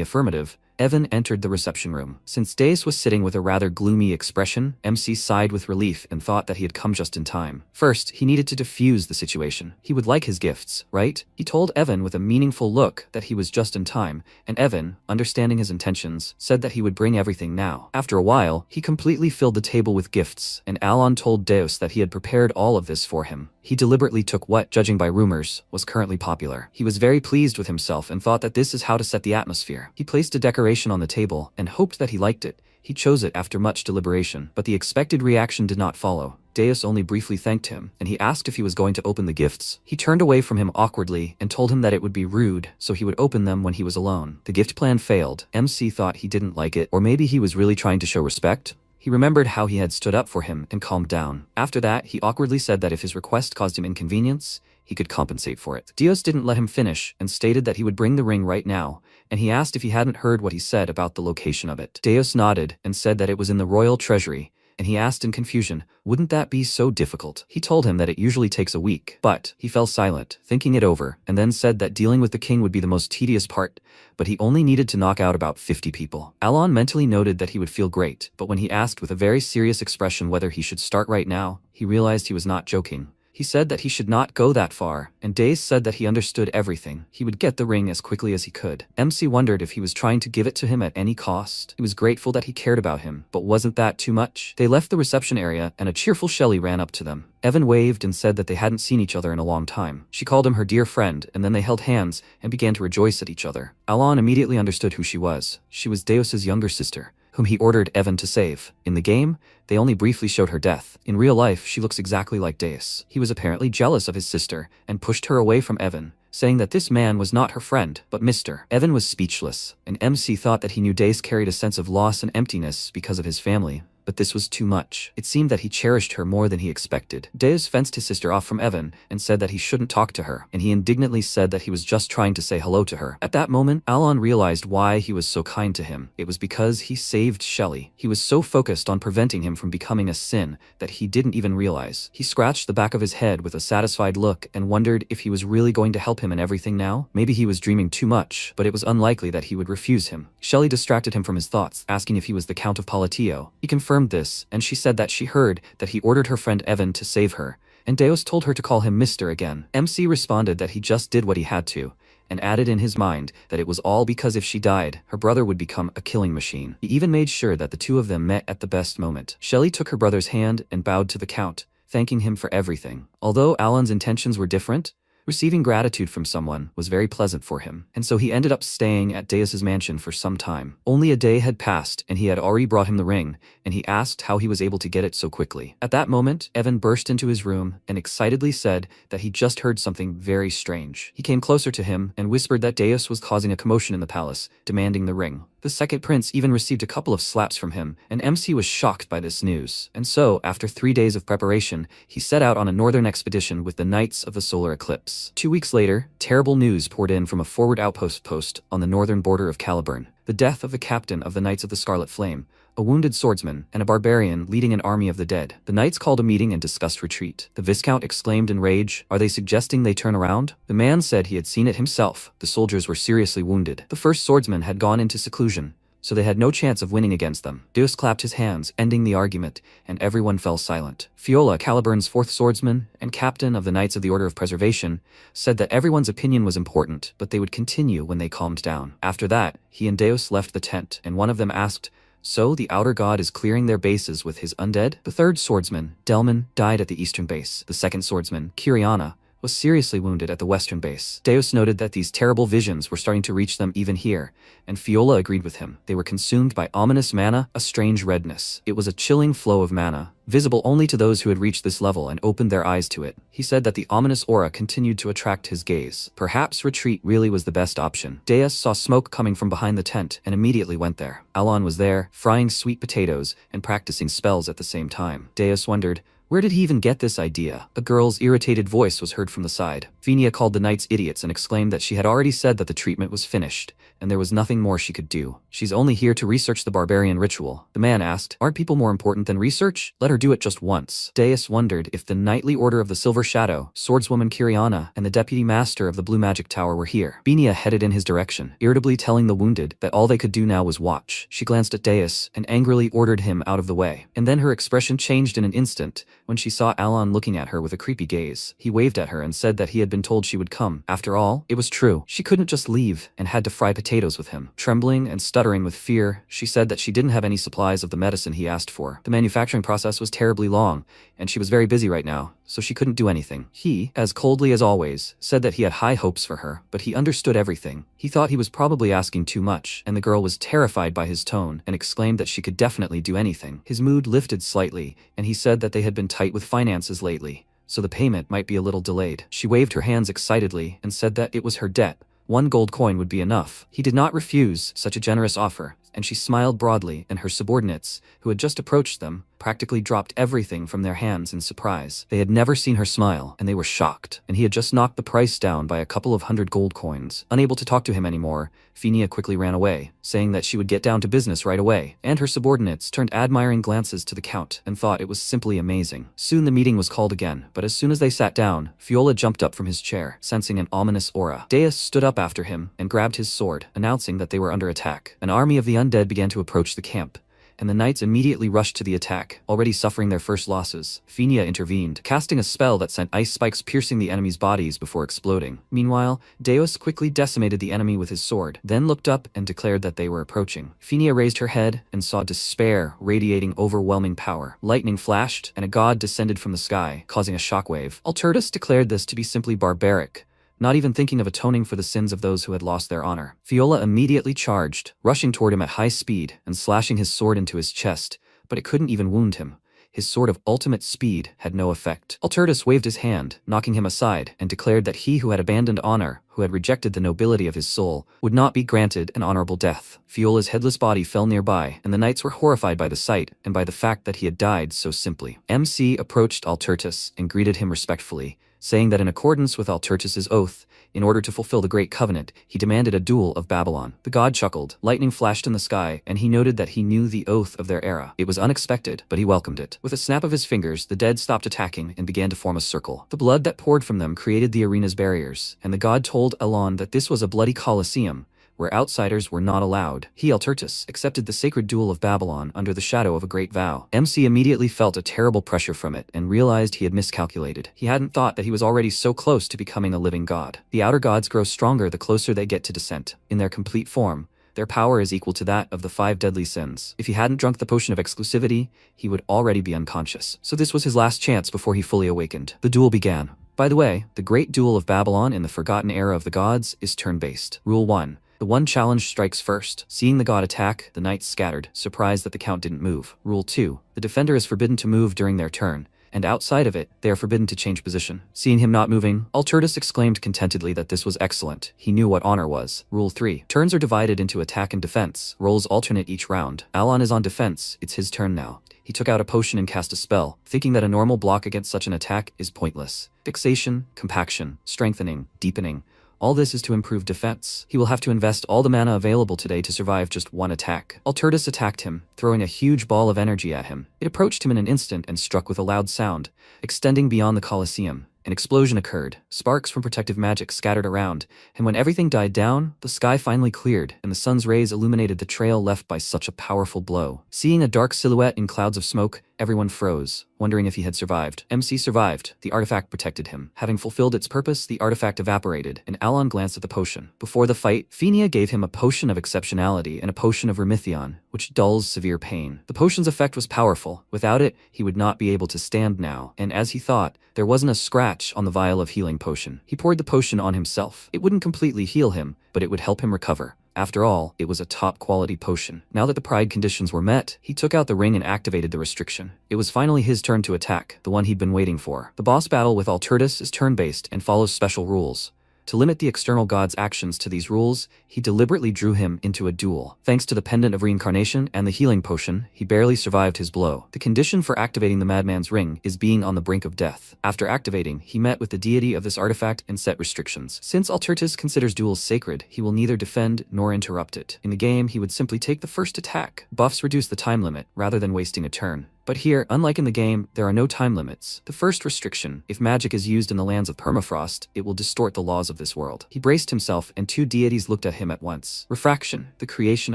affirmative, Evan entered the reception room. Since Deus was sitting with a rather gloomy expression, MC sighed with relief and thought that he had come just in time. First, he needed to defuse the situation. He would like his gifts, right? He told Evan with a meaningful look that he was just in time, and Evan, understanding his intentions, said that he would bring everything now. After a while, he completely filled the table with gifts, and Alon told Deus that he had prepared all of this for him. He deliberately took what, judging by rumors, was currently popular. He was very pleased with himself and thought that this is how to set the atmosphere. He placed a decoration on the table and hoped that he liked it. He chose it after much deliberation, but the expected reaction did not follow. Deus only briefly thanked him, and he asked if he was going to open the gifts. He turned away from him awkwardly and told him that it would be rude, so he would open them when he was alone. The gift plan failed. MC thought he didn't like it, or maybe he was really trying to show respect. He remembered how he had stood up for him and calmed down. After that, he awkwardly said that if his request caused him inconvenience, he could compensate for it. Deus didn't let him finish and stated that he would bring the ring right now, and he asked if he hadn't heard what he said about the location of it. Deus nodded and said that it was in the royal treasury, and he asked in confusion, wouldn't that be so difficult? He told him that it usually takes a week, but he fell silent, thinking it over, and then said that dealing with the king would be the most tedious part, but he only needed to knock out about 50 people. Alon mentally noted that he would feel great, but when he asked with a very serious expression whether he should start right now, he realized he was not joking. He said that he should not go that far, and Deus said that he understood everything. He would get the ring as quickly as he could. MC wondered if he was trying to give it to him at any cost. He was grateful that he cared about him, but wasn't that too much? They left the reception area, and a cheerful Shelley ran up to them. Evan waved and said that they hadn't seen each other in a long time. She called him her dear friend, and then they held hands and began to rejoice at each other. Alon immediately understood who she was. She was Deus's younger sister, whom he ordered Evan to save. In the game, they only briefly showed her death. In real life, she looks exactly like Deus. He was apparently jealous of his sister and pushed her away from Evan, saying that this man was not her friend, but Mr. Evan was speechless, and MC thought that he knew Deus carried a sense of loss and emptiness because of his family. but this was too much. It seemed that he cherished her more than he expected. Deus fenced his sister off from Evan and said that he shouldn't talk to her, and he indignantly said that he was just trying to say hello to her. At that moment, Alon realized why he was so kind to him. It was because he saved Shelley. He was so focused on preventing him from becoming a sin that he didn't even realize. He scratched the back of his head with a satisfied look and wondered if he was really going to help him in everything now. Maybe he was dreaming too much, but it was unlikely that he would refuse him. Shelley distracted him from his thoughts, asking if he was the Count of Palatio. He confirmed this, and she said that she heard that he ordered her friend Evan to save her, and Deus told her to call him Mr. again. MC responded that he just did what he had to, and added in his mind that it was all because if she died, her brother would become a killing machine. He even made sure that the two of them met at the best moment. Shelley took her brother's hand and bowed to the Count, thanking him for everything. Although Alan's intentions were different, receiving gratitude from someone was very pleasant for him, and so he ended up staying at Deus's mansion for some time. Only a day had passed, and he had already brought him the ring, and he asked how he was able to get it so quickly. At that moment, Evan burst into his room and excitedly said that he just heard something very strange. He came closer to him and whispered that Deus was causing a commotion in the palace, demanding the ring. The second prince even received a couple of slaps from him, and MC was shocked by this news. And so, after 3 days of preparation, he set out on a northern expedition with the Knights of the Solar Eclipse. 2 weeks later, terrible news poured in from a forward outpost post on the northern border of Caliburn. The death of the captain of the Knights of the Scarlet Flame, a wounded swordsman, and a barbarian leading an army of the dead. The knights called a meeting and discussed retreat. The Viscount exclaimed in rage, "Are they suggesting they turn around?" The man said he had seen it himself. The soldiers were seriously wounded. The first swordsman had gone into seclusion, so they had no chance of winning against them. Deus clapped his hands, ending the argument, and everyone fell silent. Fiola, Caliburn's fourth swordsman and captain of the Knights of the Order of Preservation, said that everyone's opinion was important, but they would continue when they calmed down. After that, he and Deus left the tent, and one of them asked, "So the outer god is clearing their bases with his undead?" The third swordsman, Delman, died at the eastern base. The second swordsman, Kiriana, was seriously wounded at the western base. Deus noted that these terrible visions were starting to reach them even here, and Fiola agreed with him. They were consumed by ominous mana, a strange redness. It was a chilling flow of mana, visible only to those who had reached this level and opened their eyes to it. He said that the ominous aura continued to attract his gaze. Perhaps retreat really was the best option. Deus saw smoke coming from behind the tent and immediately went there. Alon was there, frying sweet potatoes and practicing spells at the same time. Deus wondered, where did he even get this idea? A girl's irritated voice was heard from the side. Phinia called the knights idiots and exclaimed that she had already said that the treatment was finished, and there was nothing more she could do. She's only here to research the barbarian ritual. The man asked, aren't people more important than research? Let her do it just once. Deus wondered if the Knightly Order of the Silver Shadow, swordswoman Kiriana, and the deputy master of the Blue Magic Tower were here. Phinia headed in his direction, irritably telling the wounded that all they could do now was watch. She glanced at Deus and angrily ordered him out of the way. And then her expression changed in an instant when she saw Alon looking at her with a creepy gaze. He waved at her and said that he had been told she would come. After all, it was true. She couldn't just leave and had to fry potatoes with him. Trembling and stuttering with fear, she said that she didn't have any supplies of the medicine he asked for. The manufacturing process was terribly long, and she was very busy right now, so she couldn't do anything. He, as coldly as always, said that he had high hopes for her, but he understood everything. He thought he was probably asking too much, and the girl was terrified by his tone and exclaimed that she could definitely do anything. His mood lifted slightly, and he said that they had been tight with finances lately, so the payment might be a little delayed. She waved her hands excitedly and said that it was her debt. 1 gold coin would be enough. He did not refuse such a generous offer, and she smiled broadly, and her subordinates, who had just approached them, practically dropped everything from their hands in surprise. They had never seen her smile, and they were shocked, and he had just knocked the price down by a couple of 100 gold coins. Unable to talk to him anymore, Phinia quickly ran away, saying that she would get down to business right away, and her subordinates turned admiring glances to the Count and thought it was simply amazing. Soon the meeting was called again, but as soon as they sat down, Fiola jumped up from his chair, sensing an ominous aura. Deus stood up after him and grabbed his sword, announcing that they were under attack. An army of the undead began to approach the camp, and the knights immediately rushed to the attack, already suffering their first losses. Phinia intervened, casting a spell that sent ice spikes piercing the enemy's bodies before exploding. Meanwhile, Deus quickly decimated the enemy with his sword, then looked up and declared that they were approaching. Phinia raised her head and saw despair radiating overwhelming power. Lightning flashed, and a god descended from the sky, causing a shockwave. Alturtus declared this to be simply barbaric, not even thinking of atoning for the sins of those who had lost their honor. Fiola immediately charged, rushing toward him at high speed and slashing his sword into his chest, but it couldn't even wound him. his sword of ultimate speed had no effect. Alturtus waved his hand, knocking him aside, and declared that he who had abandoned honor, who had rejected the nobility of his soul, would not be granted an honorable death. Fiola's headless body fell nearby, and the knights were horrified by the sight and by the fact that he had died so simply. MC approached Alturtus and greeted him respectfully, saying that in accordance with Alturtus's oath, in order to fulfill the Great Covenant, he demanded a duel of Babylon. The god chuckled, lightning flashed in the sky, and he noted that he knew the oath of their era. It was unexpected, but he welcomed it. With a snap of his fingers, the dead stopped attacking and began to form a circle. The blood that poured from them created the arena's barriers, and the god told Elon that this was a bloody Colosseum, where outsiders were not allowed. He, Alturtus, accepted the sacred duel of Babylon under the shadow of a great vow. MC immediately felt a terrible pressure from it and realized he had miscalculated. He hadn't thought that he was already so close to becoming a living god. The outer gods grow stronger the closer they get to descent. In their complete form, their power is equal to that of the 5 deadly sins. If he hadn't drunk the potion of exclusivity, he would already be unconscious. So this was his last chance before he fully awakened. The duel began. By the way, the Great Duel of Babylon in the Forgotten Era of the Gods is turn-based. Rule 1. The one challenge strikes first. Seeing the god attack, the knights scattered, surprised that the count didn't move. Rule 2. The defender is forbidden to move during their turn, and outside of it, they are forbidden to change position. Seeing him not moving, Alturtus exclaimed contentedly that this was excellent. He knew what honor was. Rule 3. Turns are divided into attack and defense. Roles alternate each round. Alon is on defense. It's his turn now. He took out a potion and cast a spell, thinking that a normal block against such an attack is pointless. Fixation, compaction, strengthening, deepening. All this is to improve defense. He will have to invest all the mana available today to survive just one attack. Alturtus attacked him, throwing a huge ball of energy at him. It approached him in an instant and struck with a loud sound, extending beyond the Colosseum. An explosion occurred. Sparks from protective magic scattered around, and when everything died down, the sky finally cleared, and the sun's rays illuminated the trail left by such a powerful blow. Seeing a dark silhouette in clouds of smoke, everyone froze, wondering if he had survived. MC survived. The artifact protected him. Having fulfilled its purpose, the artifact evaporated, and Alon glanced at the potion. Before the fight, Phenia gave him a potion of exceptionality and a potion of Remithion, which dulls severe pain. The potion's effect was powerful. Without it, he would not be able to stand now, and as he thought, there wasn't a scratch on the vial of healing potion. He poured the potion on himself. It wouldn't completely heal him, but it would help him recover. After all, it was a top-quality potion. Now that the pride conditions were met, he took out the ring and activated the restriction. It was finally his turn to attack, the one he'd been waiting for. The boss battle with Alturtus is turn-based and follows special rules. To limit the external god's actions to these rules, he deliberately drew him into a duel. Thanks to the Pendant of Reincarnation and the healing potion, he barely survived his blow. The condition for activating the madman's ring is being on the brink of death. After activating, he met with the deity of this artifact and set restrictions. Since Alturtus considers duels sacred, he will neither defend nor interrupt it. In the game, he would simply take the first attack. Buffs reduce the time limit, rather than wasting a turn. But here, unlike in the game, there are no time limits. The first restriction: if magic is used in the lands of permafrost, it will distort the laws of this world. He braced himself, and 2 deities looked at him at once. Refraction, the creation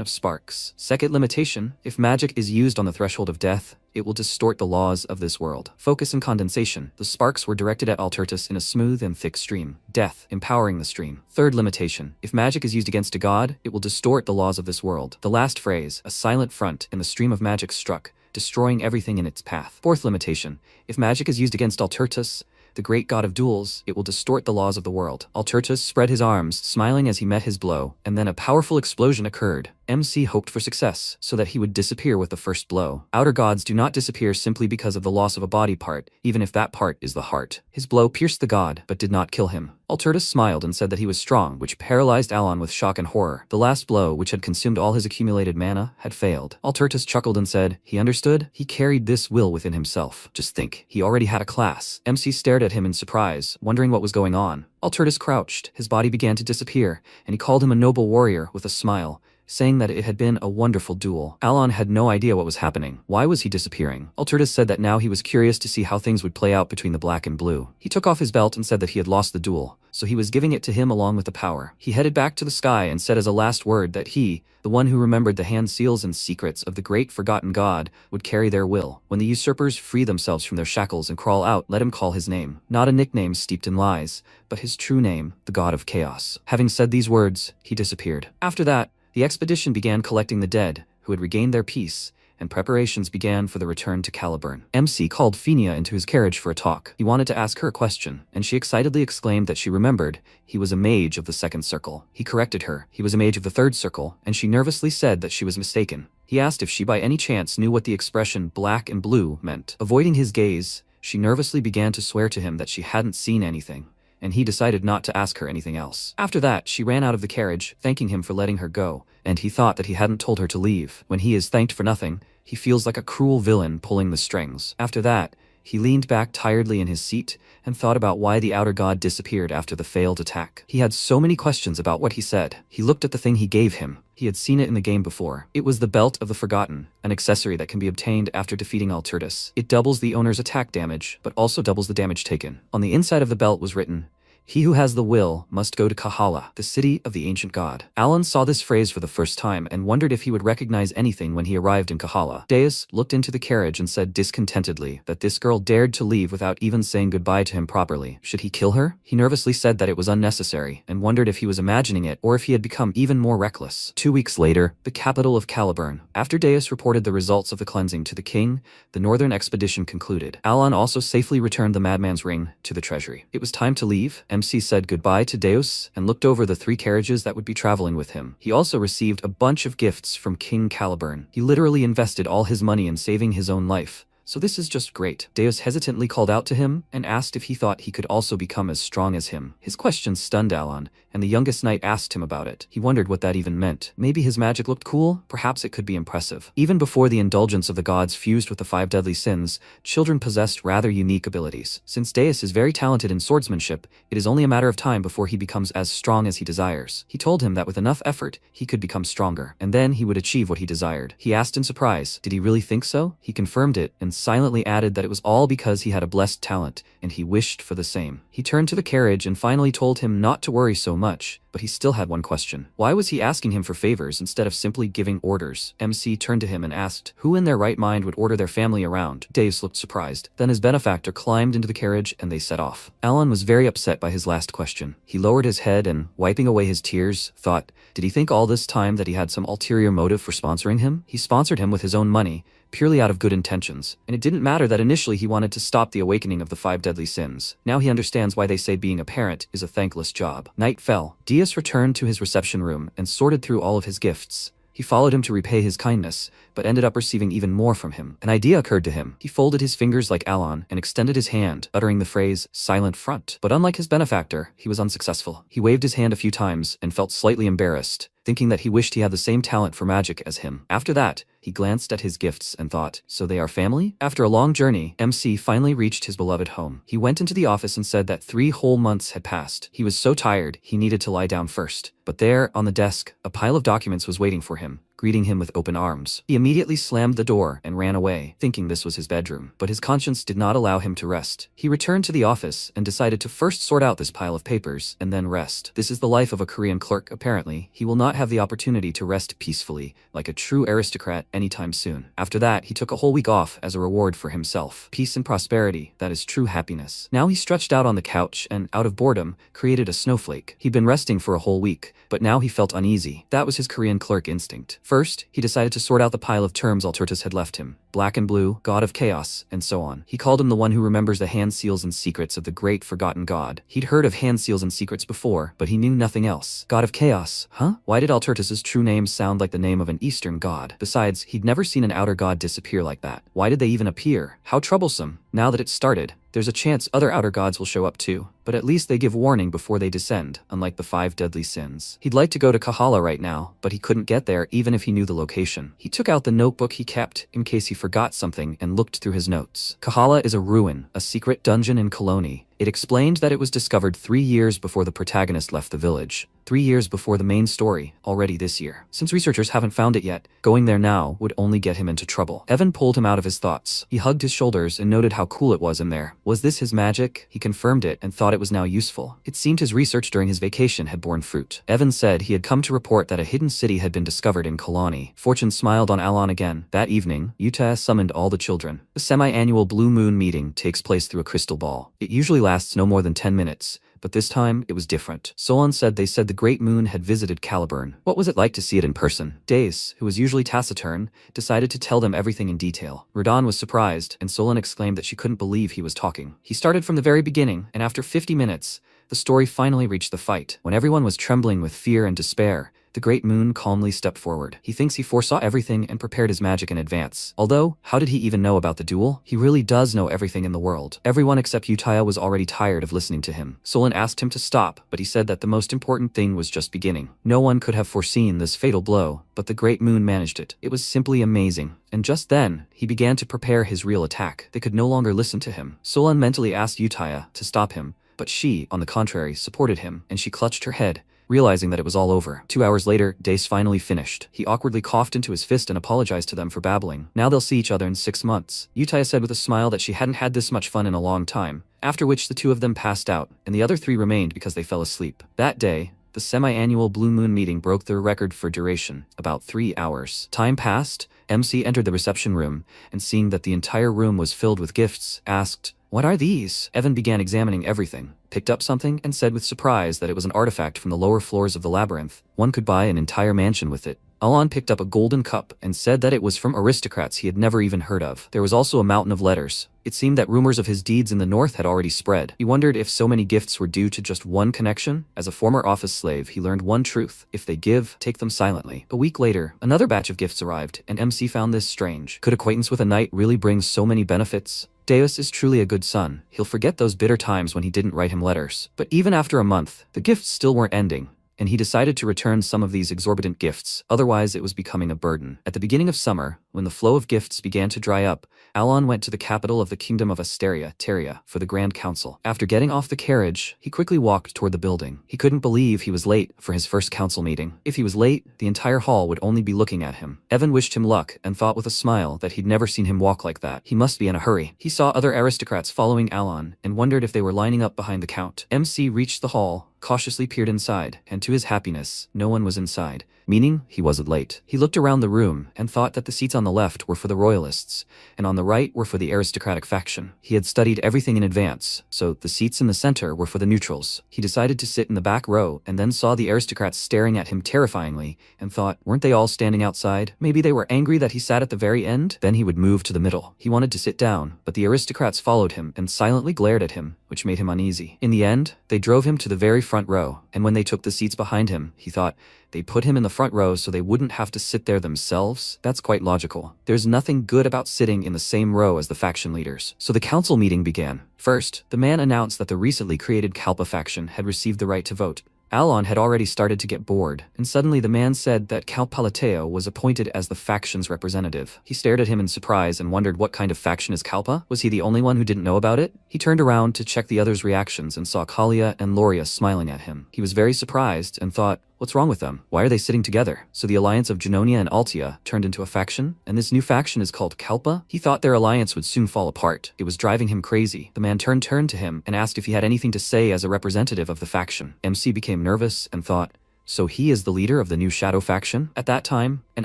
of sparks. Second limitation: if magic is used on the threshold of death, it will distort the laws of this world. Focus and condensation. The sparks were directed at Alturtus in a smooth and thick stream. Death, empowering the stream. Third limitation: if magic is used against a god, it will distort the laws of this world. The last phrase: a silent front, and the stream of magic struck, destroying everything in its path. Fourth limitation: if magic is used against Alturtus, the great god of duels, it will distort the laws of the world. Alturtus spread his arms, smiling as he met his blow, and then a powerful explosion occurred. MC hoped for success, so that he would disappear with the first blow. Outer gods do not disappear simply because of the loss of a body part, even if that part is the heart. His blow pierced the god, but did not kill him. Alturtus smiled and said that he was strong, which paralyzed Alon with shock and horror. The last blow, which had consumed all his accumulated mana, had failed. Alturtus chuckled and said, he understood? He carried this will within himself. Just think, he already had a class. MC stared at him in surprise, wondering what was going on. Alturtus crouched, his body began to disappear, and he called him a noble warrior with a smile, saying that it had been a wonderful duel. Alon had no idea what was happening. Why was he disappearing? Alturtus said that now he was curious to see how things would play out between the black and blue. He took off his belt and said that he had lost the duel, so he was giving it to him along with the power. He headed back to the sky and said as a last word that he, the one who remembered the hand seals and secrets of the great forgotten god, would carry their will. When the usurpers free themselves from their shackles and crawl out, let him call his name. Not a nickname steeped in lies, but his true name, the god of chaos. Having said these words, he disappeared. After that, the expedition began collecting the dead, who had regained their peace, and preparations began for the return to Caliburn. MC called Phenia into his carriage for a talk. He wanted to ask her a question, and she excitedly exclaimed that she remembered he was a mage of the second circle. He corrected her. He was a mage of the third circle, and she nervously said that she was mistaken. He asked if she by any chance knew what the expression black and blue meant. Avoiding his gaze, she nervously began to swear to him that she hadn't seen anything, and he decided not to ask her anything else. After that, she ran out of the carriage, thanking him for letting her go, and he thought that he hadn't told her to leave. When he is thanked for nothing, he feels like a cruel villain pulling the strings. After that, he leaned back tiredly in his seat and thought about why the outer god disappeared after the failed attack. He had so many questions about what he said. He looked at the thing he gave him. He had seen it in the game before. It was the Belt of the Forgotten, an accessory that can be obtained after defeating Altertus. It doubles the owner's attack damage, but also doubles the damage taken. On the inside of the belt was written, "He who has the will must go to Kahala, the city of the ancient god." Alan saw this phrase for the first time and wondered if he would recognize anything when he arrived in Kahala. Deus looked into the carriage and said discontentedly that this girl dared to leave without even saying goodbye to him properly. Should he kill her? He nervously said that it was unnecessary and wondered if he was imagining it or if he had become even more reckless. 2 weeks later, the capital of Caliburn. After Deus reported the results of the cleansing to the king, the northern expedition concluded. Alan also safely returned the madman's ring to the treasury. It was time to leave. MC said goodbye to Deus and looked over the 3 carriages that would be traveling with him. He also received a bunch of gifts from King Caliburn. He literally invested all his money in saving his own life. So this is just great. Deus hesitantly called out to him and asked if he thought he could also become as strong as him. His question stunned Alan, and the youngest knight asked him about it. He wondered what that even meant. Maybe his magic looked cool? Perhaps it could be impressive. Even before the indulgence of the gods fused with the 5 deadly sins, children possessed rather unique abilities. Since Deus is very talented in swordsmanship, it is only a matter of time before he becomes as strong as he desires. He told him that with enough effort, he could become stronger, and then he would achieve what he desired. He asked in surprise, did he really think so? He confirmed it, and silently added that it was all because he had a blessed talent, and he wished for the same. He turned to the carriage and finally told him not to worry so much, but he still had one question. Why was he asking him for favors instead of simply giving orders? MC turned to him and asked, who in their right mind would order their family around? Deus looked surprised. Then his benefactor climbed into the carriage and they set off. Alan was very upset by his last question. He lowered his head and, wiping away his tears, thought, did he think all this time that he had some ulterior motive for sponsoring him? He sponsored him with his own money, purely out of good intentions, and it didn't matter that initially he wanted to stop the awakening of the 5 deadly sins. Now he understands why they say being a parent is a thankless job. Night fell. Deus returned to his reception room and sorted through all of his gifts. He followed him to repay his kindness, but ended up receiving even more from him. An idea occurred to him. He folded his fingers like Alan and extended his hand, uttering the phrase, silent front. But unlike his benefactor, he was unsuccessful. He waved his hand a few times and felt slightly embarrassed, thinking that he wished he had the same talent for magic as him. After that, he glanced at his gifts and thought, so they are family? After a long journey, MC finally reached his beloved home. He went into the office and said that 3 whole months had passed. He was so tired, he needed to lie down first. But there, on the desk, a pile of documents was waiting for him, greeting him with open arms. He immediately slammed the door and ran away, thinking this was his bedroom. But his conscience did not allow him to rest. He returned to the office and decided to first sort out this pile of papers and then rest. This is the life of a Korean clerk, apparently. He will not have the opportunity to rest peacefully, like a true aristocrat, anytime soon. After that, he took a whole week off as a reward for himself. Peace and prosperity, that is true happiness. Now he stretched out on the couch and, out of boredom, created a snowflake. He'd been resting for a whole week, but now he felt uneasy. That was his Korean clerk instinct. First, he decided to sort out the pile of terms Altertus had left him. Black and blue, god of chaos, and so on. He called him the one who remembers the hand seals and secrets of the great forgotten god. He'd heard of hand seals and secrets before, but he knew nothing else. God of chaos, huh? Why did Altertus's true name sound like the name of an Eastern god? Besides, he'd never seen an outer god disappear like that. Why did they even appear? How troublesome. Now that it's started, there's a chance other outer gods will show up too, but at least they give warning before they descend, unlike the 5 deadly sins. He'd like to go to Kahala right now, but he couldn't get there even if he knew the location. He took out the notebook he kept in case he forgot something and looked through his notes. Kahala is a ruin, a secret dungeon in Koloni. It explained that it was discovered 3 years before the protagonist left the village. 3 years before the main story, already this year. Since researchers haven't found it yet, going there now would only get him into trouble. Evan pulled him out of his thoughts. He hugged his shoulders and noted how cool it was in there. Was this his magic? He confirmed it and thought it was now useful. It seemed his research during his vacation had borne fruit. Evan said he had come to report that a hidden city had been discovered in Kolani. Fortune smiled on Alon again. That evening, Yuta summoned all the children. The semi-annual Blue Moon meeting takes place through a crystal ball. It usually lasts no more than 10 minutes. But this time, it was different. Solon said they said the Great Moon had visited Caliburn. What was it like to see it in person? Dace, who was usually taciturn, decided to tell them everything in detail. Radon was surprised, and Solon exclaimed that she couldn't believe he was talking. He started from the very beginning, and after 50 minutes, the story finally reached the fight. When everyone was trembling with fear and despair, The Great Moon calmly stepped forward. He thinks he foresaw everything and prepared his magic in advance. Although, how did he even know about the duel? He really does know everything in the world. Everyone except Uchiha was already tired of listening to him. Solon asked him to stop, but he said that the most important thing was just beginning. No one could have foreseen this fatal blow, but the Great Moon managed it. It was simply amazing. And just then, he began to prepare his real attack. They could no longer listen to him. Solon mentally asked Uchiha to stop him, but she, on the contrary, supported him, and she clutched her head, realizing that it was all over. 2 hours later, Dace finally finished. He awkwardly coughed into his fist and apologized to them for babbling. Now they'll see each other in 6 months. Uchiha said with a smile that she hadn't had this much fun in a long time, after which the 2 of them passed out, and the other 3 remained because they fell asleep. That day, the semi-annual Blue Moon meeting broke their record for duration, about 3 hours. Time passed, MC entered the reception room, and seeing that the entire room was filled with gifts, asked, "What are these?" Evan began examining everything, picked up something, and said with surprise that it was an artifact from the lower floors of the labyrinth. One could buy an entire mansion with it. Alon picked up a golden cup and said that it was from aristocrats he had never even heard of. There was also a mountain of letters. It seemed that rumors of his deeds in the north had already spread. He wondered if so many gifts were due to just one connection. As a former office slave, he learned one truth: if they give, take them silently. A week later, another batch of gifts arrived, and MC found this strange. Could acquaintance with a knight really bring so many benefits? Deus is truly a good son. He'll forget those bitter times when he didn't write him letters. But even after a month, the gifts still weren't ending, and he decided to return some of these exorbitant gifts, otherwise it was becoming a burden. At the beginning of summer, when the flow of gifts began to dry up, Alon went to the capital of the kingdom of Asteria, Teria, for the Grand Council. After getting off the carriage, he quickly walked toward the building. He couldn't believe he was late for his first council meeting. If he was late, the entire hall would only be looking at him. Evan wished him luck and thought with a smile that he'd never seen him walk like that. He must be in a hurry. He saw other aristocrats following Alon and wondered if they were lining up behind the count. MC reached the hall, cautiously peered inside, and to his happiness, no one was inside, meaning he wasn't late. He looked around the room and thought that the seats on the left were for the royalists, and on the right were for the aristocratic faction. He had studied everything in advance, so the seats in the center were for the neutrals. He decided to sit in the back row and then saw the aristocrats staring at him terrifyingly and thought, weren't they all standing outside? Maybe they were angry that he sat at the very end? Then he would move to the middle. He wanted to sit down, but the aristocrats followed him and silently glared at him, which made him uneasy. In the end, they drove him to the very front row, and when they took the seats behind him, he thought, they put him in the front row so they wouldn't have to sit there themselves? That's quite logical. There's nothing good about sitting in the same row as the faction leaders. So the council meeting began. First, the man announced that the recently created Kalpa faction had received the right to vote. Alon had already started to get bored, and suddenly the man said that Count Palateo was appointed as the faction's representative. He stared at him in surprise and wondered what kind of faction is Kalpa? Was he the only one who didn't know about it? He turned around to check the others' reactions and saw Kalia and Loria smiling at him. He was very surprised and thought, what's wrong with them? Why are they sitting together? So the alliance of Junonia and Altia turned into a faction? And this new faction is called Kalpa? He thought their alliance would soon fall apart. It was driving him crazy. The man turned to him and asked if he had anything to say as a representative of the faction. MC became nervous and thought, so he is the leader of the new Shadow faction? At that time, an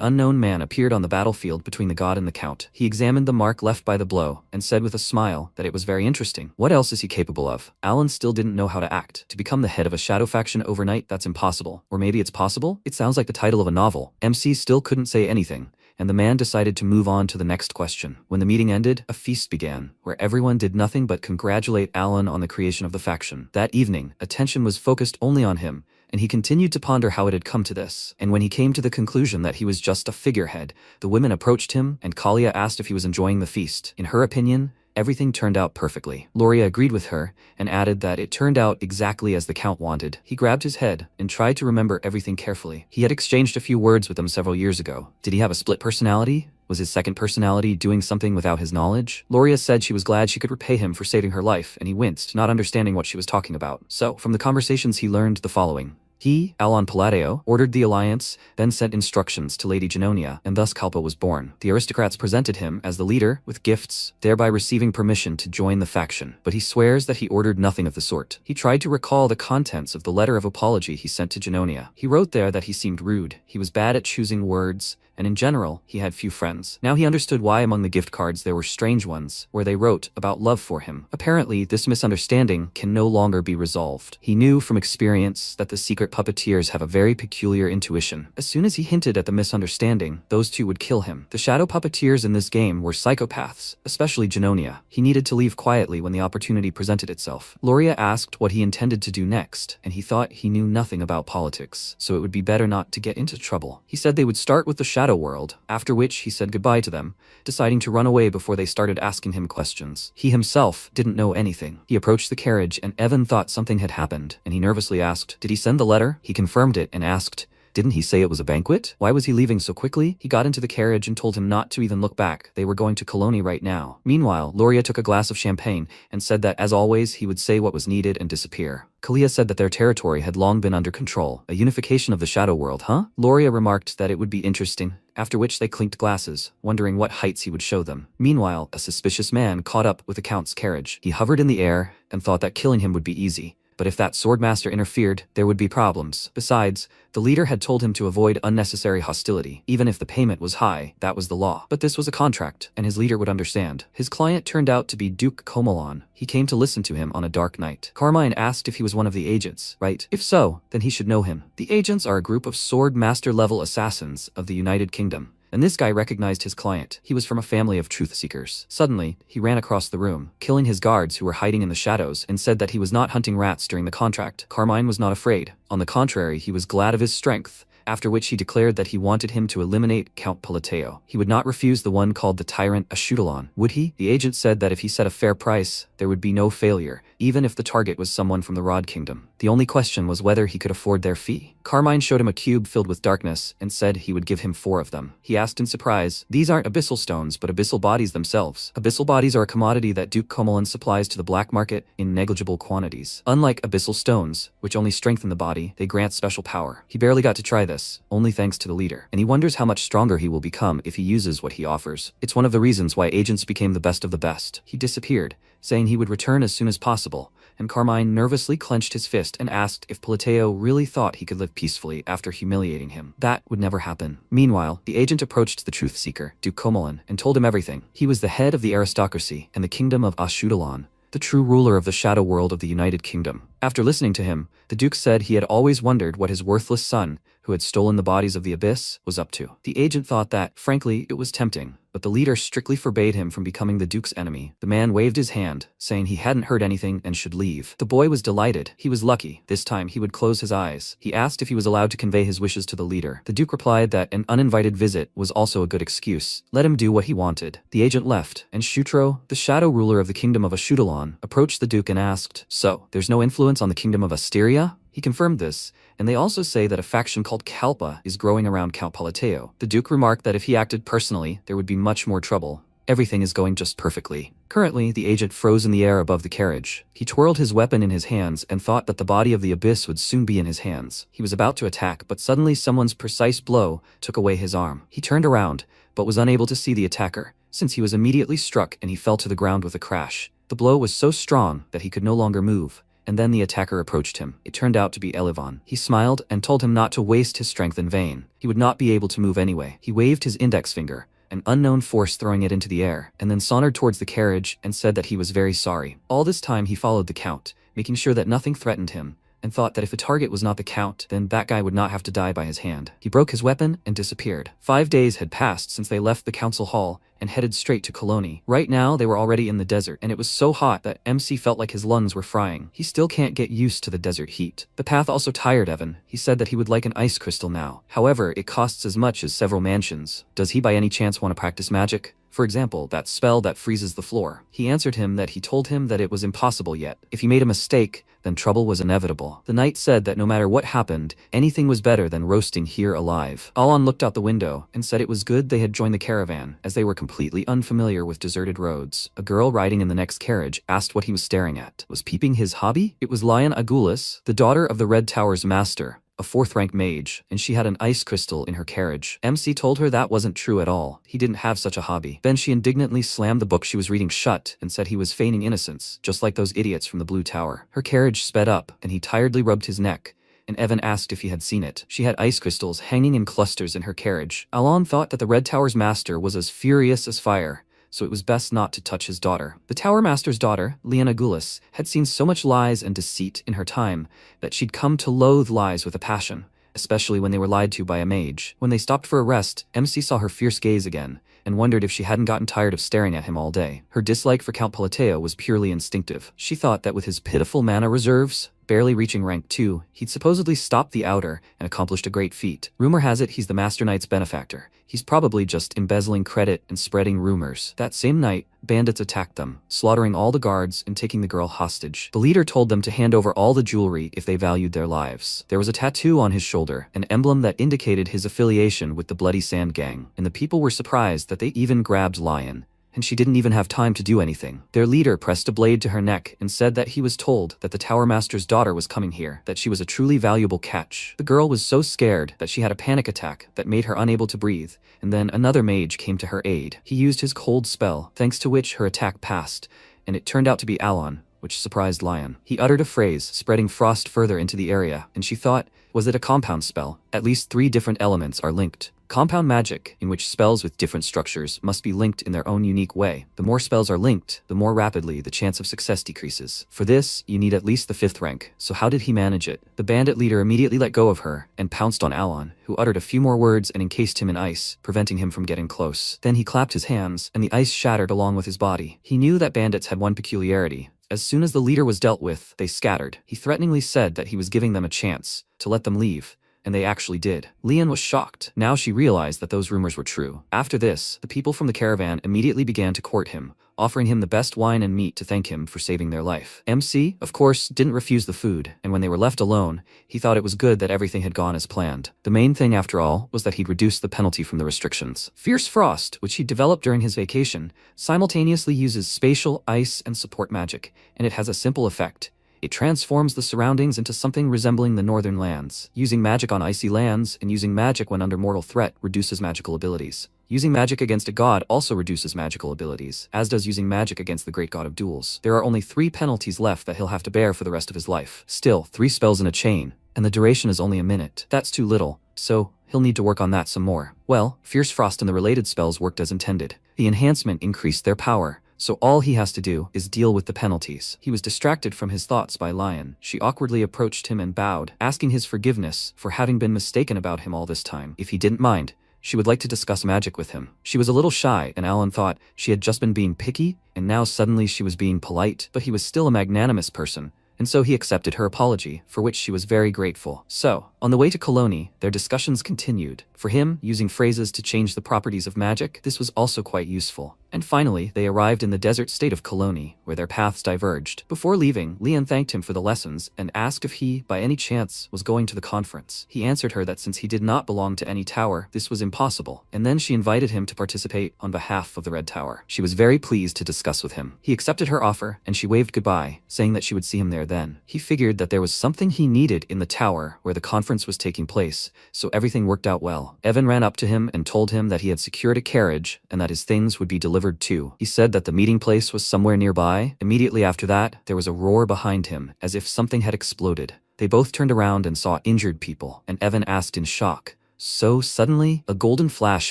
unknown man appeared on the battlefield between the god and the count. He examined the mark left by the blow and said with a smile that it was very interesting. What else is he capable of? Alan still didn't know how to act. To become the head of a Shadow faction overnight, that's impossible. Or maybe it's possible? It sounds like the title of a novel. MC still couldn't say anything, and the man decided to move on to the next question. When the meeting ended, a feast began, where everyone did nothing but congratulate Alan on the creation of the faction. That evening, attention was focused only on him, and he continued to ponder how it had come to this. And when he came to the conclusion that he was just a figurehead, the women approached him, and Kalia asked if he was enjoying the feast. In her opinion, everything turned out perfectly. Loria agreed with her, and added that it turned out exactly as the count wanted. He grabbed his head, and tried to remember everything carefully. He had exchanged a few words with them several years ago. Did he have a split personality? Was his second personality doing something without his knowledge? Loria said she was glad she could repay him for saving her life, and he winced, not understanding what she was talking about. So, from the conversations he learned the following. He, Alon Palladio, ordered the alliance, then sent instructions to Lady Junonia, and thus Kalpa was born. The aristocrats presented him as the leader, with gifts, thereby receiving permission to join the faction. But he swears that he ordered nothing of the sort. He tried to recall the contents of the letter of apology he sent to Junonia. He wrote there that he seemed rude, he was bad at choosing words, and in general, he had few friends. Now he understood why among the gift cards there were strange ones, where they wrote about love for him. Apparently, this misunderstanding can no longer be resolved. He knew from experience that the secret secret puppeteers have a very peculiar intuition. As soon as he hinted at the misunderstanding, those two would kill him. The shadow puppeteers in this game were psychopaths, especially Genonia. He needed to leave quietly when the opportunity presented itself. Loria asked what he intended to do next, and he thought he knew nothing about politics, so it would be better not to get into trouble. He said they would start with the shadow world, after which he said goodbye to them, deciding to run away before they started asking him questions. He himself didn't know anything. He approached the carriage and Evan thought something had happened, and he nervously asked, "Did he send the letter?" He confirmed it and asked, "Didn't he say it was a banquet? Why was he leaving so quickly?" He got into the carriage and told him not to even look back. They were going to Colony right now. Meanwhile, Loria took a glass of champagne and said that, as always, he would say what was needed and disappear. Kalia said that their territory had long been under control. A unification of the shadow world, huh? Loria remarked that it would be interesting, after which they clinked glasses, wondering what heights he would show them. Meanwhile, a suspicious man caught up with the Count's carriage. He hovered in the air and thought that killing him would be easy. But if that swordmaster interfered, there would be problems. Besides, the leader had told him to avoid unnecessary hostility. Even if the payment was high, that was the law. But this was a contract, and his leader would understand. His client turned out to be Duke Comelon. He came to listen to him on a dark night. Carmine asked if he was one of the agents, right? If so, then he should know him. The agents are a group of sword master level assassins of the United Kingdom. And this guy recognized his client. He was from a family of truth seekers. Suddenly, he ran across the room, killing his guards who were hiding in the shadows, and said that he was not hunting rats during the contract. Carmine was not afraid. On the contrary, he was glad of his strength, after which he declared that he wanted him to eliminate Count Politeo. He would not refuse the one called the tyrant Ashutalon, would he? The agent said that if he set a fair price, there would be no failure, even if the target was someone from the Rod Kingdom. The only question was whether he could afford their fee. Carmine showed him a cube filled with darkness and said he would give him 4 of them. He asked in surprise, "These aren't abyssal stones, but abyssal bodies themselves." Abyssal bodies are a commodity that Duke Comelon supplies to the black market in negligible quantities. Unlike abyssal stones, which only strengthen the body, they grant special power. He barely got to try this, only thanks to the leader, and he wonders how much stronger he will become if he uses what he offers. It's one of the reasons why agents became the best of the best. He disappeared, saying he would return as soon as possible, and Carmine nervously clenched his fist and asked if Politeo really thought he could live peacefully after humiliating him. That would never happen. Meanwhile, the agent approached the truth seeker, Duke Comelon, and told him everything. He was the head of the aristocracy and the kingdom of Ashutalon, the true ruler of the shadow world of the United Kingdom. After listening to him, the Duke said he had always wondered what his worthless son, who had stolen the bodies of the Abyss, was up to. The agent thought that, frankly, it was tempting, but the leader strictly forbade him from becoming the Duke's enemy. The man waved his hand, saying he hadn't heard anything and should leave. The boy was delighted. He was lucky. This time he would close his eyes. He asked if he was allowed to convey his wishes to the leader. The Duke replied that an uninvited visit was also a good excuse. Let him do what he wanted. The agent left, and Shutro, the shadow ruler of the kingdom of Ashutalon, approached the Duke and asked, "So, there's no influence on the kingdom of Asteria?" He confirmed this, and they also say that a faction called Kalpa is growing around Count Politeo. The Duke remarked that if he acted personally, there would be much more trouble. Everything is going just perfectly. Currently, the agent froze in the air above the carriage. He twirled his weapon in his hands and thought that the body of the Abyss would soon be in his hands. He was about to attack, but suddenly someone's precise blow took away his arm. He turned around, but was unable to see the attacker, since he was immediately struck and he fell to the ground with a crash. The blow was so strong that he could no longer move. And then the attacker approached him. It turned out to be Elivon. He smiled and told him not to waste his strength in vain. He would not be able to move anyway. He waved his index finger, an unknown force throwing it into the air, and then sauntered towards the carriage and said that he was very sorry. All this time he followed the Count, making sure that nothing threatened him, and thought that if the target was not the Count, then that guy would not have to die by his hand. He broke his weapon and disappeared. 5 days had passed since they left the council hall and headed straight to Colony. Right now, they were already in the desert, and it was so hot that MC felt like his lungs were frying. He still can't get used to the desert heat. The path also tired Evan. He said that he would like an ice crystal now. However, it costs as much as several mansions. Does he by any chance want to practice magic? For example, that spell that freezes the floor. He answered him that he told him that it was impossible yet. If he made a mistake, then trouble was inevitable. The knight said that no matter what happened, anything was better than roasting here alive. Alon looked out the window and said it was good they had joined the caravan, as they were completely unfamiliar with deserted roads. A girl riding in the next carriage asked what he was staring at. Was peeping his hobby? It was Lion Agulus, the daughter of the Red Tower's master, a 4th-rank mage, and she had an ice crystal in her carriage. MC told her that wasn't true at all. He didn't have such a hobby. Then she indignantly slammed the book she was reading shut and said he was feigning innocence, just like those idiots from the Blue Tower. Her carriage sped up, and he tiredly rubbed his neck, and Evan asked if he had seen it. She had ice crystals hanging in clusters in her carriage. Alon thought that the Red Tower's master was as furious as fire, so it was best not to touch his daughter. The Tower Master's daughter, Liana Gulis, had seen so much lies and deceit in her time that she'd come to loathe lies with a passion, especially when they were lied to by a mage. When they stopped for a rest, MC saw her fierce gaze again, and wondered if she hadn't gotten tired of staring at him all day. Her dislike for Count Palateo was purely instinctive. She thought that with his pitiful mana reserves, barely reaching rank 2, he'd supposedly stopped the Outer and accomplished a great feat. Rumor has it he's the Master Knight's benefactor. He's probably just embezzling credit and spreading rumors. That same night, bandits attacked them, slaughtering all the guards and taking the girl hostage. The leader told them to hand over all the jewelry if they valued their lives. There was a tattoo on his shoulder, an emblem that indicated his affiliation with the Bloody Sand Gang, and the people were surprised that they even grabbed Lion, and she didn't even have time to do anything. Their leader pressed a blade to her neck and said that he was told that the Tower Master's daughter was coming here, that she was a truly valuable catch. The girl was so scared that she had a panic attack that made her unable to breathe, and then another mage came to her aid. He used his cold spell, thanks to which her attack passed, and it turned out to be Alon, which surprised Lion. He uttered a phrase, spreading frost further into the area, and she thought, was it a compound spell? At least 3 different elements are linked. Compound magic, in which spells with different structures must be linked in their own unique way. The more spells are linked, the more rapidly the chance of success decreases. For this, you need at least the 5th rank, so how did he manage it? The bandit leader immediately let go of her and pounced on Alon, who uttered a few more words and encased him in ice, preventing him from getting close. Then he clapped his hands, and the ice shattered along with his body. He knew that bandits had one peculiarity. As soon as the leader was dealt with, they scattered. He threateningly said that he was giving them a chance to let them leave, and they actually did. Lian was shocked. Now she realized that those rumors were true. After this, the people from the caravan immediately began to court him, offering him the best wine and meat to thank him for saving their life. MC, of course, didn't refuse the food, and when they were left alone, he thought it was good that everything had gone as planned. The main thing, after all, was that he'd reduced the penalty from the restrictions. Fierce Frost, which he developed during his vacation, simultaneously uses spatial, ice, and support magic, and it has a simple effect. It transforms the surroundings into something resembling the northern lands. Using magic on icy lands and using magic when under mortal threat reduces magical abilities. Using magic against a god also reduces magical abilities, as does using magic against the great god of duels. There are only 3 penalties left that he'll have to bear for the rest of his life. Still, 3 spells in a chain, and the duration is only a minute. That's too little, so he'll need to work on that some more. Well, Fierce Frost and the related spells worked as intended. The enhancement increased their power, so all he has to do is deal with the penalties. He was distracted from his thoughts by Lion. She awkwardly approached him and bowed, asking his forgiveness for having been mistaken about him all this time. If he didn't mind, she would like to discuss magic with him. She was a little shy, and Alan thought she had just been being picky, and now suddenly she was being polite, but he was still a magnanimous person, and so he accepted her apology, for which she was very grateful. So, on the way to Colony, their discussions continued. For him, using phrases to change the properties of magic, this was also quite useful. And finally, they arrived in the desert state of Colony, where their paths diverged. Before leaving, Lian thanked him for the lessons and asked if he, by any chance, was going to the conference. He answered her that since he did not belong to any tower, this was impossible, and then she invited him to participate on behalf of the Red Tower. She was very pleased to discuss with him. He accepted her offer, and she waved goodbye, saying that she would see him there then. He figured that there was something he needed in the tower where the conference was taking place, so everything worked out well. Evan ran up to him and told him that he had secured a carriage and that his things would be delivered too. He said that the meeting place was somewhere nearby. Immediately after that, there was a roar behind him, as if something had exploded. They both turned around and saw injured people, and Evan asked in shock. So suddenly, a golden flash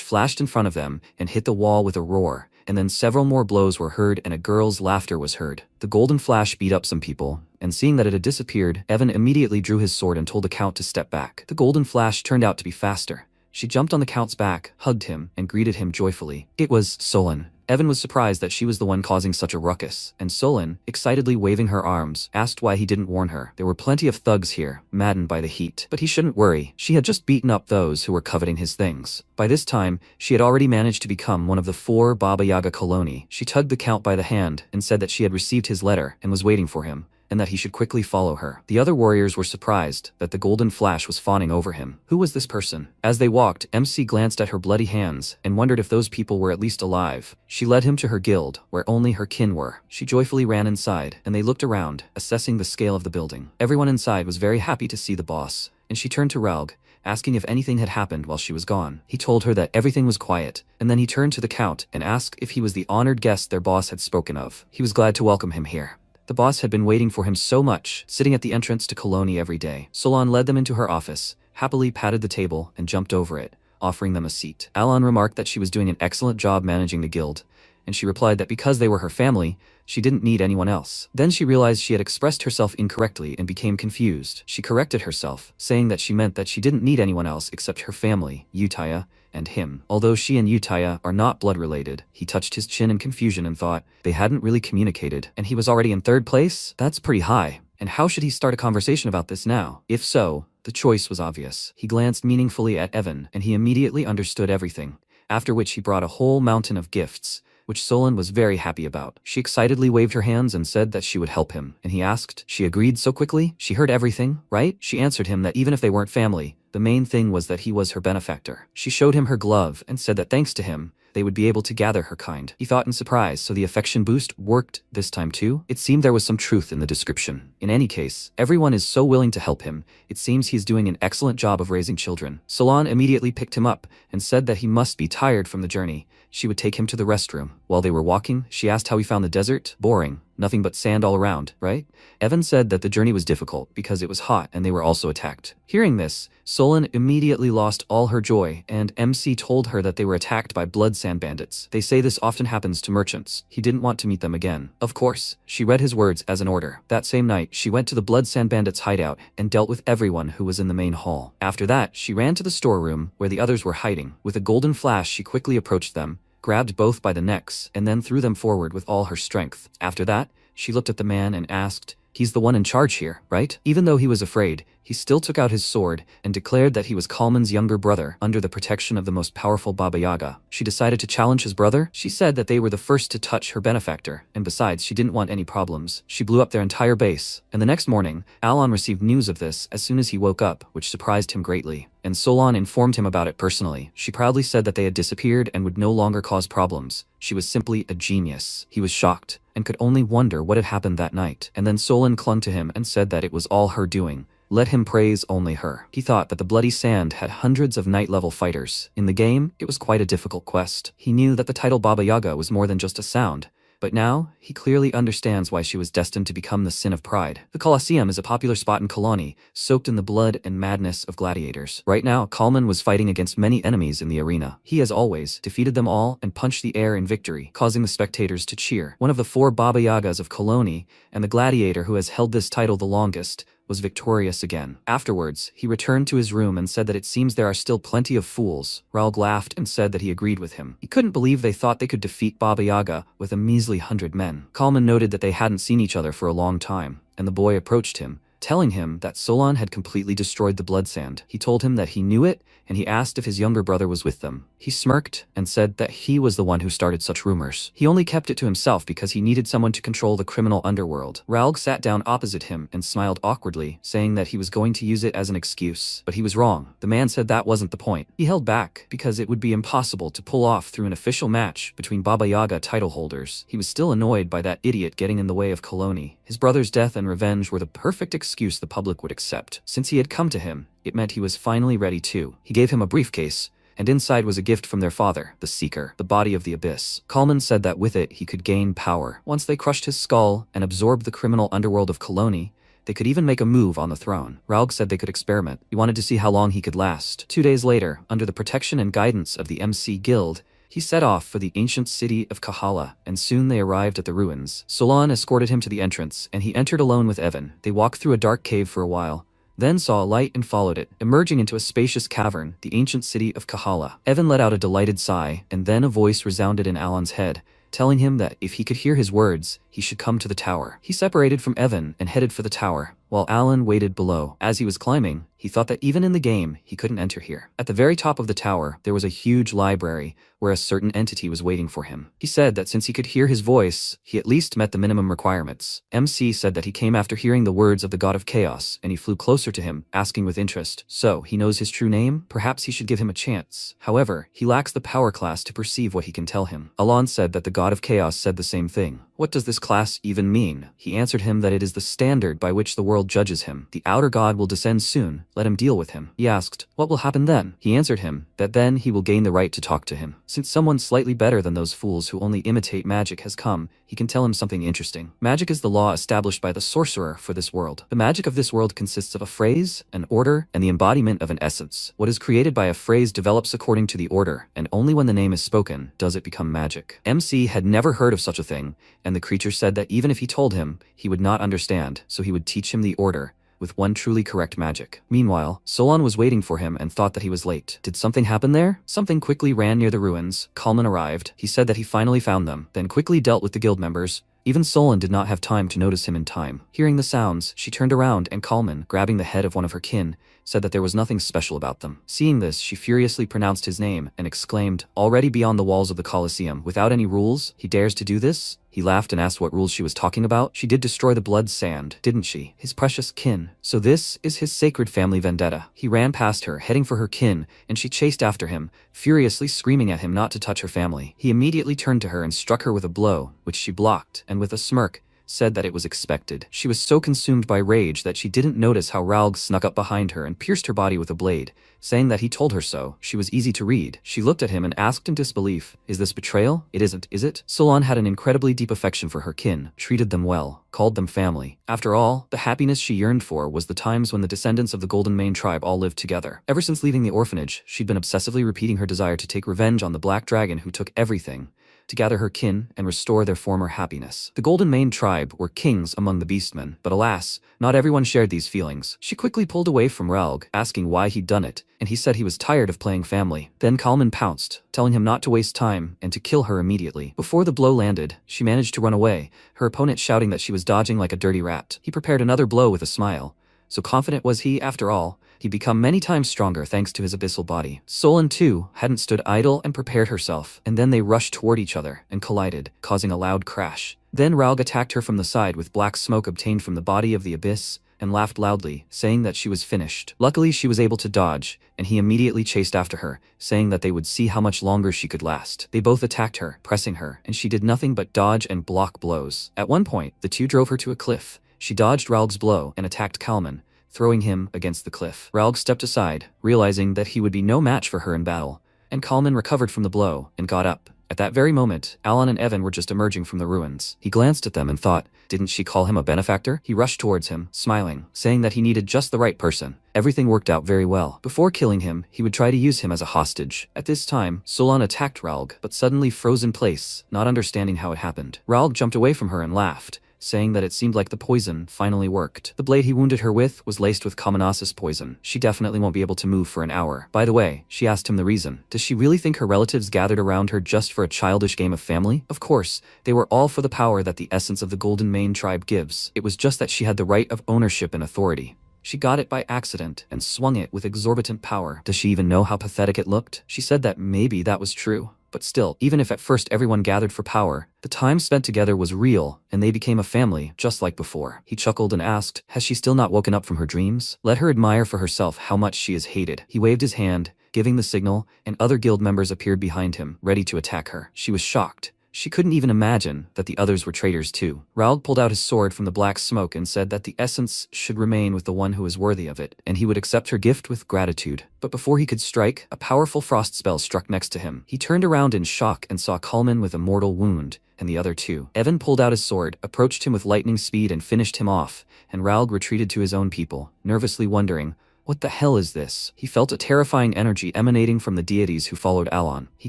flashed in front of them and hit the wall with a roar, and then several more blows were heard and a girl's laughter was heard. The golden flash beat up some people, and seeing that it had disappeared, Evan immediately drew his sword and told the Count to step back. The golden flash turned out to be faster. She jumped on the Count's back, hugged him, and greeted him joyfully. It was Solon. Evan was surprised that she was the one causing such a ruckus, and Solon, excitedly waving her arms, asked why he didn't warn her. There were plenty of thugs here, maddened by the heat, but he shouldn't worry. She had just beaten up those who were coveting his things. By this time, she had already managed to become one of the 4 Baba Yaga Colony. She tugged the Count by the hand and said that she had received his letter and was waiting for him, and that he should quickly follow her. The other warriors were surprised that the golden flash was fawning over him. Who was this person? As they walked, MC glanced at her bloody hands and wondered if those people were at least alive. She led him to her guild, where only her kin were. She joyfully ran inside, and they looked around, assessing the scale of the building. Everyone inside was very happy to see the boss, and she turned to Raug, asking if anything had happened while she was gone. He told her that everything was quiet, and then he turned to the Count and asked if he was the honored guest their boss had spoken of. He was glad to welcome him here. The boss had been waiting for him so much, sitting at the entrance to Colony every day. Solon led them into her office, happily patted the table, and jumped over it, offering them a seat. Alon remarked that she was doing an excellent job managing the guild, and she replied that because they were her family, she didn't need anyone else. Then she realized she had expressed herself incorrectly and became confused. She corrected herself, saying that she meant that she didn't need anyone else except her family, Utaya, and him. Although she and Utaya are not blood related, he touched his chin in confusion and thought they hadn't really communicated, and he was already in third place? That's pretty high. And how should he start a conversation about this now? If so, the choice was obvious. He glanced meaningfully at Evan, and he immediately understood everything, after which he brought a whole mountain of gifts, which Solon was very happy about. She excitedly waved her hands and said that she would help him, and he asked, she agreed so quickly? She heard everything, right? She answered him that even if they weren't family, the main thing was that he was her benefactor. She showed him her glove and said that thanks to him, they would be able to gather her kind. He thought in surprise, so the affection boost worked this time too? It seemed there was some truth in the description. In any case, everyone is so willing to help him, it seems he's doing an excellent job of raising children. Solon immediately picked him up and said that he must be tired from the journey. She would take him to the restroom. While they were walking, she asked how he found the desert. Boring. Nothing but sand all around, right? Evan said that the journey was difficult because it was hot and they were also attacked. Hearing this, Solon immediately lost all her joy, and MC told her that they were attacked by blood sand bandits. They say this often happens to merchants. He didn't want to meet them again. Of course, she read his words as an order. That same night, she went to the blood sand bandits' hideout and dealt with everyone who was in the main hall. After that, she ran to the storeroom where the others were hiding. With a golden flash, she quickly approached them, grabbed both by the necks, and then threw them forward with all her strength. After that, she looked at the man and asked, he's the one in charge here, right? Even though he was afraid, he still took out his sword and declared that he was Kalman's younger brother under the protection of the most powerful Baba Yaga. She decided to challenge his brother. She said that they were the first to touch her benefactor, and besides, she didn't want any problems. She blew up their entire base, and the next morning, Alon received news of this as soon as he woke up, which surprised him greatly, and Solon informed him about it personally. She proudly said that they had disappeared and would no longer cause problems. She was simply a genius. He was shocked, and could only wonder what had happened that night. And then Solon clung to him and said that it was all her doing. Let him praise only her. He thought that the Bloody Sand had hundreds of night-level fighters. In the game, it was quite a difficult quest. He knew that the title Baba Yaga was more than just a sound, but now, he clearly understands why she was destined to become the sin of pride. The Colosseum is a popular spot in Koloni, soaked in the blood and madness of gladiators. Right now, Kalman was fighting against many enemies in the arena. He, as always, defeated them all and punched the air in victory, causing the spectators to cheer. One of the 4 Baba Yagas of Koloni, and the gladiator who has held this title the longest, was victorious again. Afterwards, he returned to his room and said that it seems there are still plenty of fools. Raoul laughed and said that he agreed with him. He couldn't believe they thought they could defeat Baba Yaga with a measly 100 men. Kalman noted that they hadn't seen each other for a long time, and the boy approached him, telling him that Solon had completely destroyed the blood sand. He told him that he knew it, and he asked if his younger brother was with them. He smirked and said that he was the one who started such rumors. He only kept it to himself because he needed someone to control the criminal underworld. Raoul sat down opposite him and smiled awkwardly, saying that he was going to use it as an excuse. But he was wrong. The man said that wasn't the point. He held back because it would be impossible to pull off through an official match between Baba Yaga title holders. He was still annoyed by that idiot getting in the way of Koloni. His brother's death and revenge were the perfect excuse the public would accept. Since he had come to him, it meant he was finally ready too. He gave him a briefcase, and inside was a gift from their father, the Seeker, the body of the Abyss. Kalman said that with it he could gain power. Once they crushed his skull and absorbed the criminal underworld of Koloni, they could even make a move on the throne. Raoul said they could experiment. He wanted to see how long he could last. 2 days later, under the protection and guidance of the MC Guild, he set off for the ancient city of Kahala, and soon they arrived at the ruins. Solon escorted him to the entrance, and he entered alone with Evan. They walked through a dark cave for a while, then saw a light and followed it, emerging into a spacious cavern, the ancient city of Kahala. Evan let out a delighted sigh, and then a voice resounded in Alon's head, telling him that if he could hear his words, he should come to the tower. He separated from Evan and headed for the tower, while Alon waited below. As he was climbing, he thought that even in the game, he couldn't enter here. At the very top of the tower, there was a huge library where a certain entity was waiting for him. He said that since he could hear his voice, he at least met the minimum requirements. MC said that he came after hearing the words of the god of chaos, and he flew closer to him, asking with interest, so he knows his true name? Perhaps he should give him a chance. However, he lacks the power class to perceive what he can tell him. Alon said that the god of chaos said the same thing. What does this class even mean? He answered him that it is the standard by which the world judges him. The outer god will descend soon, let him deal with him. He asked, what will happen then? He answered him that then he will gain the right to talk to him. Since someone slightly better than those fools who only imitate magic has come, he can tell him something interesting. Magic is the law established by the sorcerer for this world. The magic of this world consists of a phrase, an order, and the embodiment of an essence. What is created by a phrase develops according to the order, and only when the name is spoken does it become magic. MC had never heard of such a thing, and the creature said that even if he told him, he would not understand, so he would teach him the order, with one truly correct magic. Meanwhile, Solon was waiting for him and thought that he was late. Did something happen there? Something quickly ran near the ruins. Kalman arrived. He said that he finally found them, then quickly dealt with the guild members. Even Solon did not have time to notice him in time. Hearing the sounds, she turned around and Kalman, grabbing the head of one of her kin, said that there was nothing special about them. Seeing this, she furiously pronounced his name and exclaimed, already beyond the walls of the Colosseum, without any rules, he dares to do this? He laughed and asked what rules she was talking about. She did destroy the blood sand, didn't she? His precious kin. So this is his sacred family vendetta. He ran past her, heading for her kin, and she chased after him, furiously screaming at him not to touch her family. He immediately turned to her and struck her with a blow, which she blocked, and with a smirk, said that it was expected. She was so consumed by rage that she didn't notice how Raoul snuck up behind her and pierced her body with a blade, saying that he told her so. She was easy to read. She looked at him and asked in disbelief, is this betrayal? It isn't, is it? Solon had an incredibly deep affection for her kin, treated them well, called them family. After all, the happiness she yearned for was the times when the descendants of the Golden Mane tribe all lived together. Ever since leaving the orphanage, she'd been obsessively repeating her desire to take revenge on the Black Dragon who took everything, to gather her kin and restore their former happiness. The Golden Mane tribe were kings among the beastmen, but alas, not everyone shared these feelings. She quickly pulled away from Raoul, asking why he'd done it, and he said he was tired of playing family. Then Kalman pounced, telling him not to waste time and to kill her immediately. Before the blow landed, she managed to run away, her opponent shouting that she was dodging like a dirty rat. He prepared another blow with a smile. So confident was he, after all, he'd become many times stronger thanks to his abyssal body. Solon, too, hadn't stood idle and prepared herself, and then they rushed toward each other and collided, causing a loud crash. Then Raoul attacked her from the side with black smoke obtained from the body of the abyss, and laughed loudly, saying that she was finished. Luckily, she was able to dodge, and he immediately chased after her, saying that they would see how much longer she could last. They both attacked her, pressing her, and she did nothing but dodge and block blows. At one point, the two drove her to a cliff. She dodged Raoul's blow and attacked Kalman, throwing him against the cliff. Raoul stepped aside, realizing that he would be no match for her in battle, and Kalman recovered from the blow and got up. At that very moment, Alan and Evan were just emerging from the ruins. He glanced at them and thought, didn't she call him a benefactor? He rushed towards him, smiling, saying that he needed just the right person. Everything worked out very well. Before killing him, he would try to use him as a hostage. At this time, Solon attacked Raoul, but suddenly froze in place, not understanding how it happened. Raoul jumped away from her and laughed, saying that it seemed like the poison finally worked. The blade he wounded her with was laced with Kamanasis poison. She definitely won't be able to move for an hour. By the way, she asked him the reason. Does she really think her relatives gathered around her just for a childish game of family? Of course, they were all for the power that the essence of the Golden Mane tribe gives. It was just that she had the right of ownership and authority. She got it by accident and swung it with exorbitant power. Does she even know how pathetic it looked? She said that maybe that was true. But still, even if at first everyone gathered for power, the time spent together was real, and they became a family, just like before. He chuckled and asked, has she still not woken up from her dreams? Let her admire for herself how much she is hated. He waved his hand, giving the signal, and other guild members appeared behind him, ready to attack her. She was shocked. She couldn't even imagine that the others were traitors too. Raoul pulled out his sword from the black smoke and said that the essence should remain with the one who is worthy of it, and he would accept her gift with gratitude. But before he could strike, a powerful frost spell struck next to him. He turned around in shock and saw Kalman with a mortal wound, and the other two. Evan pulled out his sword, approached him with lightning speed and finished him off, and Raoul retreated to his own people, nervously wondering, what the hell is this? He felt a terrifying energy emanating from the deities who followed Alon. He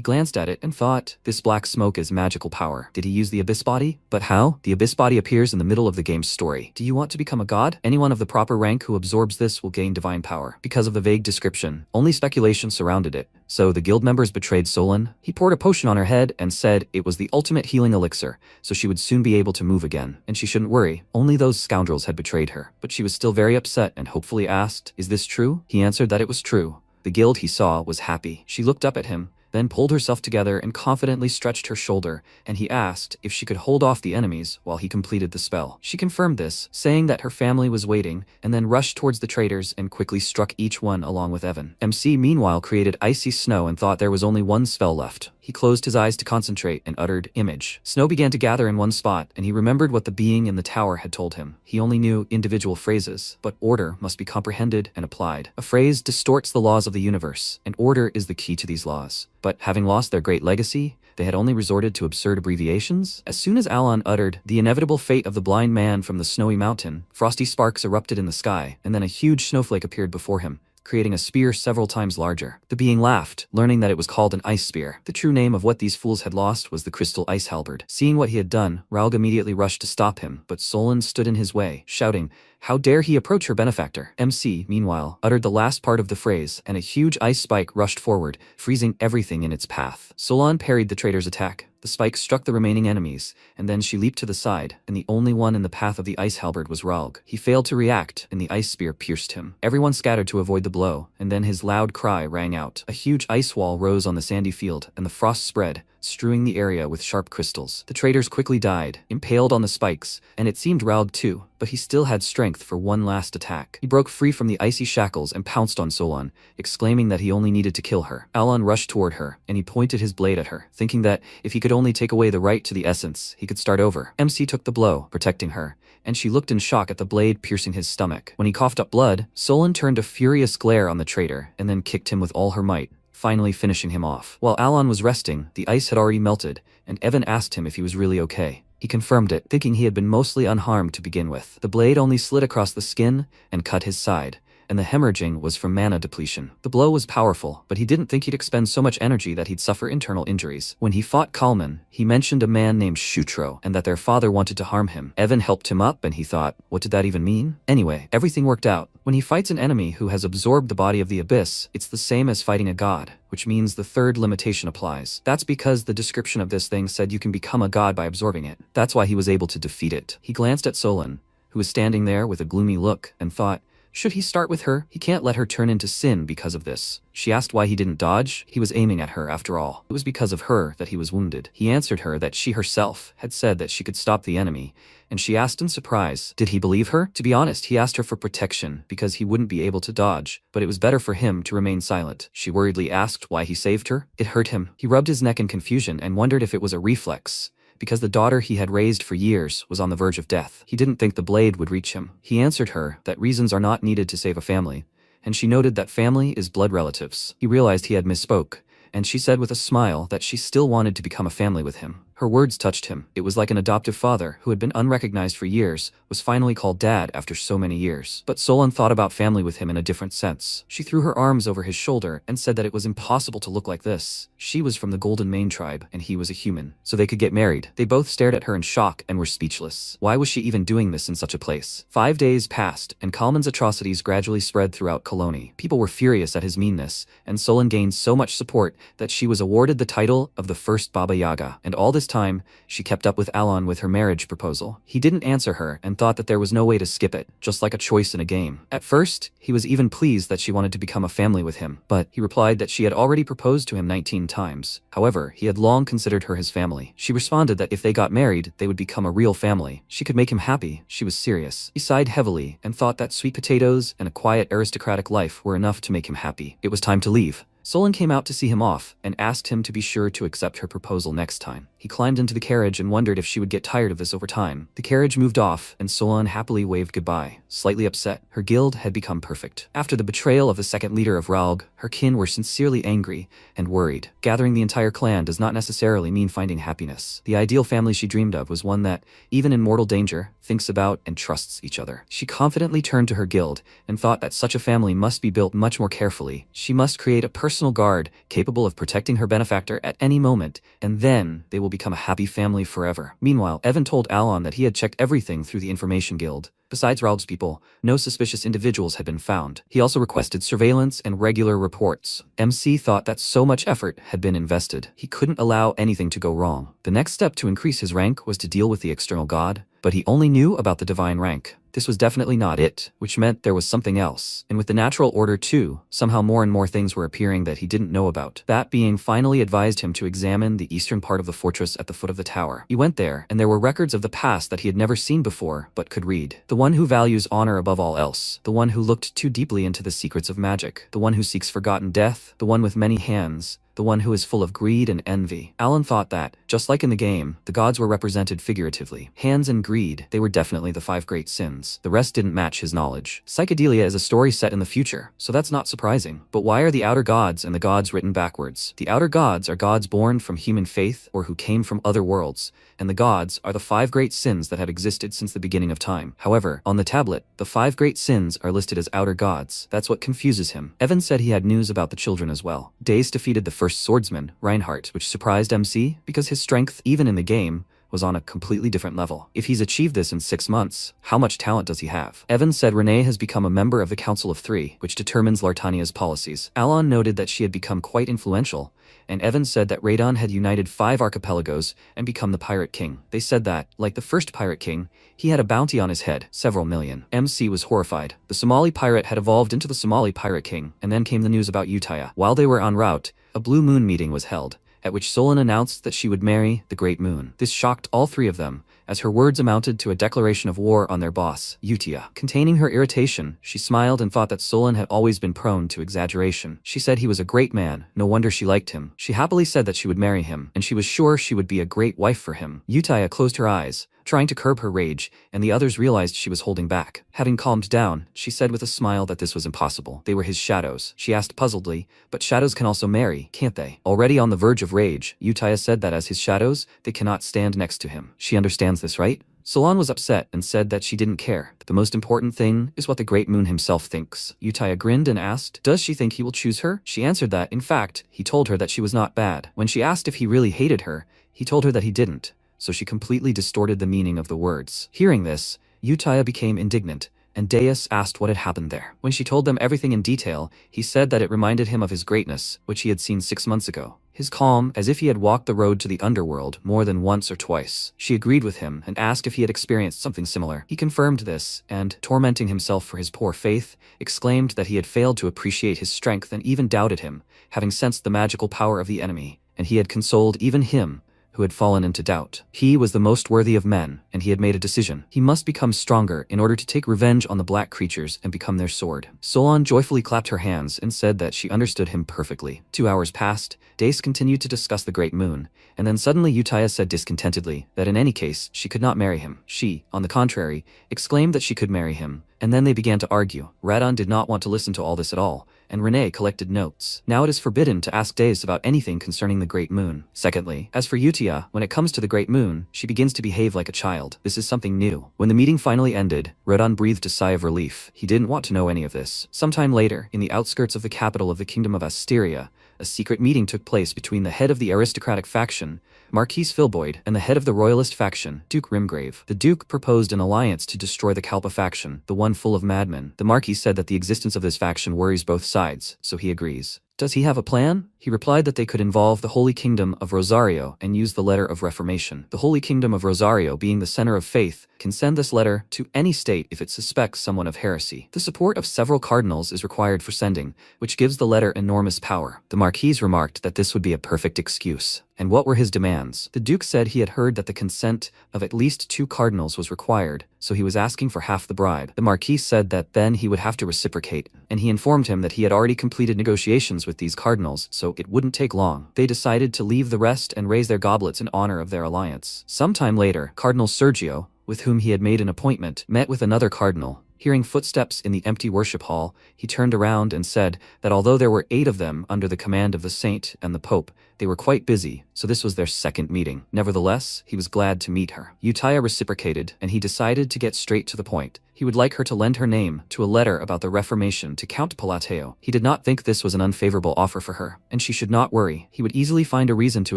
glanced at it and thought, this black smoke is magical power. Did he use the Abyss Body? But how? The Abyss Body appears in the middle of the game's story. Do you want to become a god? Anyone of the proper rank who absorbs this will gain divine power. Because of the vague description, only speculation surrounded it. So the guild members betrayed Solon. He poured a potion on her head and said it was the ultimate healing elixir, so she would soon be able to move again. And she shouldn't worry, only those scoundrels had betrayed her. But she was still very upset and hopefully asked, is this true? He answered that it was true. The guild he saw was happy. She looked up at him, then pulled herself together and confidently stretched her shoulder, and he asked if she could hold off the enemies while he completed the spell. She confirmed this, saying that her family was waiting, and then rushed towards the traitors and quickly struck each one along with Evan. MC meanwhile created icy snow and thought there was only one spell left. He closed his eyes to concentrate and uttered, "Image." Snow began to gather in one spot, and he remembered what the being in the tower had told him. He only knew individual phrases, but order must be comprehended and applied. A phrase distorts the laws of the universe, and order is the key to these laws. But having lost their great legacy, they had only resorted to absurd abbreviations. As soon as Alon uttered the inevitable fate of the blind man from the snowy mountain, frosty sparks erupted in the sky, and then a huge snowflake appeared before him, creating a spear several times larger. The being laughed, learning that it was called an ice spear. The true name of what these fools had lost was the crystal ice halberd. Seeing what he had done, Raug immediately rushed to stop him, but Solon stood in his way, shouting, "How dare he approach her benefactor?" MC, meanwhile, uttered the last part of the phrase, and a huge ice spike rushed forward, freezing everything in its path. Solon parried the traitor's attack. The spike struck the remaining enemies, and then she leaped to the side, and the only one in the path of the ice halberd was Raug. He failed to react, and the ice spear pierced him. Everyone scattered to avoid the blow, and then his loud cry rang out. A huge ice wall rose on the sandy field, and the frost spread, strewing the area with sharp crystals. The traitors quickly died, impaled on the spikes, and it seemed Raug too, but he still had strength for one last attack. He broke free from the icy shackles and pounced on Solon, exclaiming that he only needed to kill her. Alon rushed toward her, and he pointed his blade at her, thinking that if he could only take away the right to the essence, he could start over. MC took the blow, protecting her, and she looked in shock at the blade piercing his stomach. When he coughed up blood, Solon turned a furious glare on the traitor, and then kicked him with all her might, finally finishing him off. While Alon was resting, the ice had already melted, and Evan asked him if he was really okay. He confirmed it, thinking he had been mostly unharmed to begin with. The blade only slid across the skin and cut his side, and the hemorrhaging was from mana depletion. The blow was powerful, but he didn't think he'd expend so much energy that he'd suffer internal injuries. When he fought Kalman, he mentioned a man named Shutro, and that their father wanted to harm him. Evan helped him up, and he thought, what did that even mean? Anyway, everything worked out. When he fights an enemy who has absorbed the body of the abyss, it's the same as fighting a god, which means the third limitation applies. That's because the description of this thing said you can become a god by absorbing it. That's why he was able to defeat it. He glanced at Solon, who was standing there with a gloomy look, and thought, should he start with her? He can't let her turn into sin because of this. She asked why he didn't dodge. He was aiming at her after all. It was because of her that he was wounded. He answered her that she herself had said that she could stop the enemy, and she asked in surprise, did he believe her? To be honest, he asked her for protection because he wouldn't be able to dodge, but it was better for him to remain silent. She worriedly asked why he saved her. It hurt him. He rubbed his neck in confusion and wondered if it was a reflex, because the daughter he had raised for years was on the verge of death. He didn't think the blade would reach him. He answered her that reasons are not needed to save a family, and she noted that family is blood relatives. He realized he had misspoke, and she said with a smile that she still wanted to become a family with him. Her words touched him. It was like an adoptive father who had been unrecognized for years was finally called dad after so many years. But Solon thought about family with him in a different sense. She threw her arms over his shoulder and said that it was impossible to look like this. She was from the Golden Mane tribe and he was a human, so they could get married. They both stared at her in shock and were speechless. Why was she even doing this in such a place? 5 days passed, and Kalman's atrocities gradually spread throughout Koloni. People were furious at his meanness, and Solon gained so much support that she was awarded the title of the first Baba Yaga. And all this time, she kept up with Alon with her marriage proposal. He didn't answer her and thought that there was no way to skip it, just like a choice in a game. At first, he was even pleased that she wanted to become a family with him, but he replied that she had already proposed to him 19 times. However, he had long considered her his family. She responded that if they got married, they would become a real family. She could make him happy. She was serious. He sighed heavily and thought that sweet potatoes and a quiet aristocratic life were enough to make him happy. It was time to leave. Solon came out to see him off and asked him to be sure to accept her proposal next time. He climbed into the carriage and wondered if she would get tired of this over time. The carriage moved off, and Solon happily waved goodbye. Slightly upset, her guild had become perfect. After the betrayal of the second leader of Raug, her kin were sincerely angry and worried. Gathering the entire clan does not necessarily mean finding happiness. The ideal family she dreamed of was one that, even in mortal danger, thinks about and trusts each other. She confidently turned to her guild and thought that such a family must be built much more carefully. She must create a personal guard capable of protecting her benefactor at any moment, and then they will become a happy family forever. Meanwhile, Evan told Alon that he had checked everything through the information guild. Besides Raug's people, no suspicious individuals had been found. He also requested surveillance and regular reports. MC thought that so much effort had been invested. He couldn't allow anything to go wrong. The next step to increase his rank was to deal with the external god, but he only knew about the divine rank. This was definitely not it, which meant there was something else. And with the natural order too, somehow more and more things were appearing that he didn't know about. That being finally advised him to examine the eastern part of the fortress at the foot of the tower. He went there, and there were records of the past that he had never seen before, but could read. The one who values honor above all else. The one who looked too deeply into the secrets of magic. The one who seeks forgotten death. The one with many hands, the one who is full of greed and envy. Alan thought that, just like in the game, the gods were represented figuratively. Hands and greed, they were definitely the 5 great sins. The rest didn't match his knowledge. Psychedelia is a story set in the future, so that's not surprising. But why are the outer gods and the gods written backwards? The outer gods are gods born from human faith or who came from other worlds, and the gods are the 5 great sins that have existed since the beginning of time. However, on the tablet, the 5 great sins are listed as outer gods. That's what confuses him. Evan said he had news about the children as well. Dace defeated the first swordsman, Reinhardt, which surprised MC because his strength, even in the game, was on a completely different level. If he's achieved this in 6 months, how much talent does he have? Evan said Renee has become a member of the Council of 3, which determines Lartania's policies. Alon noted that she had become quite influential, and Evan said that Radon had united 5 archipelagos and become the Pirate King. They said that, like the first Pirate King, he had a bounty on his head, several million. MC was horrified. The Somali pirate had evolved into the Somali Pirate King, and then came the news about Uttaya. While they were en route, a Blue Moon meeting was held, at which Solon announced that she would marry the Great Moon. This shocked all 3 of them, as her words amounted to a declaration of war on their boss, Uttaya. Containing her irritation, she smiled and thought that Solon had always been prone to exaggeration. She said he was a great man, no wonder she liked him. She happily said that she would marry him, and she was sure she would be a great wife for him. Uttaya closed her eyes, trying to curb her rage, and the others realized she was holding back. Having calmed down, she said with a smile that this was impossible. They were his shadows. She asked puzzledly, but shadows can also marry, can't they? Already on the verge of rage, Uttaya said that as his shadows, they cannot stand next to him. She understands this, right? Solon was upset and said that she didn't care. The most important thing is what the Great Moon himself thinks. Uttaya grinned and asked, does she think he will choose her? She answered that, in fact, he told her that she was not bad. When she asked if he really hated her, he told her that he didn't, so she completely distorted the meaning of the words. Hearing this, Uttaya became indignant, and Deus asked what had happened there. When she told them everything in detail, he said that it reminded him of his greatness, which he had seen 6 months ago. His calm, as if he had walked the road to the underworld more than once or twice. She agreed with him and asked if he had experienced something similar. He confirmed this, and, tormenting himself for his poor faith, exclaimed that he had failed to appreciate his strength and even doubted him, having sensed the magical power of the enemy, and he had consoled even him, who had fallen into doubt. He was the most worthy of men, and he had made a decision. He must become stronger in order to take revenge on the black creatures and become their sword. Solon joyfully clapped her hands and said that she understood him perfectly. 2 hours passed. Dace continued to discuss the Great Moon, and then suddenly Uttaya said discontentedly that in any case she could not marry him. She, on the contrary, exclaimed that she could marry him, and then they began to argue. Radon did not want to listen to all this at all, and Renee collected notes. Now it is forbidden to ask Dace about anything concerning the Great Moon. Secondly, as for Uttaya, when it comes to the Great Moon, she begins to behave like a child. This is something new. When the meeting finally ended, Radon breathed a sigh of relief. He didn't want to know any of this. Sometime later, in the outskirts of the capital of the Kingdom of Asteria, a secret meeting took place between the head of the aristocratic faction, Marquis Filboid, and the head of the royalist faction, Duke Rimgrave. The Duke proposed an alliance to destroy the Kalpa faction, the one full of madmen. The Marquis said that the existence of this faction worries both sides, so he agrees. Does he have a plan? He replied that they could involve the Holy Kingdom of Rosario and use the letter of Reformation. The Holy Kingdom of Rosario, being the center of faith, can send this letter to any state if it suspects someone of heresy. The support of several cardinals is required for sending, which gives the letter enormous power. The Marquis remarked that this would be a perfect excuse. And what were his demands? The Duke said he had heard that the consent of at least 2 cardinals was required, so he was asking for half the bribe. The Marquis said that then he would have to reciprocate, and he informed him that he had already completed negotiations with these cardinals, so it wouldn't take long. They decided to leave the rest and raise their goblets in honor of their alliance. Sometime later, Cardinal Sergio, with whom he had made an appointment, met with another cardinal. Hearing footsteps in the empty worship hall, he turned around and said that although there were 8 of them under the command of the saint and the pope, they were quite busy, so this was their second meeting. Nevertheless, he was glad to meet her. Uttaya reciprocated, and he decided to get straight to the point. He would like her to lend her name to a letter about the Reformation to Count Palateo. He did not think this was an unfavorable offer for her, and she should not worry. He would easily find a reason to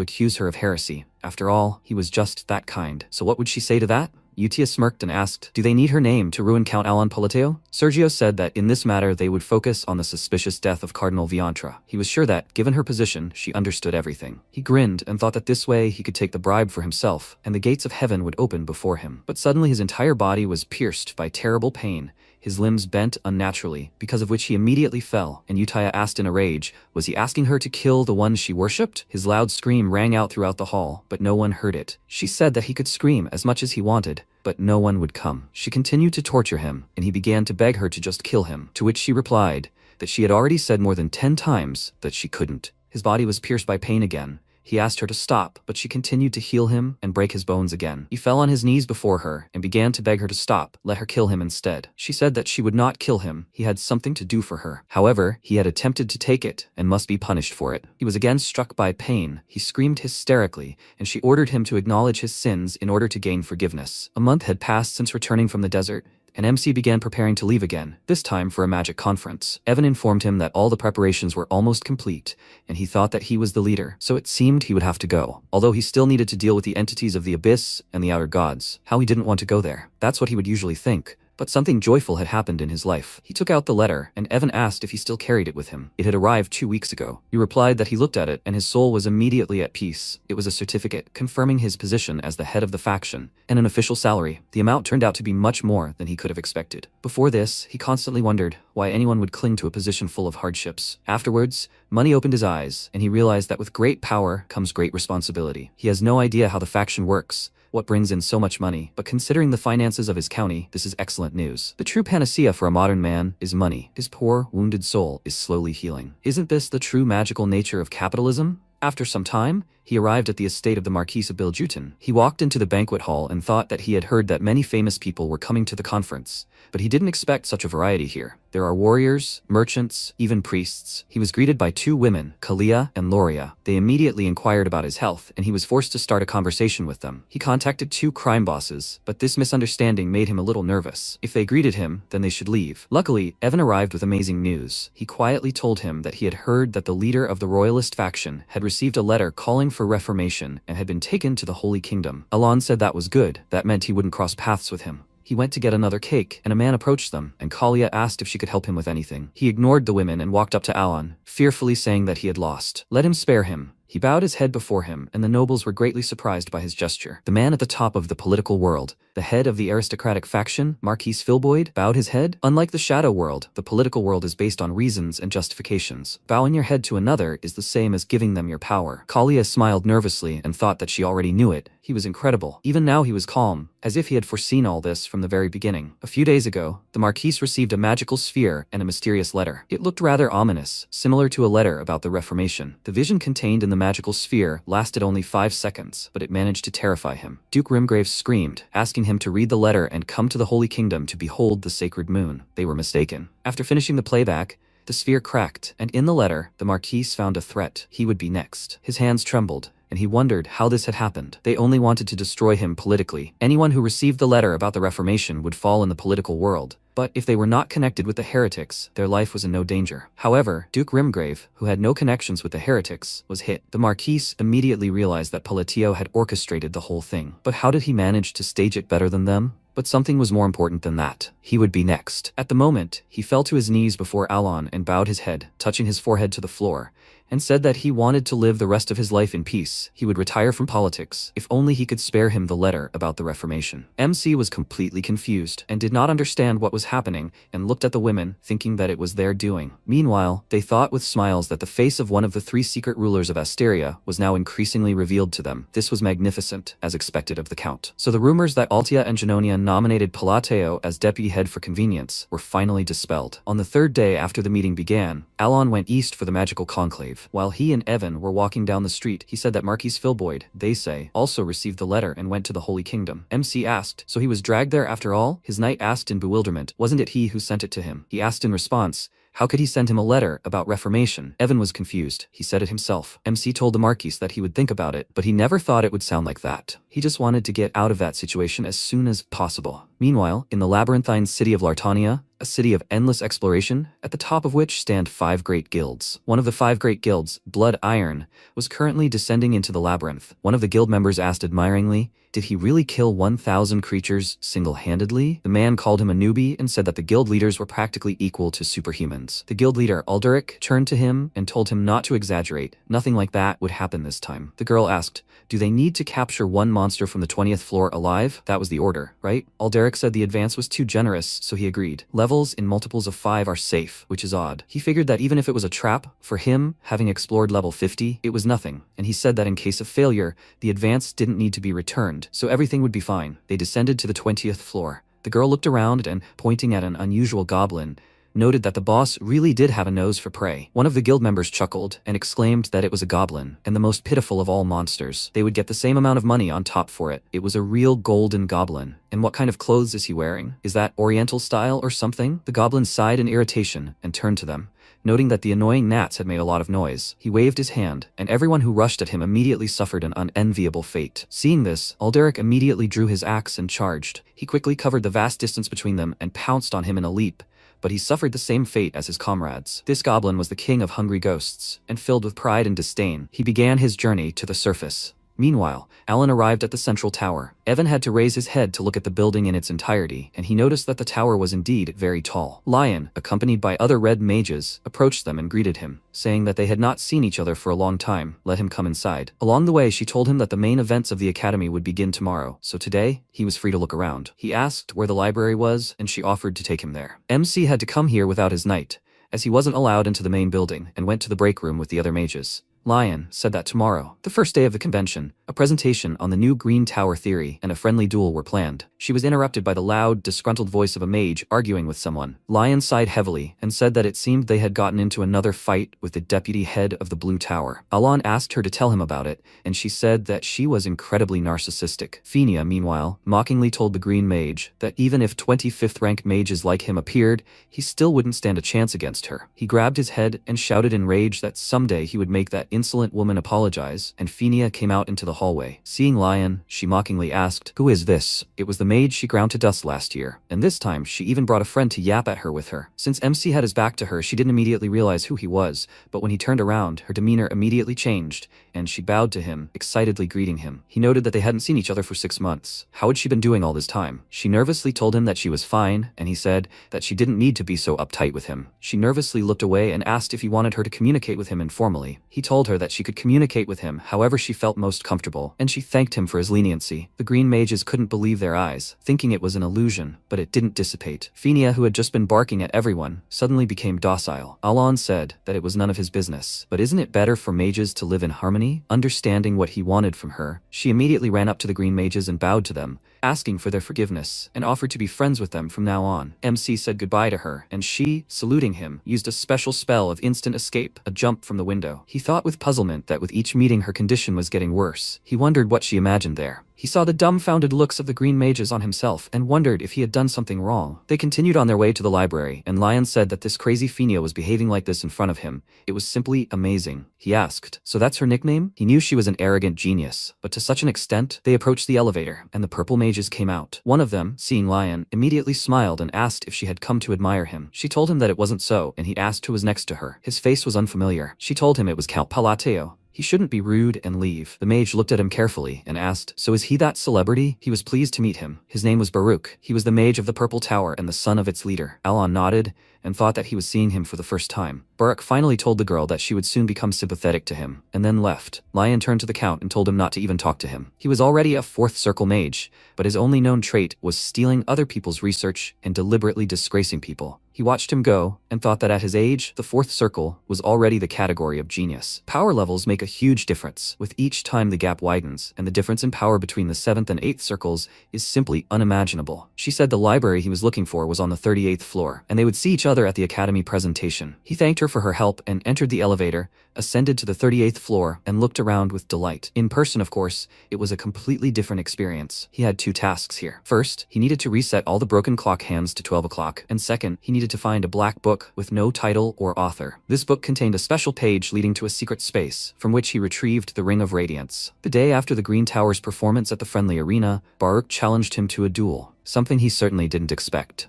accuse her of heresy. After all, he was just that kind. So what would she say to that? Uttaya smirked and asked, do they need her name to ruin Count Alon Palateo? Sergio said that in this matter they would focus on the suspicious death of Cardinal Viantra. He was sure that, given her position, she understood everything. He grinned and thought that this way he could take the bribe for himself, and the gates of heaven would open before him. But suddenly his entire body was pierced by terrible pain. His limbs bent unnaturally, because of which he immediately fell, and Uttaya asked in a rage, was he asking her to kill the one she worshipped? His loud scream rang out throughout the hall, but no one heard it. She said that he could scream as much as he wanted, but no one would come. She continued to torture him, and he began to beg her to just kill him, to which she replied that she had already said more than 10 times that she couldn't. His body was pierced by pain again. He asked her to stop, but she continued to heal him and break his bones again. He fell on his knees before her and began to beg her to stop, let her kill him instead. She said that she would not kill him, he had something to do for her. However, he had attempted to take it and must be punished for it. He was again struck by pain, he screamed hysterically, and she ordered him to acknowledge his sins in order to gain forgiveness. A month had passed since returning from the desert, and MC began preparing to leave again, this time for a magic conference. Evan informed him that all the preparations were almost complete, and he thought that he was the leader, so it seemed he would have to go. Although he still needed to deal with the entities of the abyss and the outer gods. How he didn't want to go there. That's what he would usually think. But something joyful had happened in his life. He took out the letter, and Evan asked if he still carried it with him. It had arrived 2 weeks ago. He replied that he looked at it, and his soul was immediately at peace. It was a certificate confirming his position as the head of the faction, and an official salary. The amount turned out to be much more than he could have expected. Before this, he constantly wondered why anyone would cling to a position full of hardships. Afterwards, money opened his eyes, and he realized that with great power comes great responsibility. He has no idea how the faction works, what brings in so much money, but considering the finances of his county, this is excellent news. The true panacea for a modern man is money. His poor, wounded soul is slowly healing. Isn't this the true magical nature of capitalism? After some time, he arrived at the estate of the Marquis of Biljutin. He walked into the banquet hall and thought that he had heard that many famous people were coming to the conference, but he didn't expect such a variety here. There are warriors, merchants, even priests. He was greeted by 2 women, Kalia and Loria. They immediately inquired about his health, and he was forced to start a conversation with them. He contacted 2 crime bosses, but this misunderstanding made him a little nervous. If they greeted him, then they should leave. Luckily, Evan arrived with amazing news. He quietly told him that he had heard that the leader of the royalist faction had received a letter calling for reformation and had been taken to the Holy Kingdom. Alon said that was good. That meant he wouldn't cross paths with him. He went to get another cake, and a man approached them, and Kalia asked if she could help him with anything. He ignored the women and walked up to Alon, fearfully saying that he had lost. Let him spare him. He bowed his head before him, and the nobles were greatly surprised by his gesture. The man at the top of the political world, the head of the aristocratic faction, Marquis Filboid, bowed his head. Unlike the shadow world, the political world is based on reasons and justifications. Bowing your head to another is the same as giving them your power. Kalia smiled nervously and thought that she already knew it. He was incredible. Even now he was calm, as if he had foreseen all this from the very beginning. A few days ago, the Marquis received a magical sphere and a mysterious letter. It looked rather ominous, similar to a letter about the Reformation. The vision contained in the magical sphere lasted only 5 seconds, but it managed to terrify him. Duke Rimgrave screamed, asking him to read the letter and come to the Holy Kingdom to behold the sacred moon. They were mistaken. After finishing the playback, the sphere cracked, and in the letter, the Marquis found a threat. He would be next. His hands trembled, and he wondered how this had happened. They only wanted to destroy him politically. Anyone who received the letter about the Reformation would fall in the political world. But if they were not connected with the heretics, their life was in no danger. However, Duke Rimgrave, who had no connections with the heretics, was hit. The Marquis immediately realized that Palatio had orchestrated the whole thing. But how did he manage to stage it better than them? But something was more important than that. He would be next. At the moment, he fell to his knees before Alon and bowed his head, touching his forehead to the floor, and said that he wanted to live the rest of his life in peace. He would retire from politics, if only he could spare him the letter about the Reformation. MC was completely confused, and did not understand what was happening, and looked at the women, thinking that it was their doing. Meanwhile, they thought with smiles that the face of one of the 3 secret rulers of Asteria was now increasingly revealed to them. This was magnificent, as expected of the Count. So the rumors that Altia and Genonia nominated Palateo as deputy head for convenience were finally dispelled. On the 3rd day after the meeting began, Alon went east for the magical conclave. While he and Evan were walking down the street, he said that Marquis Filboid, they say, also received the letter and went to the Holy Kingdom. MC asked, so he was dragged there after all? His knight asked in bewilderment, wasn't it he who sent it to him? He asked in response, how could he send him a letter about Reformation? Evan was confused. He said it himself. MC told the Marquis that he would think about it, but he never thought it would sound like that. He just wanted to get out of that situation as soon as possible. Meanwhile, in the labyrinthine city of Lartania, a city of endless exploration, at the top of which stand 5 great guilds. One of the 5 great guilds, Blood Iron, was currently descending into the labyrinth. One of the guild members asked admiringly, did he really kill 1,000 creatures single-handedly? The man called him a newbie and said that the guild leaders were practically equal to superhumans. The guild leader, Alderic, turned to him and told him not to exaggerate. Nothing like that would happen this time. The girl asked, do they need to capture 1 monster from the 20th floor alive? That was the order, right? Alderic said the advance was too generous, so he agreed. Levels in multiples of 5 are safe, which is odd. He figured that even if it was a trap, for him, having explored level 50, it was nothing, and he said that in case of failure, the advance didn't need to be returned, so everything would be fine. They descended to the 20th floor. The girl looked around and, pointing at an unusual goblin, noted that the boss really did have a nose for prey. One of the guild members chuckled and exclaimed that it was a goblin, and the most pitiful of all monsters. They would get the same amount of money on top for it. It was a real golden goblin. And what kind of clothes is he wearing? Is that Oriental style or something? The goblin sighed in irritation and turned to them, noting that the annoying gnats had made a lot of noise. He waved his hand, and everyone who rushed at him immediately suffered an unenviable fate. Seeing this, Alderic immediately drew his axe and charged. He quickly covered the vast distance between them and pounced on him in a leap, but he suffered the same fate as his comrades. This goblin was the king of hungry ghosts, and filled with pride and disdain, he began his journey to the surface. Meanwhile, Alan arrived at the central tower. Evan had to raise his head to look at the building in its entirety, and he noticed that the tower was indeed very tall. Lion, accompanied by other red mages, approached them and greeted him, saying that they had not seen each other for a long time. Let him come inside. Along the way, she told him that the main events of the academy would begin tomorrow, so today, he was free to look around. He asked where the library was, and she offered to take him there. MC had to come here without his knight, as he wasn't allowed into the main building, and went to the break room with the other mages. Lion said that tomorrow, the first day of the convention, a presentation on the new Green Tower theory and a friendly duel were planned. She was interrupted by the loud, disgruntled voice of a mage arguing with someone. Lion sighed heavily and said that it seemed they had gotten into another fight with the deputy head of the Blue Tower. Alan asked her to tell him about it, and she said that she was incredibly narcissistic. Fenia, meanwhile, mockingly told the Green Mage that even if 25th rank mages like him appeared, he still wouldn't stand a chance against her. He grabbed his head and shouted in rage that someday he would make that insolent woman apologize, and Fenia came out into the hallway. Seeing Lion, she mockingly asked, "Who is this?" It was the mage she ground to dust last year, and this time she even brought a friend to yap at her with her. Since MC had his back to her, she didn't immediately realize who he was, but when he turned around, her demeanor immediately changed, and she bowed to him, excitedly greeting him. He noted that they hadn't seen each other for 6 months. How had she been doing all this time? She nervously told him that she was fine, and he said that she didn't need to be so uptight with him. She nervously looked away and asked if he wanted her to communicate with him informally. He told her that she could communicate with him however she felt most comfortable, and she thanked him for his leniency. The Green Mages couldn't believe their eyes, thinking it was an illusion, but it didn't dissipate. Fenia, who had just been barking at everyone, suddenly became docile. Alan said that it was none of his business. But isn't it better for mages to live in harmony? Understanding what he wanted from her, she immediately ran up to the Green Mages and bowed to them, asking for their forgiveness, and offered to be friends with them from now on. MC said goodbye to her, and she, saluting him, used a special spell of instant escape, a jump from the window. He thought with puzzlement that with each meeting her condition was getting worse. He wondered what she imagined there. He saw the dumbfounded looks of the Green Mages on himself and wondered if he had done something wrong. They continued on their way to the library, and Lion said that this crazy Fenia was behaving like this in front of him. It was simply amazing. He asked, "So that's her nickname?" He knew she was an arrogant genius, but to such an extent, they approached the elevator, and the purple mages came out. One of them, seeing Lion, immediately smiled and asked if she had come to admire him. She told him that it wasn't so, and he asked who was next to her. His face was unfamiliar. She told him it was Count Palateo. He shouldn't be rude and leave. The mage looked at him carefully and asked, "So is he that celebrity?" He was pleased to meet him. His name was Baruch. He was the mage of the Purple Tower and the son of its leader. Alan nodded and thought that he was seeing him for the first time. Baruch finally told the girl that she would soon become sympathetic to him, and then left. Lion turned to the Count and told him not to even talk to him. He was already a 4th circle mage, but his only known trait was stealing other people's research and deliberately disgracing people. He watched him go and thought that at his age, the 4th circle was already the category of genius. Power levels make a huge difference. With each time the gap widens, and the difference in power between the 7th and 8th circles is simply unimaginable. She said the library he was looking for was on the 38th floor, and they would see each other at the academy presentation. He thanked her for her help and entered the elevator, ascended to the 38th floor, and looked around with delight. In person, of course, it was a completely different experience. He had 2 tasks here. First, he needed to reset all the broken clock hands to 12 o'clock, and second, he needed to find a black book with no title or author. This book contained a special page leading to a secret space, from which he retrieved the Ring of Radiance. The day after the Green Tower's performance at the friendly arena, Baruch challenged him to a duel, something he certainly didn't expect.